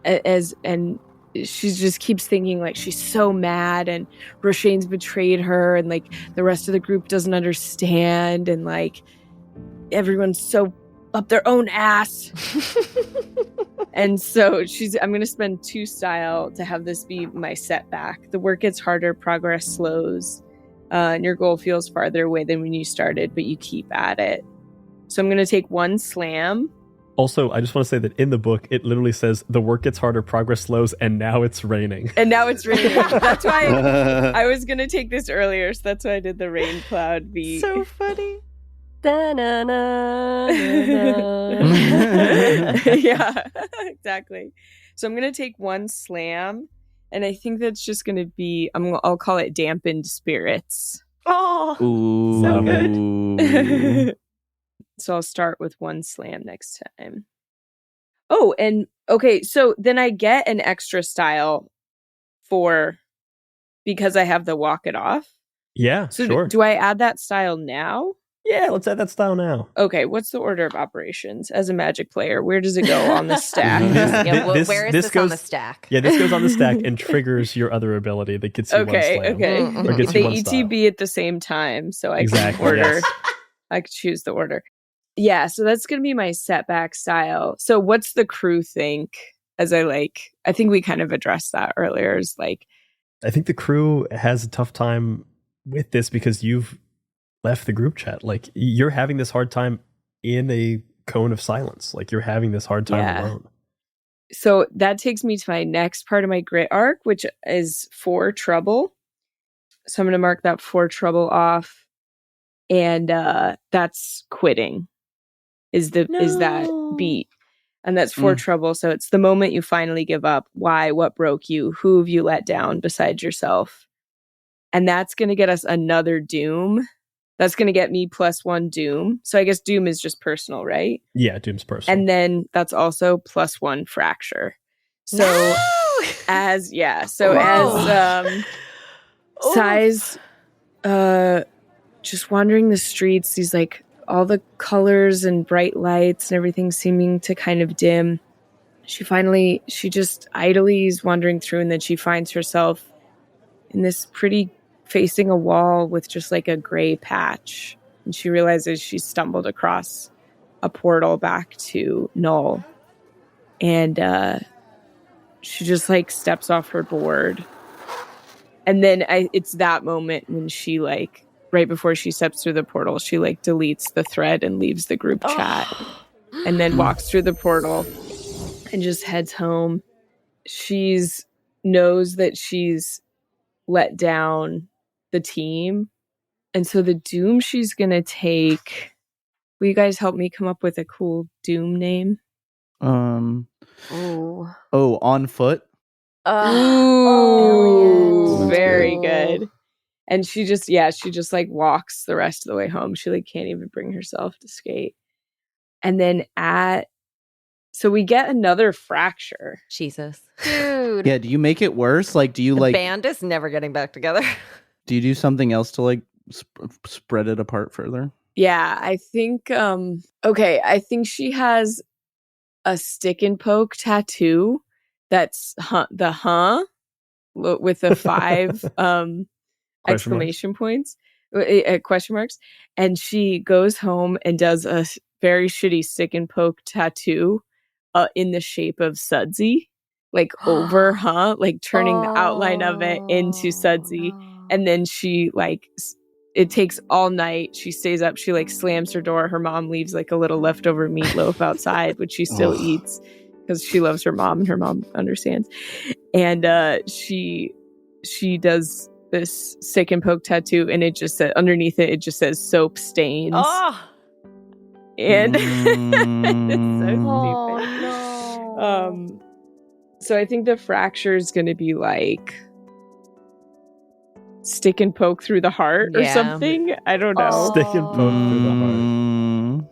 Speaker 5: and she just keeps thinking like she's so mad and Roshane's betrayed her, and like the rest of the group doesn't understand, and like everyone's so up their own ass. And so I'm going to spend 2 style to have this be my setback. The work gets harder, progress slows, and your goal feels farther away than when you started, but you keep at it. So I'm going to take 1 slam.
Speaker 1: Also, I just want to say that in the book, it literally says the work gets harder, progress slows, and now it's raining.
Speaker 5: And now it's raining. That's why I was going to take this earlier, so that's why I did the rain cloud beat.
Speaker 9: So funny.
Speaker 3: Da-na-na,
Speaker 5: Yeah, exactly. So I'm going to take 1 slam, And I think that's just going to be, I'll call it dampened spirits.
Speaker 4: Oh,
Speaker 2: Ooh.
Speaker 4: so good.
Speaker 5: So I'll start with 1 slam next time. Oh, and okay, so then I get an extra style because I have the walk it off.
Speaker 1: Yeah,
Speaker 5: So
Speaker 1: sure.
Speaker 5: do I add that style now?
Speaker 1: Yeah, let's add that style now.
Speaker 5: Okay, what's the order of operations as a Magic player? Where does it go on the stack?
Speaker 9: Yeah,
Speaker 1: This-
Speaker 9: where is
Speaker 1: this
Speaker 9: this on
Speaker 1: goes-
Speaker 9: the stack?
Speaker 1: Yeah, this goes on the stack and triggers your other ability that gets you one
Speaker 5: Okay,
Speaker 1: slam.
Speaker 5: okay.
Speaker 1: Or gets you
Speaker 5: They
Speaker 1: one style.
Speaker 5: ETB at the same time, so I
Speaker 1: Exactly,
Speaker 5: can order.
Speaker 1: yes.
Speaker 5: I could choose the order. Yeah, so that's going to be my setback style. So what's the crew think? I think we kind of addressed that earlier. Is like,
Speaker 1: I think the crew has a tough time with this because you've left the group chat. Like, you're having this hard time in a cone of silence. Like, you're having this hard time
Speaker 5: Yeah.
Speaker 1: alone.
Speaker 5: so that takes me to my next part of my grit arc, which is 4 trouble. So I'm going to mark that 4 trouble off, and that's quitting. Is that beat? And that's 4 trouble. So it's the moment you finally give up. Why? What broke you? Who have you let down besides yourself? And that's going to get us another doom. That's going to get me +1 doom. So I guess doom is just personal, right?
Speaker 1: Yeah, Doom's personal.
Speaker 5: And then that's also +1 fracture. So as Size just wandering the streets, these like all the colors and bright lights and everything seeming to kind of dim. She just idly is wandering through, and then she finds herself in this pretty facing a wall with just like a gray patch. And she realizes she stumbled across a portal back to Null. And she just like steps off her board. And then it's that moment when she like, right before she steps through the portal, she like deletes the thread and leaves the group chat and then walks through the portal and just heads home. She's knows that she's let down the team. And so the doom she's going to take, will you guys help me come up with a cool doom name?
Speaker 2: On foot.
Speaker 5: Ooh,
Speaker 2: That's
Speaker 5: very
Speaker 9: good.
Speaker 5: good. And she just like walks the rest of the way home. She like can't even bring herself to skate. And then so we get another fracture.
Speaker 9: Jesus.
Speaker 3: Dude.
Speaker 2: Yeah, do you make it worse? Like, do you
Speaker 9: The
Speaker 2: like
Speaker 9: band is never getting back together.
Speaker 2: do you do something else to like spread it apart further?
Speaker 5: Yeah, I think I think she has a stick and poke tattoo that's with the 5 exclamation points, question marks, and she goes home and does a very shitty stick and poke tattoo in the shape of Sudsy, like over like turning the outline of it into Sudsy.
Speaker 3: No.
Speaker 5: And then she like it takes all night. She stays up. She like slams her door. Her mom leaves like a little leftover meatloaf outside, which she still eats because she loves her mom and her mom understands. And she does this stick and poke tattoo, and it just says underneath it just says soap stains. And it's so
Speaker 3: Oh,
Speaker 5: stupid.
Speaker 3: no.
Speaker 5: So I think the fracture is going to be like stick and poke through the heart or
Speaker 9: Yeah.
Speaker 5: something. I don't know.
Speaker 1: Stick and poke through the heart.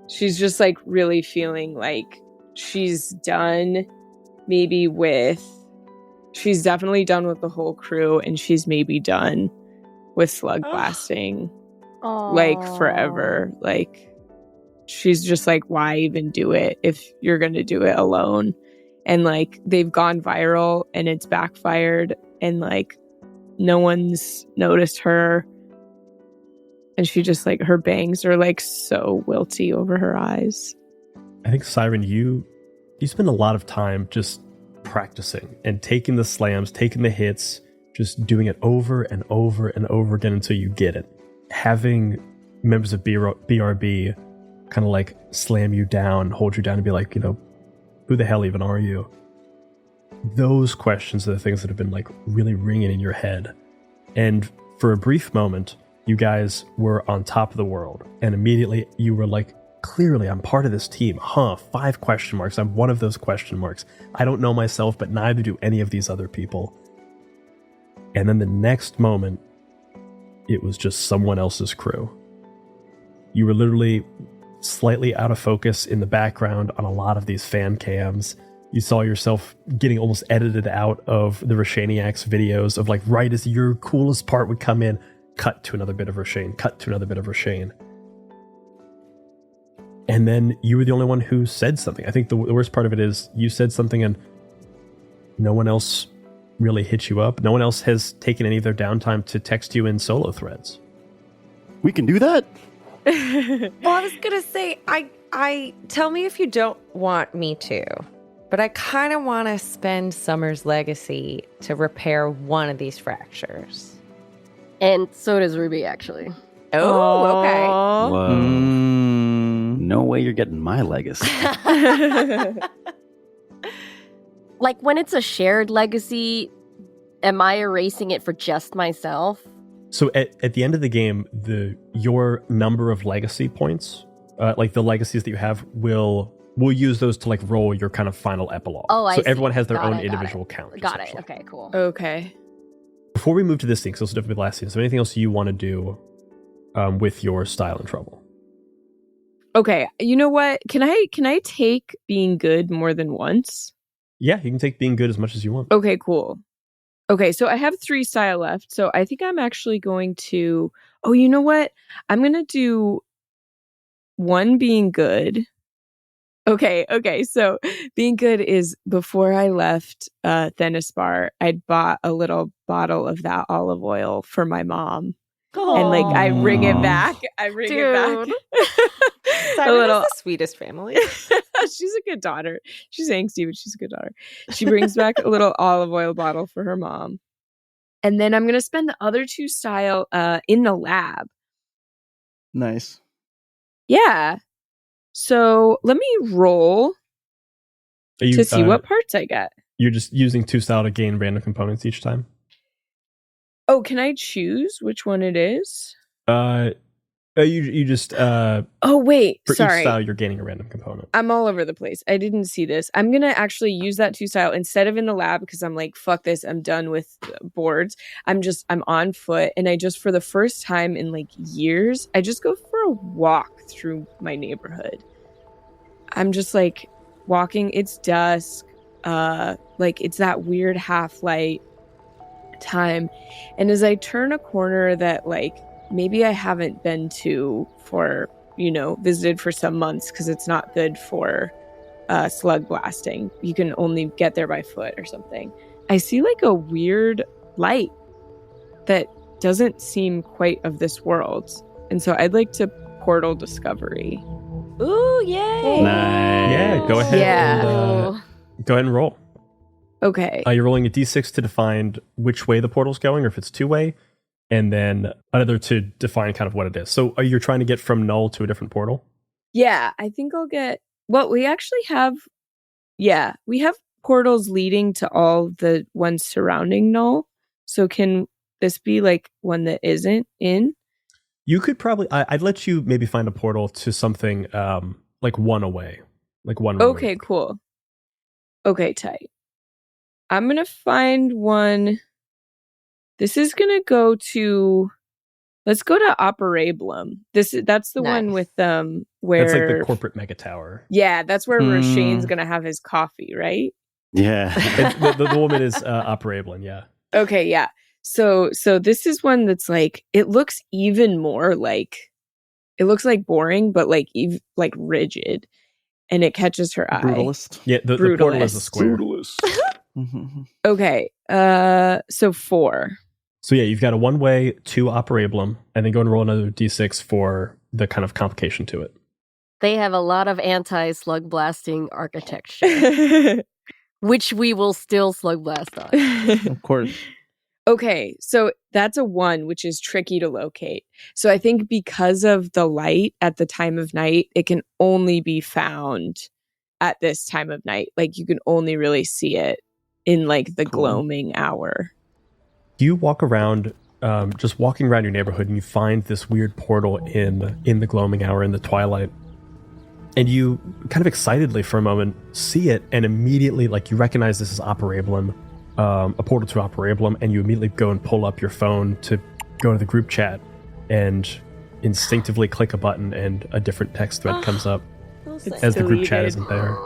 Speaker 5: She's just like really feeling like she's done she's definitely done with the whole crew, and she's maybe done with slug blasting like forever. Like she's just like, why even do it if you're going to do it alone? And like they've gone viral and it's backfired, and like no one's noticed her. And she just like, her bangs are like so wilty over her eyes.
Speaker 1: I think, Siren, you spend a lot of time just practicing and taking the slams, taking the hits, just doing it over and over and over again until you get it. Having members of BRB kind of like slam you down, hold you down, and be like, who the hell even are you? Those questions are the things that have been like really ringing in your head. And for a brief moment, you guys were on top of the world, and immediately you were like clearly I'm part of this team. 5 question marks. I'm one of those question marks. I don't know myself, but neither do any of these other people. And then the next moment, it was just someone else's crew. You were literally slightly out of focus in the background on a lot of these fan cams. You saw yourself getting almost edited out of the Roshaniacs videos of like right as your coolest part would come in, cut to another bit of Roshane, cut to another bit of Roshane. And then you were the only one who said something. I think the worst part of it is you said something and no one else really hit you up. No one else has taken any of their downtime to text you in solo threads.
Speaker 6: We can do that?
Speaker 9: Well, I was gonna say, I tell me if you don't want me to, but I kind of want to spend Summer's legacy to repair one of these fractures.
Speaker 3: And so does Ruby, actually.
Speaker 9: Oh, okay.
Speaker 6: Whoa. No way you're getting my legacy.
Speaker 3: Like, when it's a shared legacy, am I erasing it for just myself?
Speaker 1: So at the end of the game, your number of legacy points, like the legacies that you have, we'll use those to like roll your kind of final epilogue.
Speaker 3: Oh, I
Speaker 1: so
Speaker 3: see.
Speaker 1: everyone has their
Speaker 3: Got
Speaker 1: own
Speaker 3: it,
Speaker 1: individual count.
Speaker 3: Got it.
Speaker 1: essentially.
Speaker 3: Okay, cool.
Speaker 5: Okay.
Speaker 1: Before we move to this thing, because this will definitely be the last scene, is there anything else you want to do with your style and trouble?
Speaker 5: Okay. You know what? Can I take being good more than once?
Speaker 1: Yeah, you can take being good as much as you want.
Speaker 5: Okay, cool. Okay, so I have 3 style left. So I think I'm actually going to... Oh, you know what? I'm going to do 1 being good. Okay. So being good is before I left Thennis Spar, I'd bought a little bottle of that olive oil for my mom. And like I bring it back.
Speaker 3: Dude.
Speaker 9: Simon is the sweetest family.
Speaker 5: She's a good daughter. She's angsty, but she's a good daughter. She brings back a little olive oil bottle for her mom. And then I'm going to spend the other 2 style in the lab.
Speaker 2: Nice.
Speaker 5: Yeah. So let me roll to see what parts I get.
Speaker 1: You're just using 2 style to gain random components each time?
Speaker 5: Oh, can I choose which one it is?
Speaker 1: You just
Speaker 5: Oh, wait.
Speaker 1: for
Speaker 5: Sorry.
Speaker 1: each style you're gaining a random component.
Speaker 5: I'm all over the place. I didn't see this. I'm going to actually use that 2 style instead of in the lab because I'm like, fuck this. I'm done with boards. I'm on foot. And I just, for the first time in like years, I just go for a walk through my neighborhood. I'm just like walking. It's dusk. Like it's that weird half light time. And as I turn a corner that like maybe I haven't been to for, visited for some months because it's not good for slug blasting. You can only get there by foot or something. I see like a weird light that doesn't seem quite of this world. And so I'd like to portal discovery.
Speaker 9: Ooh, yay.
Speaker 6: Nice.
Speaker 1: Yeah, go ahead.
Speaker 5: Yeah.
Speaker 1: Go ahead and roll.
Speaker 5: Okay.
Speaker 1: You're rolling a d6 to define which way the portal's going, or if it's 2-way, and then another to define kind of what it is. So you're trying to get from null to a different portal?
Speaker 5: Yeah, I think I'll get... Well, we actually have... Yeah, we have portals leading to all the ones surrounding null. So can this be like one that isn't in?
Speaker 1: You could probably... I'd let you maybe find a portal to something like 1 away. Like 1
Speaker 5: Okay,
Speaker 1: remove.
Speaker 5: cool. Okay, tight. I'm going to find one. This is going to go to... Let's go to Operablum. That's the one with where...
Speaker 1: That's like the corporate mega tower.
Speaker 5: Yeah, that's where Roshane's going to have his coffee, right?
Speaker 6: Yeah.
Speaker 1: the woman is Operablum, yeah.
Speaker 5: Okay, yeah. So this is one that's like, it looks even more like, it looks like boring, but like like rigid, and it catches her eye.
Speaker 2: Brutalist.
Speaker 1: Yeah, the portal is a square.
Speaker 6: Brutalist.
Speaker 5: Okay, so 4.
Speaker 1: So yeah, you've got a 1-way, 2 Operablum, and then go and roll another d6 for the kind of complication to it.
Speaker 3: They have a lot of anti-slug blasting architecture, which we will still slug blast on.
Speaker 2: Of course.
Speaker 5: Okay, so that's a 1, which is tricky to locate. So I think because of the light at the time of night, it can only be found at this time of night. Like you can only really see it in like the gloaming hour.
Speaker 1: You walk around, just walking around your neighborhood, and you find this weird portal in the gloaming hour, in the twilight. And you kind of excitedly for a moment see it, and immediately, like, you recognize this is Operablum, a portal to Operablum, and you immediately go and pull up your phone to go to the group chat and instinctively click a button, and a different text thread comes up as the group chat isn't there.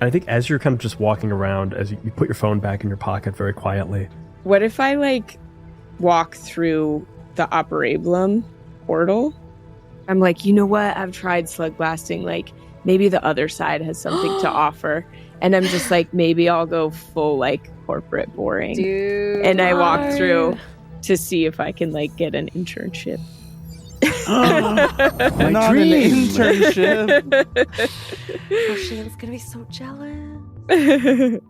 Speaker 1: And I think as you're kind of just walking around, as you put your phone back in your pocket very quietly.
Speaker 5: What if I, like, walk through the Operablum portal? I'm like, you know what? I've tried slug blasting. Like, maybe the other side has something to offer. And I'm just like, maybe I'll go full, like, corporate boring.
Speaker 3: Dude.
Speaker 5: And I walk through to see if I can, like, get an internship.
Speaker 2: Not
Speaker 1: dream.
Speaker 2: an internship.
Speaker 4: Oh, Shannon's gonna be so jealous.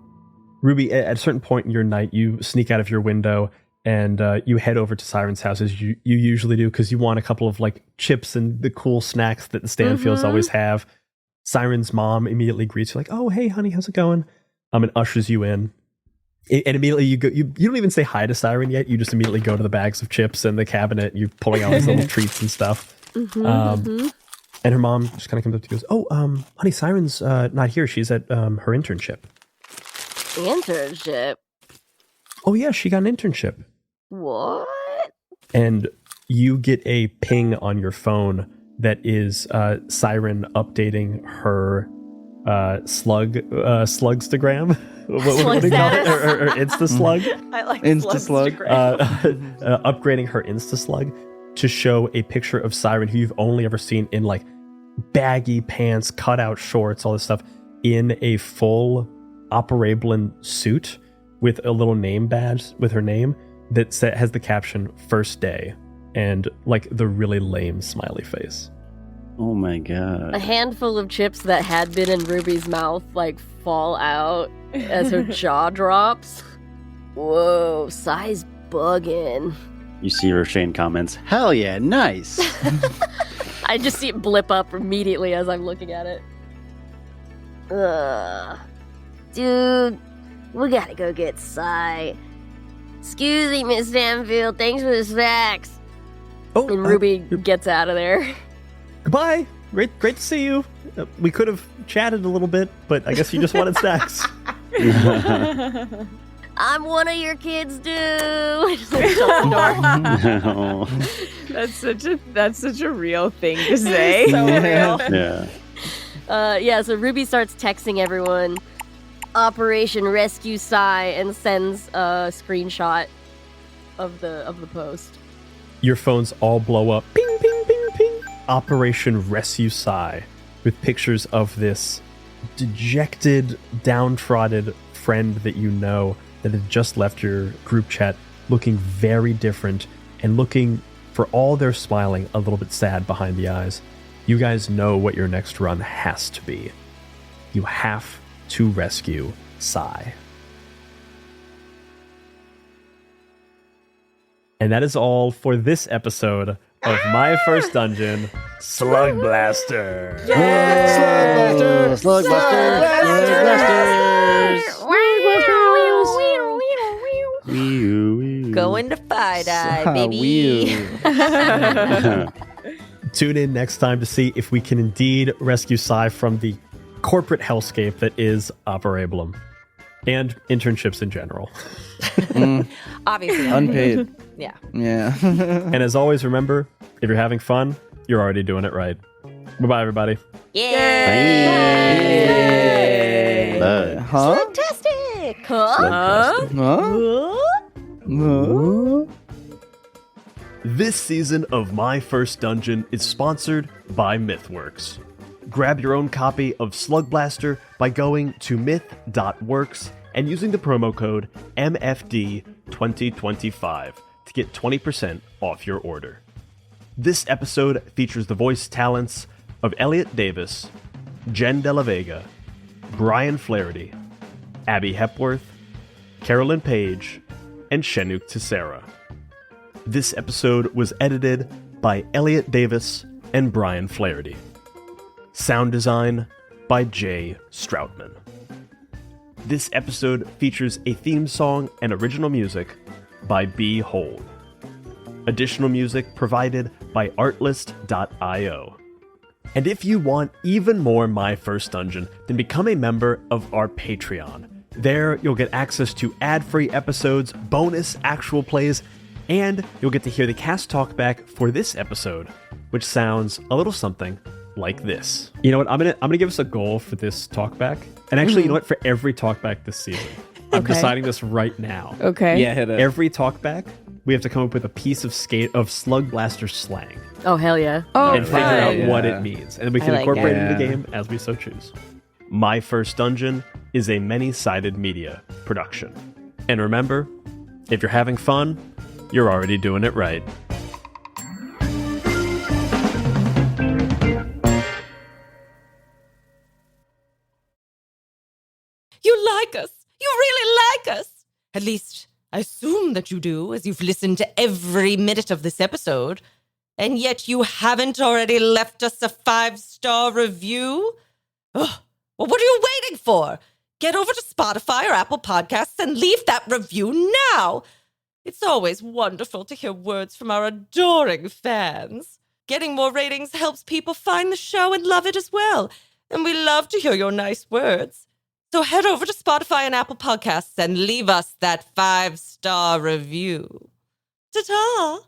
Speaker 1: Ruby, at a certain point in your night, you sneak out of your window and you head over to Siren's house as you usually do, because you want a couple of, like, chips and the cool snacks that the Stanfields always have. Siren's mom immediately greets you like, "Oh, hey, honey, how's it going?" And ushers you in. And immediately you go. You don't even say hi to Siren yet. You just immediately go to the bags of chips and the cabinet. And you're pulling out these little treats and stuff. And her mom just kind of comes up to you and goes, "Oh, honey, Siren's not here. She's at her internship."
Speaker 3: Internship?
Speaker 1: Oh yeah, she got an internship.
Speaker 3: What?
Speaker 1: And you get a ping on your phone that is Siren updating her Slugstagram. What do you call it? Or Instaslug?
Speaker 4: I like
Speaker 2: Instaslug.
Speaker 1: Upgrading her Instaslug to show a picture of Siren, who you've only ever seen in, like, baggy pants, cutout shorts, all this stuff, in a full Operablin suit with a little name badge with her name that has the caption "First Day" and, like, the really lame smiley face.
Speaker 6: Oh my god.
Speaker 3: A handful of chips that had been in Ruby's mouth, like, fall out as her jaw drops. Whoa, size bugging.
Speaker 6: You see Roshane comments, "Hell yeah, nice."
Speaker 3: I just see it blip up immediately as I'm looking at it. Ugh. Dude, we gotta go get Sai. Excuse me, Miss Stanfield. Thanks for the snacks.
Speaker 1: Oh,
Speaker 3: And Ruby gets out of there.
Speaker 1: Goodbye. Great to see you. We could have chatted a little bit, but I guess you just wanted snacks.
Speaker 3: I'm one of your kids, dude. Just, like, shut the door.
Speaker 6: No.
Speaker 5: That's such a real thing to say.
Speaker 4: So real.
Speaker 6: Yeah.
Speaker 3: So Ruby starts texting everyone, Operation Rescue Sai, and sends a screenshot of the post.
Speaker 1: Your phones all blow up. Ping, ping, ping, ping. Operation Rescue Sai, with pictures of this dejected, downtrodden friend that you know that had just left your group chat, looking very different and looking, for all their smiling, a little bit sad behind the eyes. You guys know what your next run has to be. You have to rescue Sai. And that is all for this episode of My First Dungeon, Slugblaster.
Speaker 6: Slugblaster!
Speaker 4: Going to Fi-Di, baby.
Speaker 1: Tune in next time to see if we can indeed rescue Sai from the corporate hellscape that is Operablum. And internships in general.
Speaker 4: Obviously.
Speaker 2: Unpaid.
Speaker 4: Yeah.
Speaker 2: Yeah.
Speaker 1: And as always, remember, if you're having fun, you're already doing it right. Bye-bye, everybody.
Speaker 4: Yay!
Speaker 2: Huh?
Speaker 4: Fantastic!
Speaker 2: Huh?
Speaker 1: This season of My First Dungeon is sponsored by MythWorks. Grab your own copy of Slugblaster by going to myth.works and using the promo code MFD2025 to get 20% off your order. This episode features the voice talents of Elliot Davis, Jen De La Vega, Brian Flaherty, Abby Hepworth, Carolyn Page, and Shenuk Tessera. This episode was edited by Elliot Davis and Brian Flaherty. Sound design by Jay Stroutman. This episode features a theme song and original music by Behold. Additional music provided by Artlist.io. And if you want even more My First Dungeon, then become a member of our Patreon. There, you'll get access to ad-free episodes, bonus actual plays, and you'll get to hear the cast talk back for this episode, which sounds a little something like this. You know what? I'm gonna give us a goal for this talkback, and actually, you know what? For every talkback this season, I'm deciding this right now.
Speaker 5: Okay.
Speaker 2: Yeah, hit it.
Speaker 1: Every talkback, we have to come up with a piece of Slugblaster slang
Speaker 3: Oh, hell yeah.
Speaker 5: Oh,
Speaker 1: and figure out
Speaker 2: Yeah.
Speaker 1: what it means, and then we can
Speaker 3: I like
Speaker 1: incorporate it
Speaker 2: it.
Speaker 1: into the game as we so choose. My First Dungeon is a many-sided media production. And remember, if you're having fun, you're already doing it right.
Speaker 10: You like us. You really like us. At least, I assume that you do, as you've listened to every minute of this episode. And yet you haven't already left us a 5-star review? Ugh. Well, what are you waiting for? Get over to Spotify or Apple Podcasts and leave that review now. It's always wonderful to hear words from our adoring fans. Getting more ratings helps people find the show and love it as well. And we love to hear your nice words. So head over to Spotify and Apple Podcasts and leave us that 5-star review. Ta-ta!